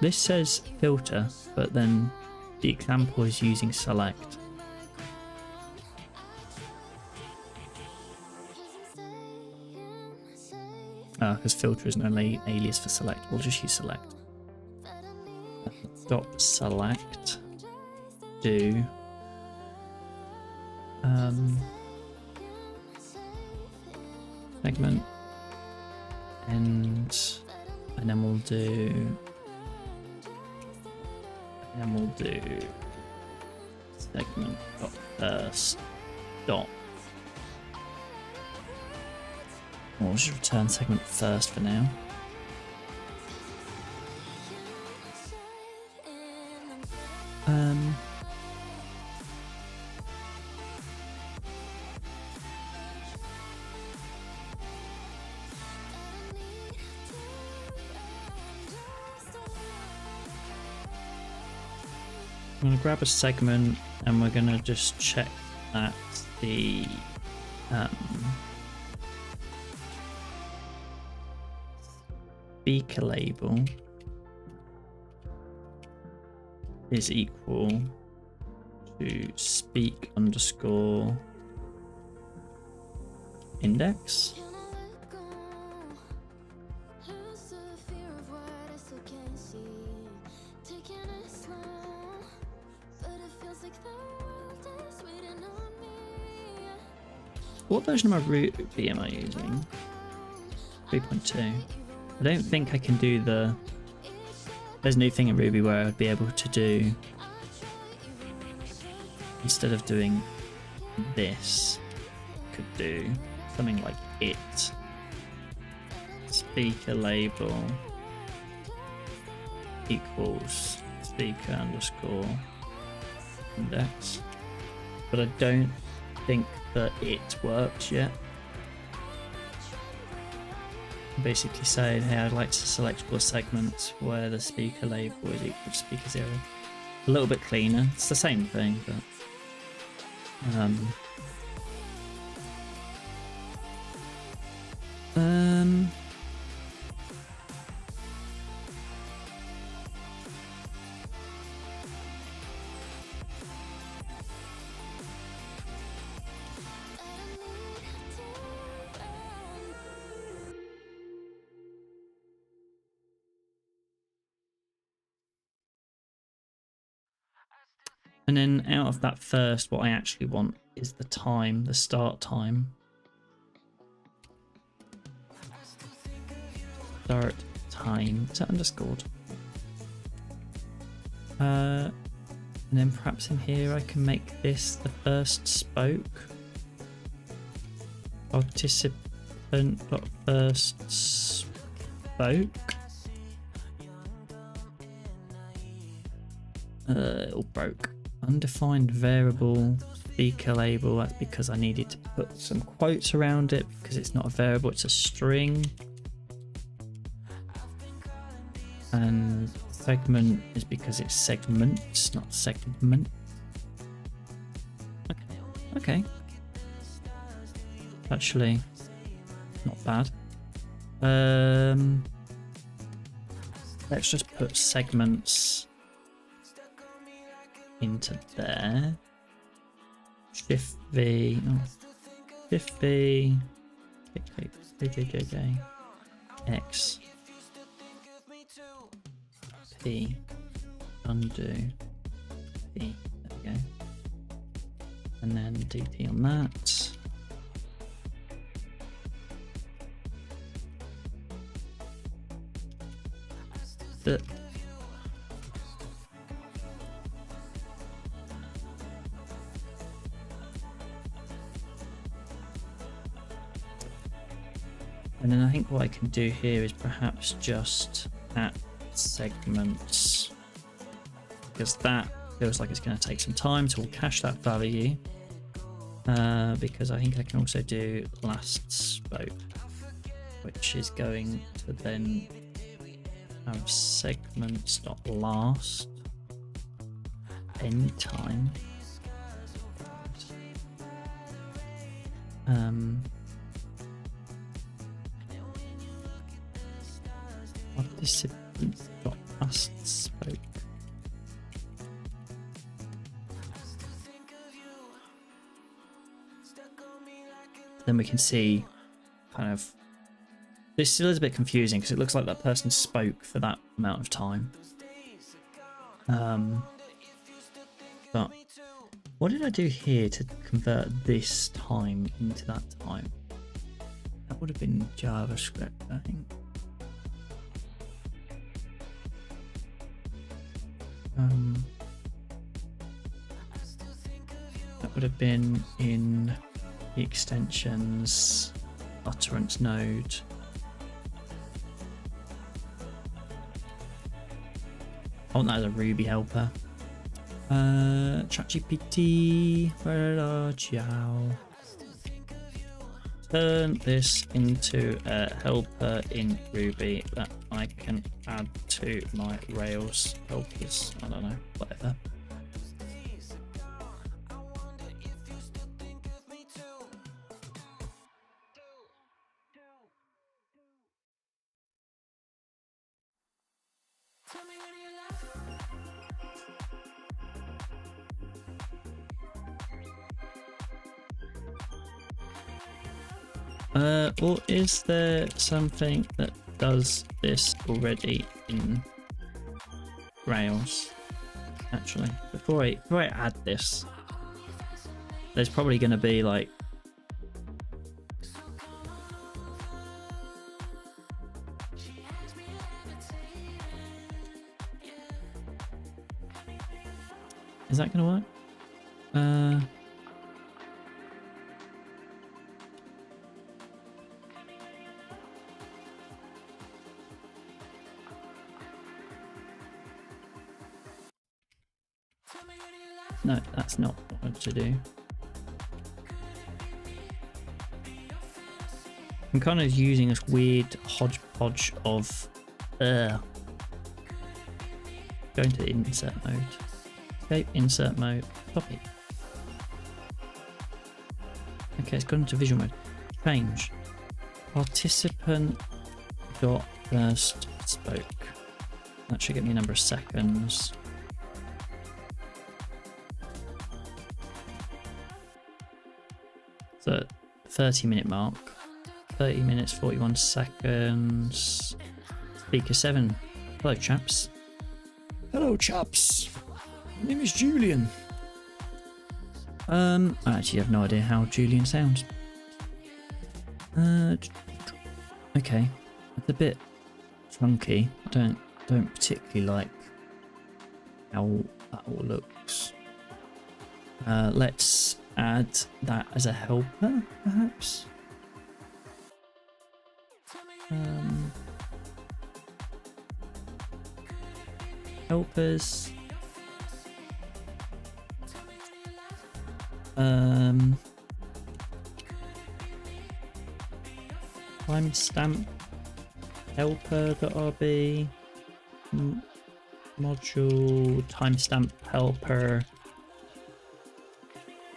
This says filter, but then the example is using select. Because filter isn't an alias for select. We'll just use select. Dot select do segment and then we'll do segment dot first dot. We'll just return segment first for now. I'm going to grab a segment and we're going to just check that the speaker label is equal to speak underscore index. Can I let go? Lose the fear of what I still can't see. Taking it slow, but it feels like the world is waiting on me. What version of my Ruby am I using? 3.2. I don't think I can do the... There's a new thing in Ruby where I'd be able to do... Instead of doing this, I could do something like it. Speaker label equals speaker underscore index. But I don't think that it works yet. Basically saying, hey, I'd like to select all segments where the speaker label is equal to speaker 0. A little bit cleaner. It's the same thing, but and then out of that first, what I actually want is the time, the start time. Start time. Is that underscored? And then perhaps in here I can make this the first spoke. Participant dot first spoke. It all broke. Undefined variable speaker label. That's because I needed to put some quotes around it because it's not a variable, it's a string. And segment is because it's segments, not segment. Okay. Actually, not bad. Let's just put segments into there. Shift V, Shift V, J, X, P, undo, P, there we go. And then DT on that. And then I think what I can do here is perhaps just at segments, because that feels like it's going to take some time, so we'll cache that value. Because I think I can also do last spoke, which is going to then have segments.last end time. Participant.last spoke. Then we can see kind of, this still is a bit confusing because it looks like that person spoke for that amount of time. But what did I do here to convert this time into that time? That would have been JavaScript, I think. That would have been in the extensions utterance node. I want that as a Ruby helper. ChatGPT, where are you? Turn this into a helper in Ruby that I can add to my Rails helpers. I don't know, whatever. Or is there something that does this already in Rails? Actually, before I add this, there's probably going to be like is that going to work? No, that's not what I want to do. I'm kind of using this weird hodgepodge of going to insert mode. Escape insert mode. Copy. Okay, it's gone into visual mode. Change. Participant dot first spoke. That should get me a number of seconds. So 30-minute mark. 30 minutes 41 seconds. Speaker 7. Hello chaps. Hello chaps. My name is Julian. I actually have no idea how Julian sounds. Okay. It's a bit funky. I don't particularly like how that all looks. Let's add that as a helper, perhaps. Helpers. Timestamp helper.rb module timestamp helper,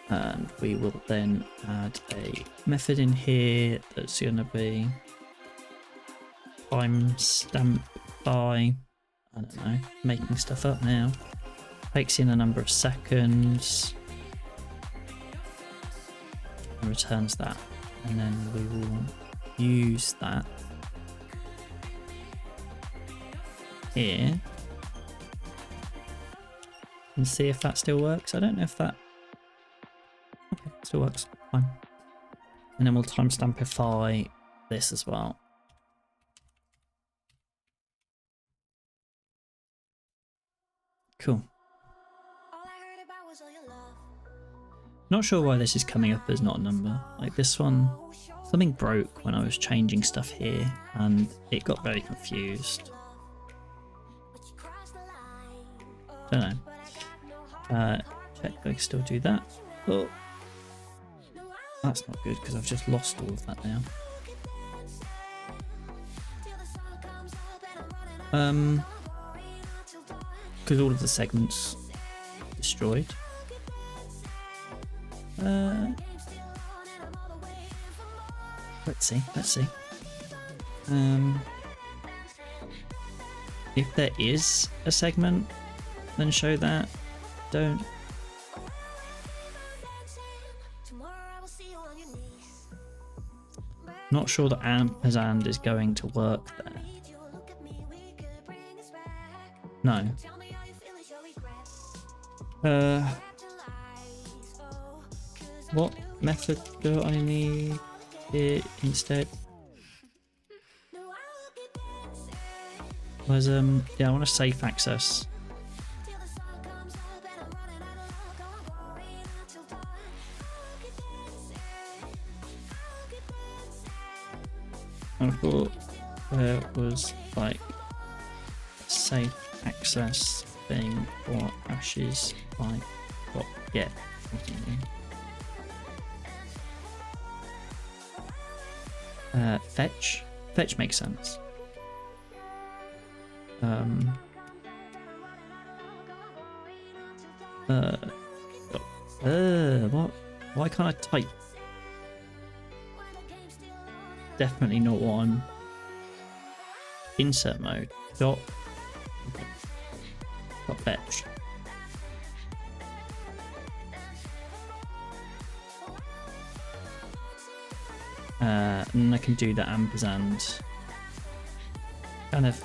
and we will then add a method in here that's going to be timestamp by, I don't know, making stuff up now, takes in a number of seconds and returns that, and then we will use that here and see if that still works. I don't know if that, okay, still works, fine. And then we'll timestampify this as well. Cool. Not sure why this is coming up as not a number. Like this one, something broke when I was changing stuff here and it got very confused. Don't know. Check I can still do that. Oh, that's not good because I've just lost all of that now. Because all of the segments destroyed. Let's see. If there is a segment, then show that. Don't. Not sure that ampersand is going to work there. No. What method do I need here instead? Was yeah, I want a safe access. I thought there was like a safe access thing for ashes like what get or something. Fetch makes sense. What? Why can't I type? Definitely not what I'm. Insert mode. Dot fetch. And I can do the ampersand kind of.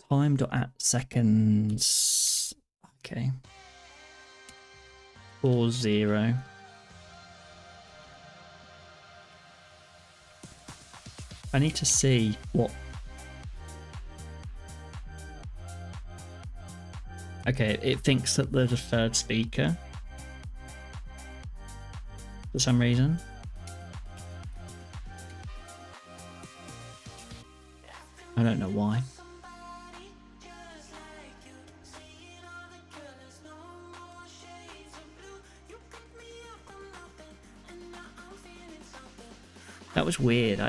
Time dot at seconds. Okay. 40. I need to see what. Okay, it thinks that they're the third speaker for some reason. I don't know why. That was weird.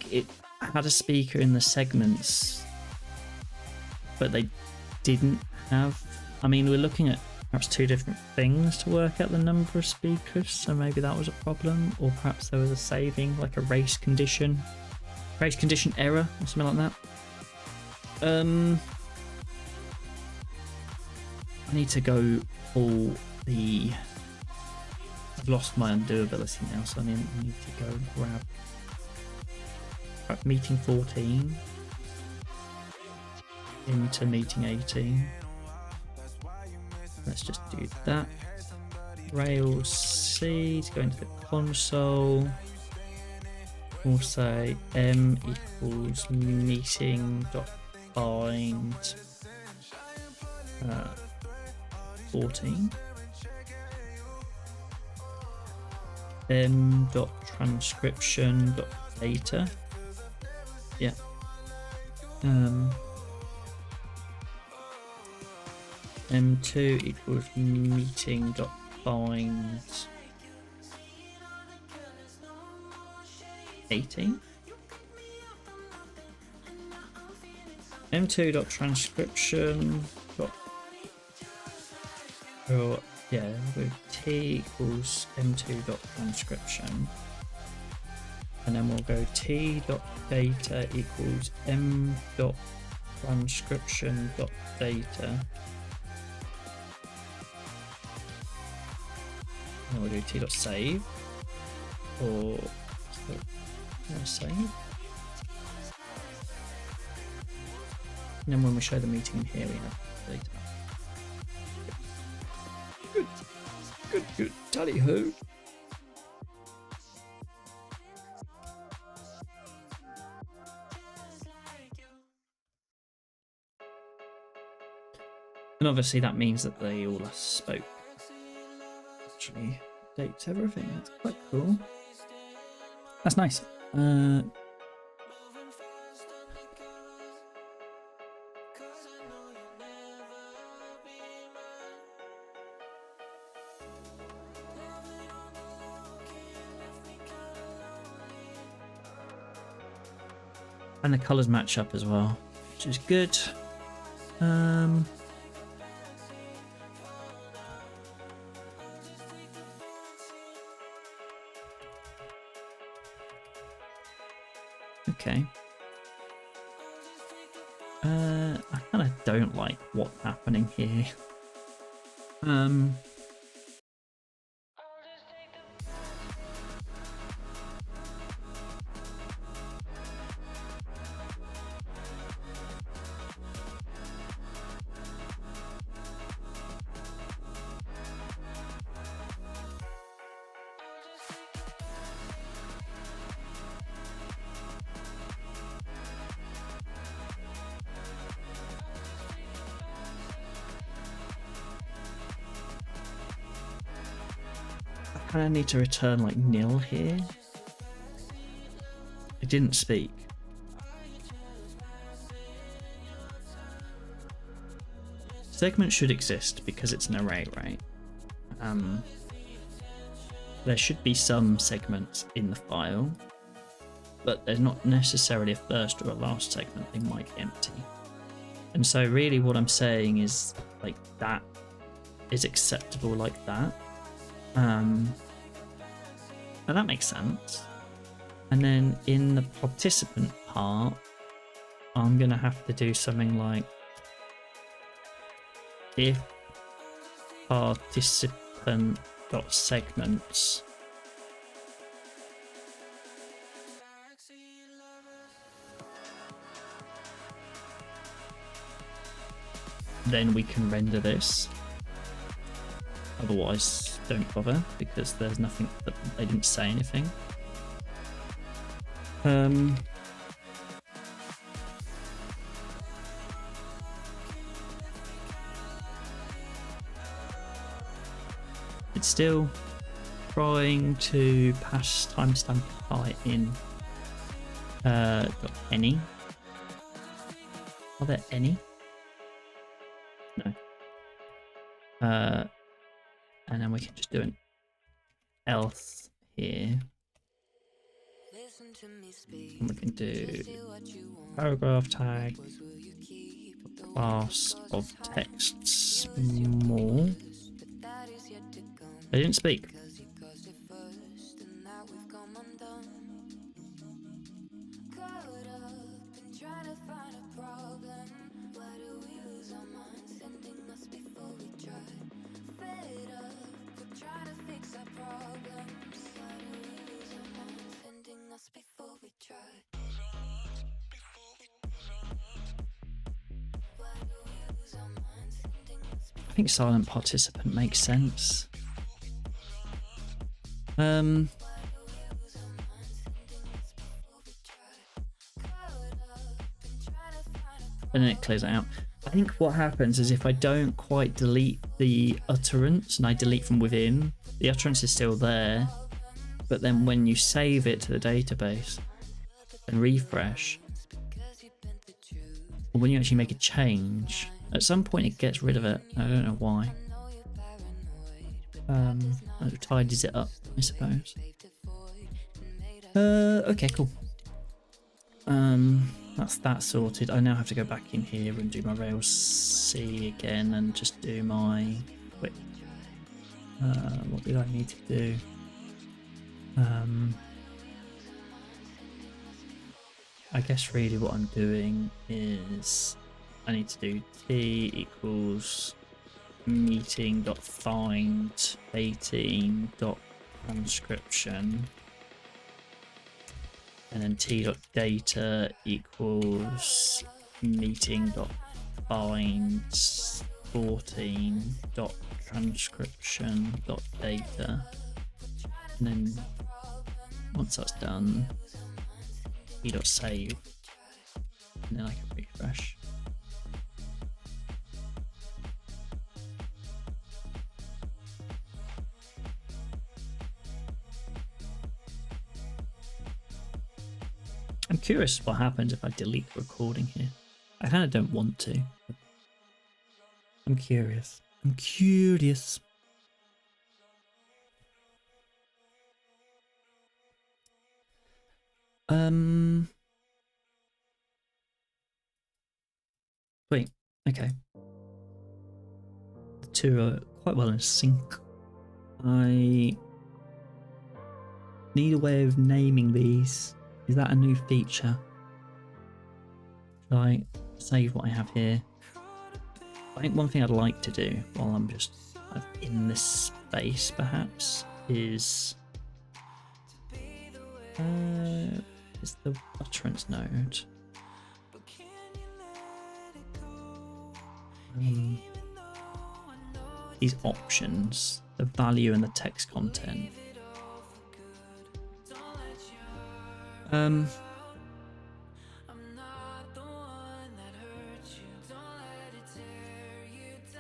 It had a speaker in the segments, but they didn't have. I mean, we're looking at perhaps two different things to work out the number of speakers, so maybe that was a problem, or perhaps there was a saving, like a race condition error or something like that. I need to go all the. I've lost my undo ability now, so I need to go grab meeting 14 into meeting 18. Let's just do that. Rails C to go into the console. We'll say m equals meeting dot find 14. M dot transcription dot data. Yeah. M2 equals meeting dot find 18. M2 dot transcription dot or yeah, we'll go T equals M2 dot transcription. And then we'll go T dot data equals M dot transcription dot data. And we'll do T dot save or save. And then when we show the meeting in here, we have data. Good. Tally ho. And obviously that means that they all spoke. Actually dates everything. That's quite cool. That's nice. And the colours match up as well, which is good. Okay. I kind of don't like what's happening here. I kind of need to return like nil here. It didn't speak. Segment should exist because it's an array, right? There should be some segments in the file, but there's not necessarily a first or a last segment. They might be empty. And so really what I'm saying is like that is acceptable like that. And that makes sense. And then in the participant part, I'm going to have to do something like if participant dot segments then we can render this. Otherwise, don't bother because there's nothing that they didn't say anything. It's still trying to pass timestamp in any. Are there any? No. And then we can just do an else here. And we can do paragraph tag class of text small. They didn't speak. I think silent participant makes sense. And then it clears it out. I think what happens is if I don't quite delete the utterance and I delete from within, the utterance is still there, but then when you save it to the database and refresh, or when you actually make a change, at some point it gets rid of it. I don't know why. It tidies it up, I suppose. Okay, cool. That's that sorted. I now have to go back in here and do my Rails C again and just do my... Wait. What did I need to do? I guess really what I'm doing is I need to do t equals meeting.find 18.transcription and then t.data equals meeting.find 14.transcription.data, and then once that's done, t.save, and then I can refresh. I'm curious what happens if I delete the recording here. I kind of don't want to. I'm curious. I'm curious. Wait, okay. The two are quite well in sync. I need a way of naming these. Is that a new feature? Should I save what I have here? I think one thing I'd like to do while I'm just in this space perhaps is the utterance node. These options, the value and the text content.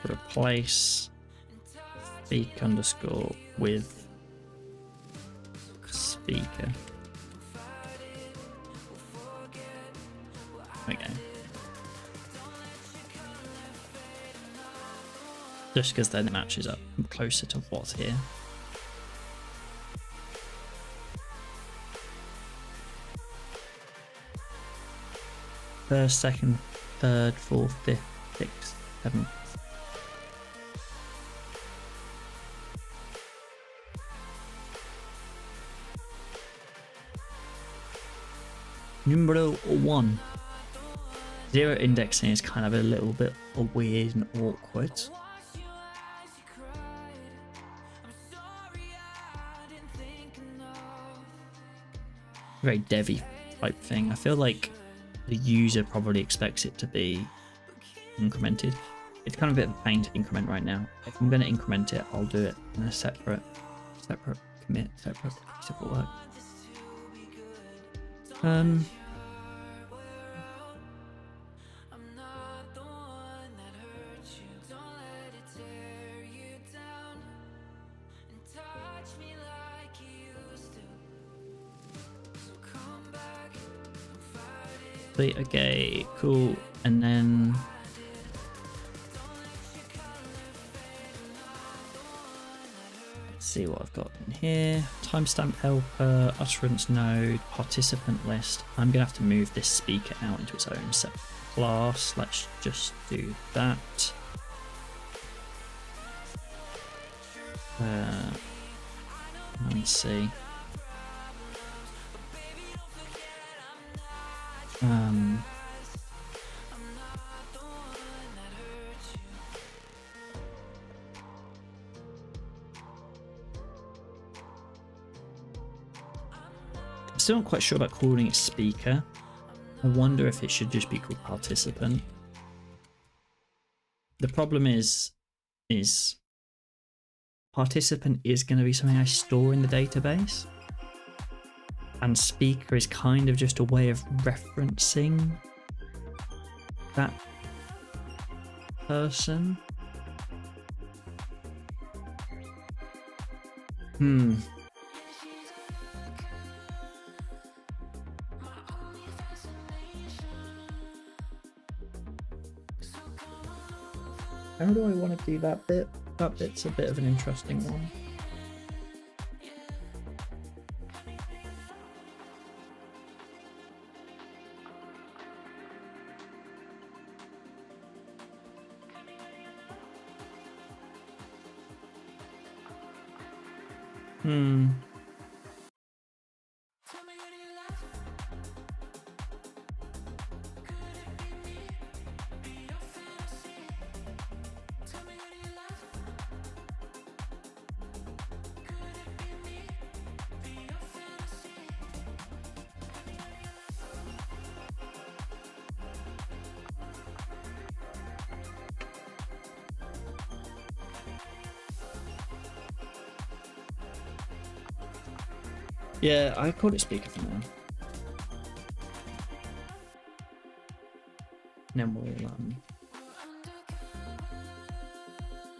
Replace speak underscore with speaker. Okay. Just because then it matches up closer to what's here. First, second, third, fourth, fifth, sixth, seventh. Numero 1. Zero indexing is kind of a little bit weird and awkward. Very devy type thing. I feel like the user probably expects it to be incremented. It's kind of a bit of a pain to increment right now. If I'm going to increment it, I'll do it in a separate commit, separate piece of work. Okay, cool. And then let's see what I've got in here. Timestamp helper, utterance node, participant list. I'm gonna have to move this speaker out into its own separate class. Let's just do that. Let's see. I'm still not quite sure about calling it speaker. I wonder if it should just be called participant. The problem is participant is going to be something I store in the database, and speaker is kind of just a way of referencing that person. How do I want to do that bit? That bit's a bit of an interesting one. Yeah, I called it speaker for now. And then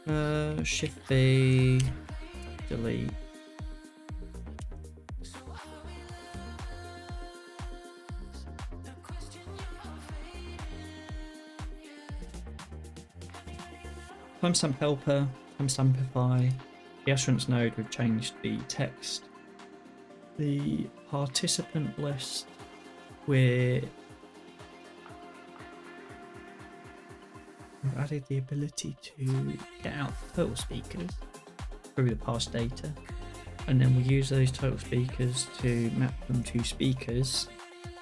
we'll Shift B, delete. Timestamp helper, timestampify. The utterance node, we've changed the text. The participant list, we've added the ability to get out total speakers through the past data, and then we use those total speakers to map them to speakers.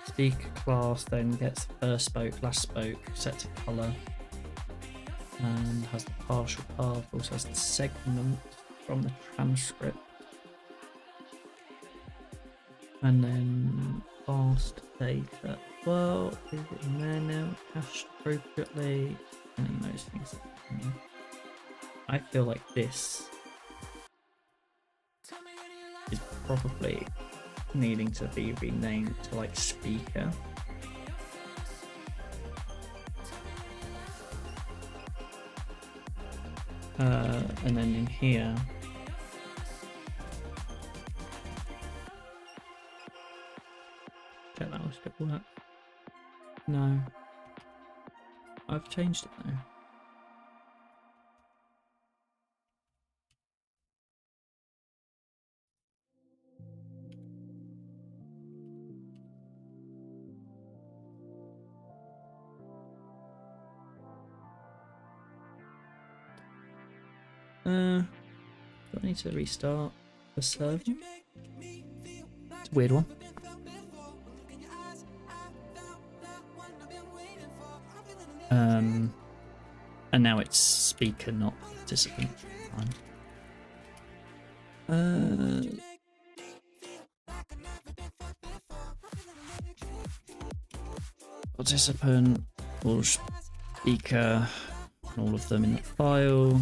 Speaker class then gets the first spoke, last spoke, set to color, and has the partial path, also has the segment from the transcript. And then past data. Well, is it in there now? Cached appropriately. And those things. I feel like this is probably needing to be renamed to like speaker. And then in here. Check that will still work. No. I've changed it though. Do I need to restart the server? It's a weird one. And now it's speaker, not participant. Fine. Participant or speaker, all of them in the file.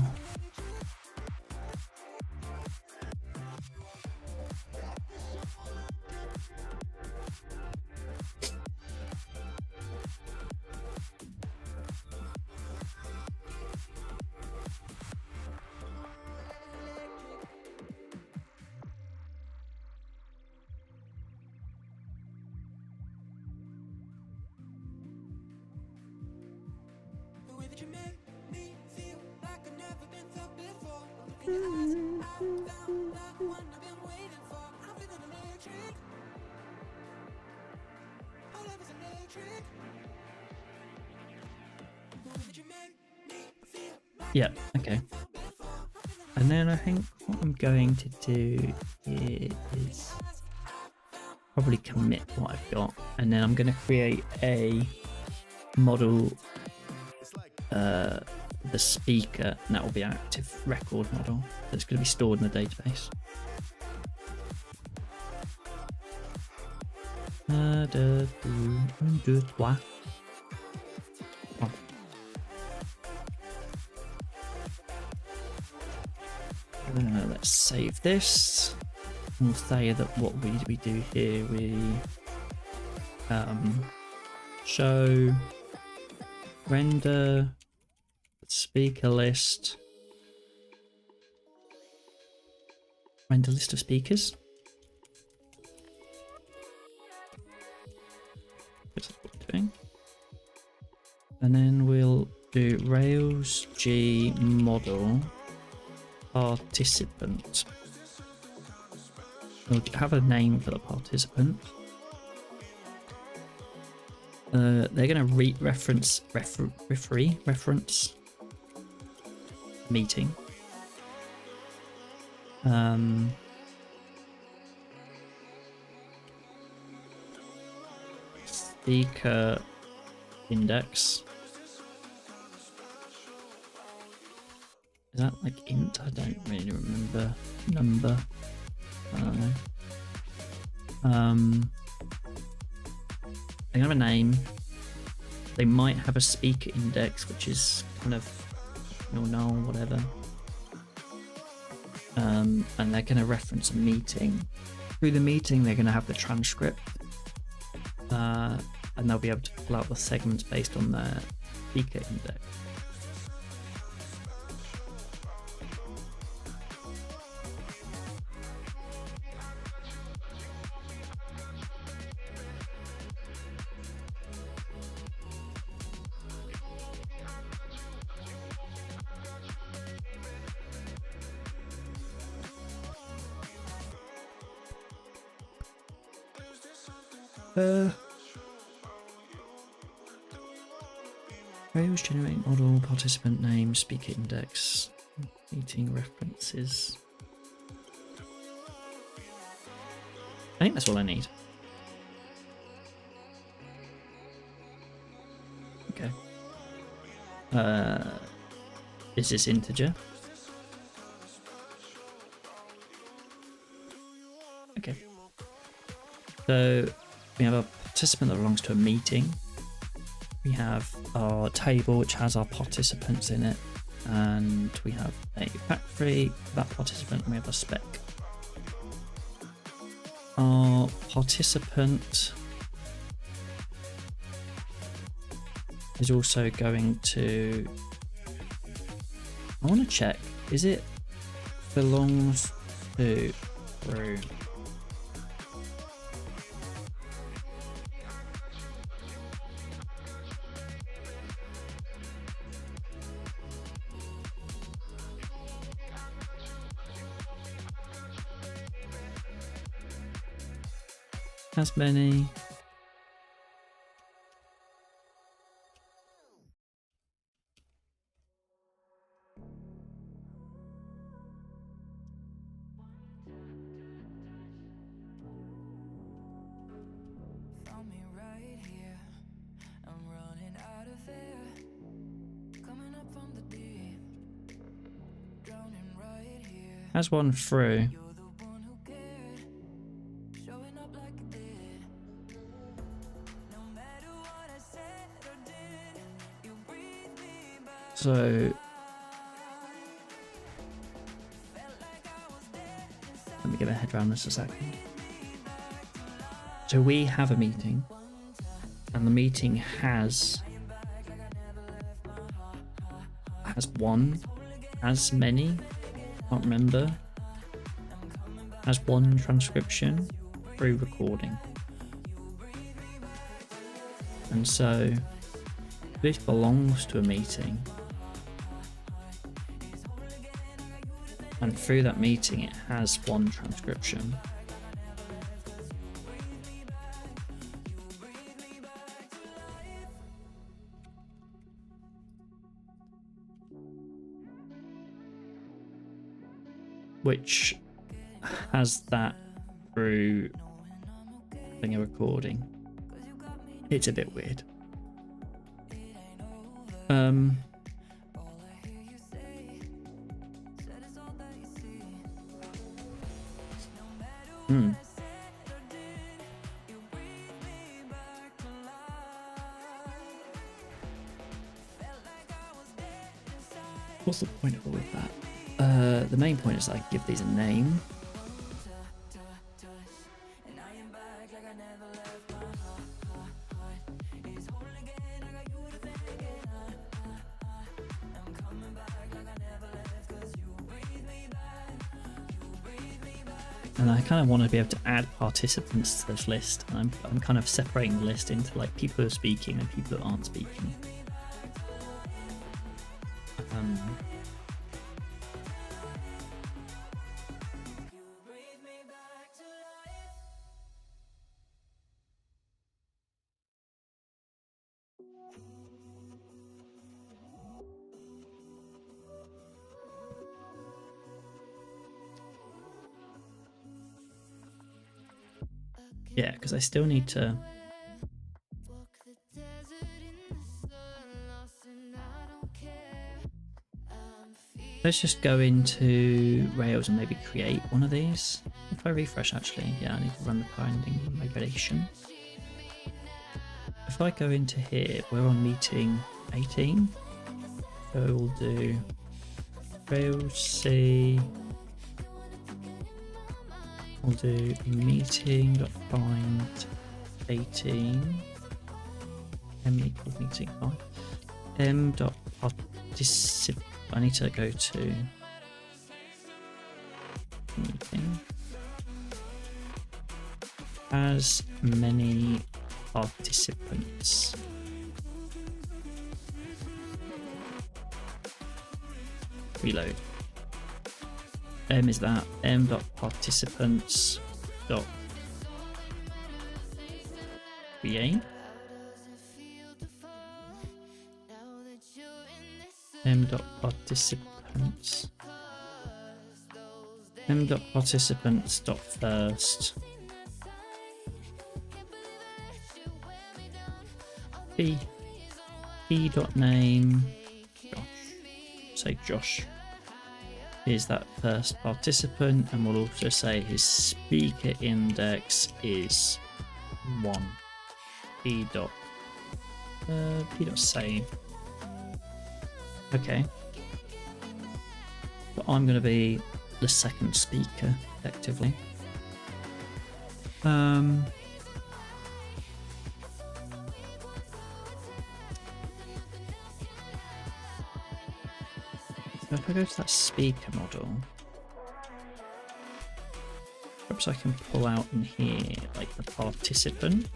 Yeah, okay. And then I think what I'm going to do here is probably commit what I've got, and then I'm going to create a model, the speaker, and that will be an active record model that's going to be stored in the database. Let's save this. We'll say that what we do here, we show render speaker list, render list of speakers. That's what we're doing. And then we'll do Rails G model participant. We'll have a name for the participant. They're going to reference meeting. Speaker index. Is that like int? I don't really remember. Number. I don't know. They have a name. They might have a speaker index, which is kind of null, whatever. And they're going to reference a meeting. Through the meeting, they're going to have the transcript. And they'll be able to pull out the segments based on their speaker index. Rails generate model, participant name, speaker index, meeting references. I think that's all I need. Okay. Is this integer? Okay. So we have a participant that belongs to a meeting. We have our table which has our participants in it, and we have a factory for that participant, and we have a spec. Our participant is also going to, I want to check, is it belongs to room? As many. Found me right here. I'm running out of air. has one through. So let me get my head around this a second. So we have a meeting, and the meeting has many, can't remember, has one transcription through recording. And so this belongs to a meeting, and through that meeting it has one transcription. Which has that through having a recording. It's a bit weird. What's the point of all of that? The main point is I give these a name. And I kind of want to be able to add participants to this list. I'm kind of separating the list into like people who are speaking and people who aren't speaking. Yeah, because I still need to. Let's just go into Rails and maybe create one of these. If I refresh, actually, yeah, I need to run the binding migration. If I go into here, we're on meeting 18. So we'll do Rails C. We'll do meeting.find 18. M equals meeting 5. M.particip. I need to go to meeting. As many participants. Reload. Is that m.participants dot create m.participants dot first p dot name Josh, say Josh is that first participant, and we'll also say his speaker index is 1. P dot save. Okay. But I'm going to be the second speaker, effectively. So if I go to that speaker model, perhaps I can pull out in here like the participant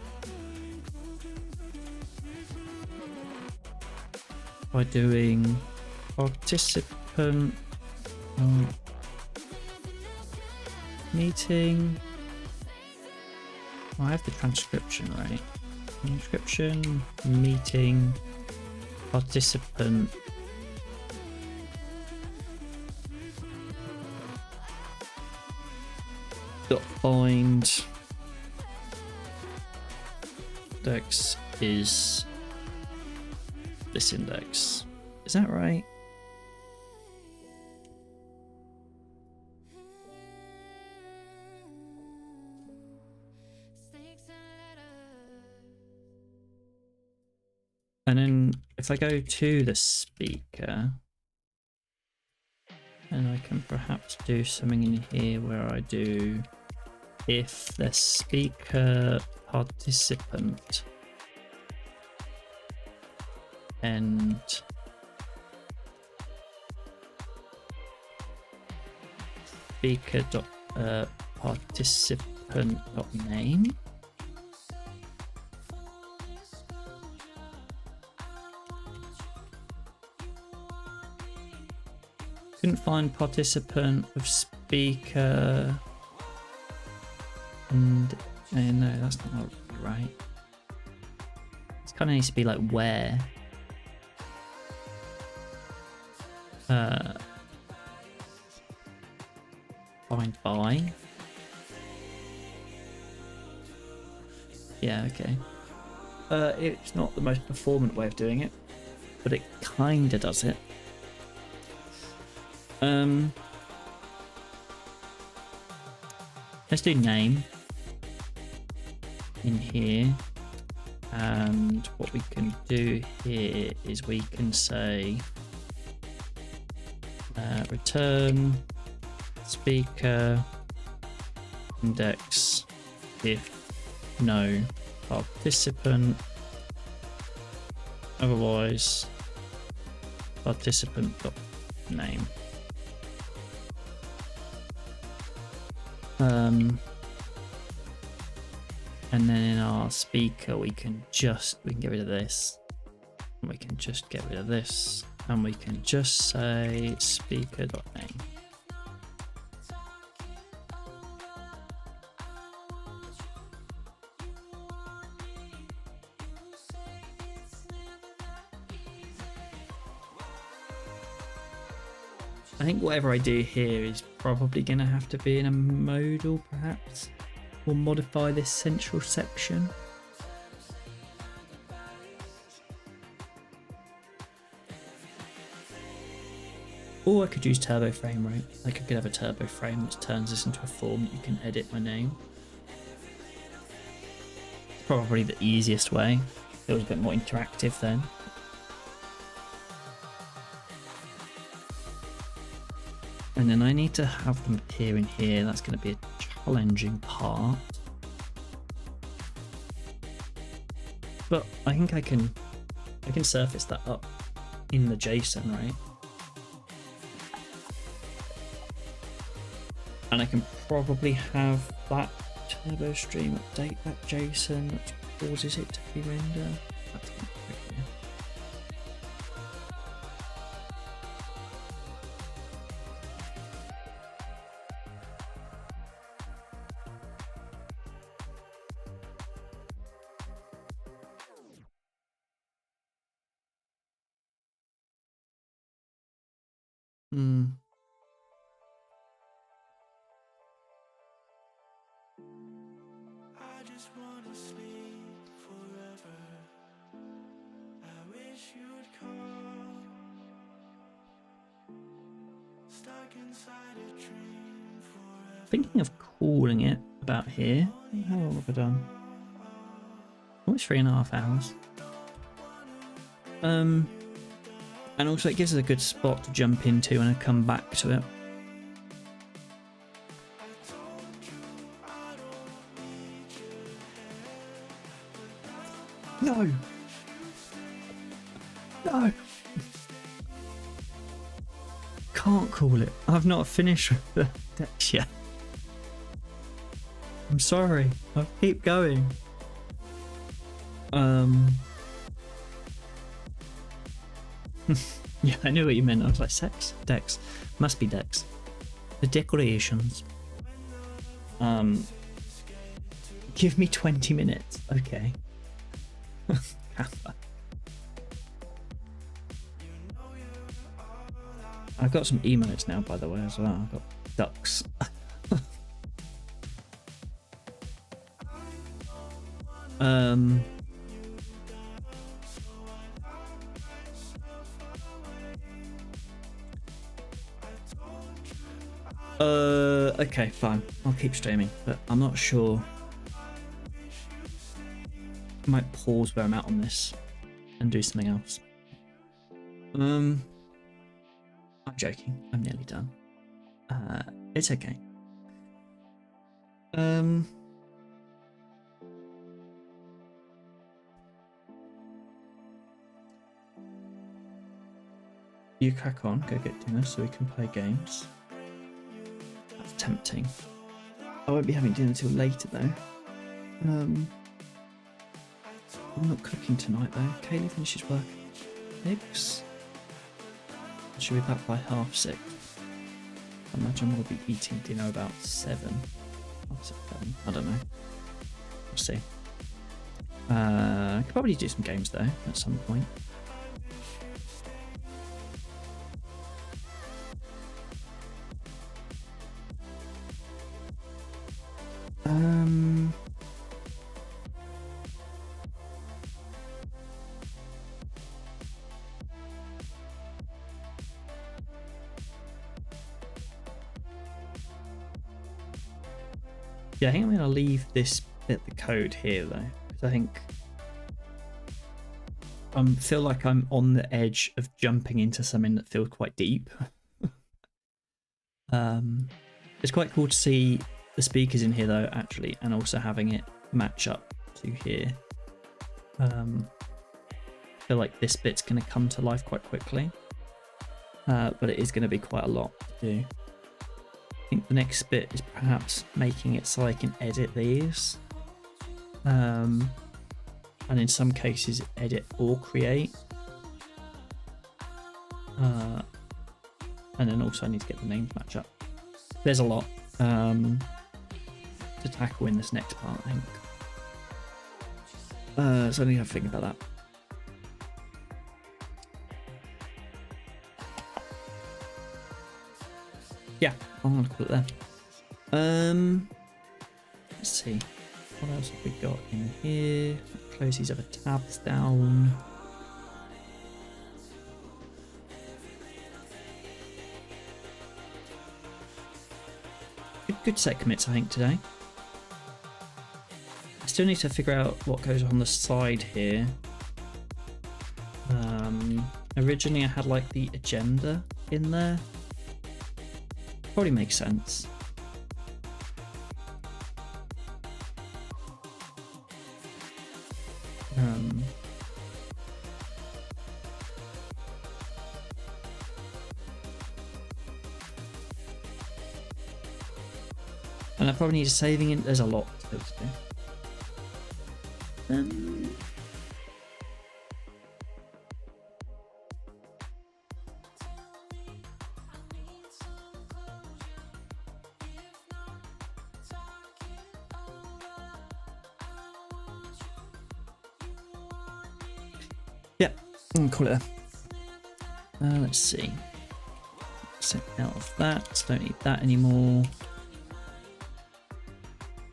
by doing participant meeting. Oh, I have the transcription right. Transcription meeting participant. Dot find index is this index. Is that right? And then if I go to the speaker, and I can perhaps do something in here where I do if the speaker participant and speaker dot participant dot name. Couldn't find participant of speaker, and no, that's not right. It kind of needs to be like where. Find by. Yeah, okay. It's not the most performant way of doing it, but it kinda does it. Let's do name in here, and what we can do here is we can say return speaker index if no participant, otherwise participant dot name. And then in our speaker we can get rid of this, and we can just get rid of this, and we can just say speaker.name. I think whatever I do here is probably going to have to be in a modal, perhaps. We'll modify this central section. Or I could use turbo frame, right? Like I could have a turbo frame which turns this into a form that you can edit my name. It's probably the easiest way. It was a bit more interactive then. And then I need to have them appear in here. That's going to be a challenging part. But I think I can surface that up in the JSON, right? And I can probably have that turbo stream update that JSON, which causes it to be render. That's quick, yeah. I just wanna sleep forever. I wish you'd call. Stuck inside a dream forever. Thinking of calling it about here. How long have I done? Almost 3.5 hours. And also it gives us a good spot to jump into and I come back to it. No! No! Can't call it. I've not finished with the decks yet. I'm sorry. I'll keep going. Yeah, I knew what you meant. I was like, sex? Decks. Must be decks. The decorations. Give me 20 minutes. Okay. I've got some emotes now, by the way, as well. I've got ducks. Okay, fine. I'll keep streaming, but I'm not sure. I might pause where I'm at on this. and do something else. I'm joking. I'm nearly done. It's okay. You crack on, go get dinner so we can play games. That's tempting. I won't be having dinner till later though. I'm not cooking tonight though. Kaylee finishes work at 6. She'll be back by 6:30. I imagine we'll be eating dinner about 7. Or 7. I don't know. We'll see. Could probably do some games though at some point. Yeah, I think I'm going to leave this bit of the code here though, because I think I feel like I'm on the edge of jumping into something that feels quite deep. It's quite cool to see the speakers in here though, actually, and also having it match up to here. I feel like this bit's going to come to life quite quickly, but it is going to be quite a lot to do. I think the next bit is perhaps making it so I can edit these, and in some cases edit or create, and then also I need to get the names match up. There's a lot to tackle in this next part, I think, so I need to have to think about that. Yeah, I'm gonna put it there. Let's see, what else have we got in here? Close these other tabs down. Good set commits, I think, today. I still need to figure out what goes on the side here. Originally I had like the agenda in there. Probably makes sense. And I probably need a saving in. There's a lot still to do. Yeah, I'm gonna call it there. Let's see. Set out of that. Don't need that anymore.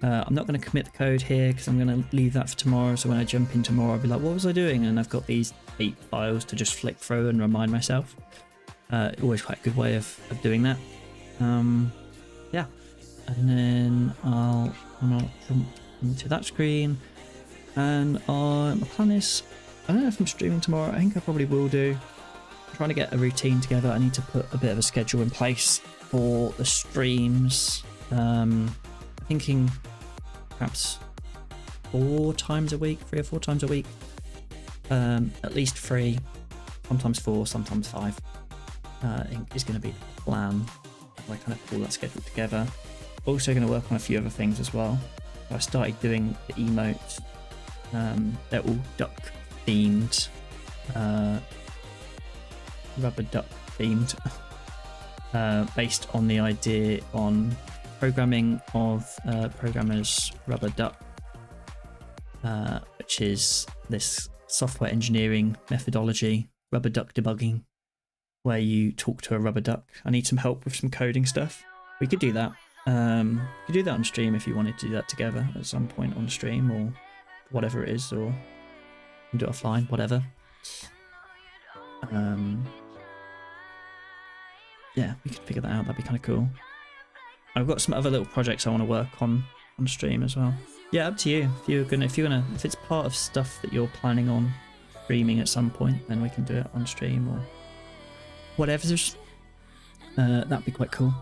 I'm not going to commit the code here because I'm going to leave that for tomorrow. So when I jump in tomorrow, I'll be like, what was I doing? And I've got these 8 files to just flick through and remind myself. Always quite a good way of doing that. Yeah. And then I'll jump into that screen. And my plan is, I don't know if I'm streaming tomorrow. I think I probably will do. I'm trying to get a routine together. I need to put a bit of a schedule in place for the streams. Thinking perhaps 4 times a week, 3 or 4 times a week. At least 3, sometimes 4, sometimes 5. I think is going to be the plan. I kind of pull that schedule together. Also going to work on a few other things as well. I started doing the emotes. They're all duck themed, rubber duck themed, based on the idea on programming of programmers rubber duck, which is this software engineering methodology, rubber duck debugging, where you talk to a rubber duck. I need some help with some coding stuff. We could do that. You could do that on stream if you wanted to do that together at some point on stream or whatever it is, or you can do it offline, whatever. Yeah, we could figure that out. That'd be kind of cool. I've got some other little projects I want to work on stream as well. Yeah, up to you. If it's part of stuff that you're planning on streaming at some point, then we can do it on stream or whatever. That'd be quite cool.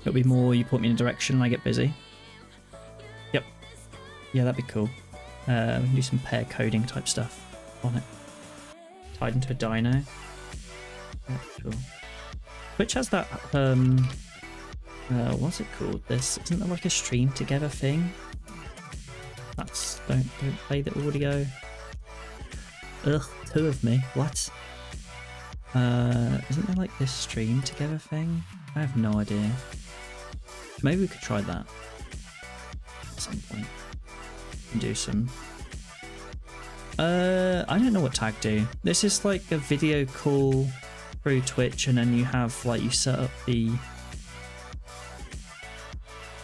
It'll be more you put me in a direction and I get busy. Yep. Yeah, that'd be cool. We can do some pair coding type stuff on it. Tied into a dyno. Yeah, cool. Which has that, what's it called? Isn't there like a stream together thing? That's, don't play the audio. Ugh, 2 of me. What? Isn't there like this stream together thing? I have no idea. Maybe we could try that at some point. And do some. I don't know what tag do. This is like a video call through Twitch, and then you have like you set up the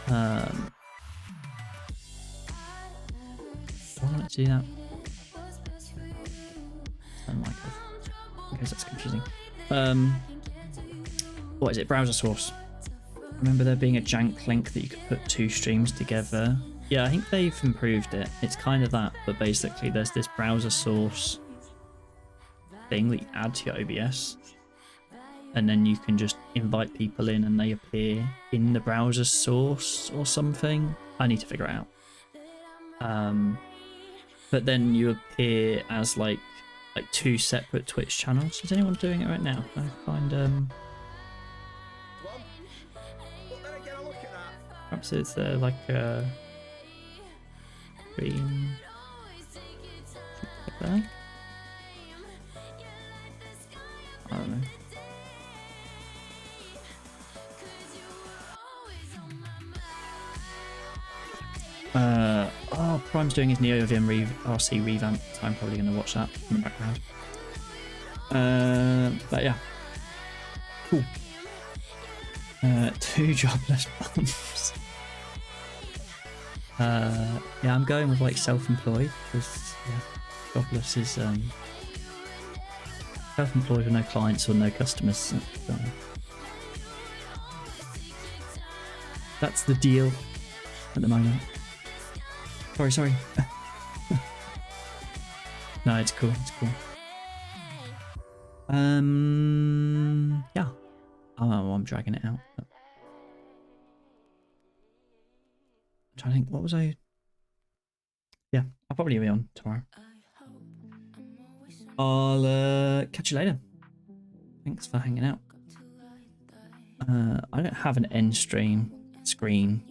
do I want to do that? Turn mic off. Okay, that's confusing. What is it? Browser source. Remember there being a jank link that you could put 2 streams together. Yeah, I think they've improved it. It's kind of that, but basically there's this browser source thing that you add to your OBS, and then you can just invite people in and they appear in the browser source or something. I need to figure it out. But then you appear as like 2 separate Twitch channels. Is anyone doing it right now? I find perhaps it's like a green. I don't know. Oh, Prime's doing his NeoVim RC revamp, so I'm probably going to watch that in the background. But yeah, cool. 2 jobless bums. Yeah, I'm going with like self-employed because yeah, jobless is self-employed with no clients or no customers. So, that's the deal at the moment. Sorry. No, it's cool. It's cool. Yeah. Oh, I'm dragging it out. I'm trying to think. What was I? Yeah, I'll probably be on tomorrow. I'll catch you later. Thanks for hanging out. I don't have an end stream screen,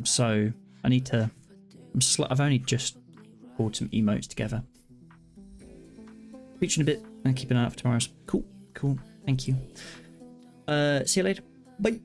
so I need to. I've only just pulled some emotes together. Featuring a bit and keep an eye out for tomorrow's. Cool. Thank you. See you later. Bye.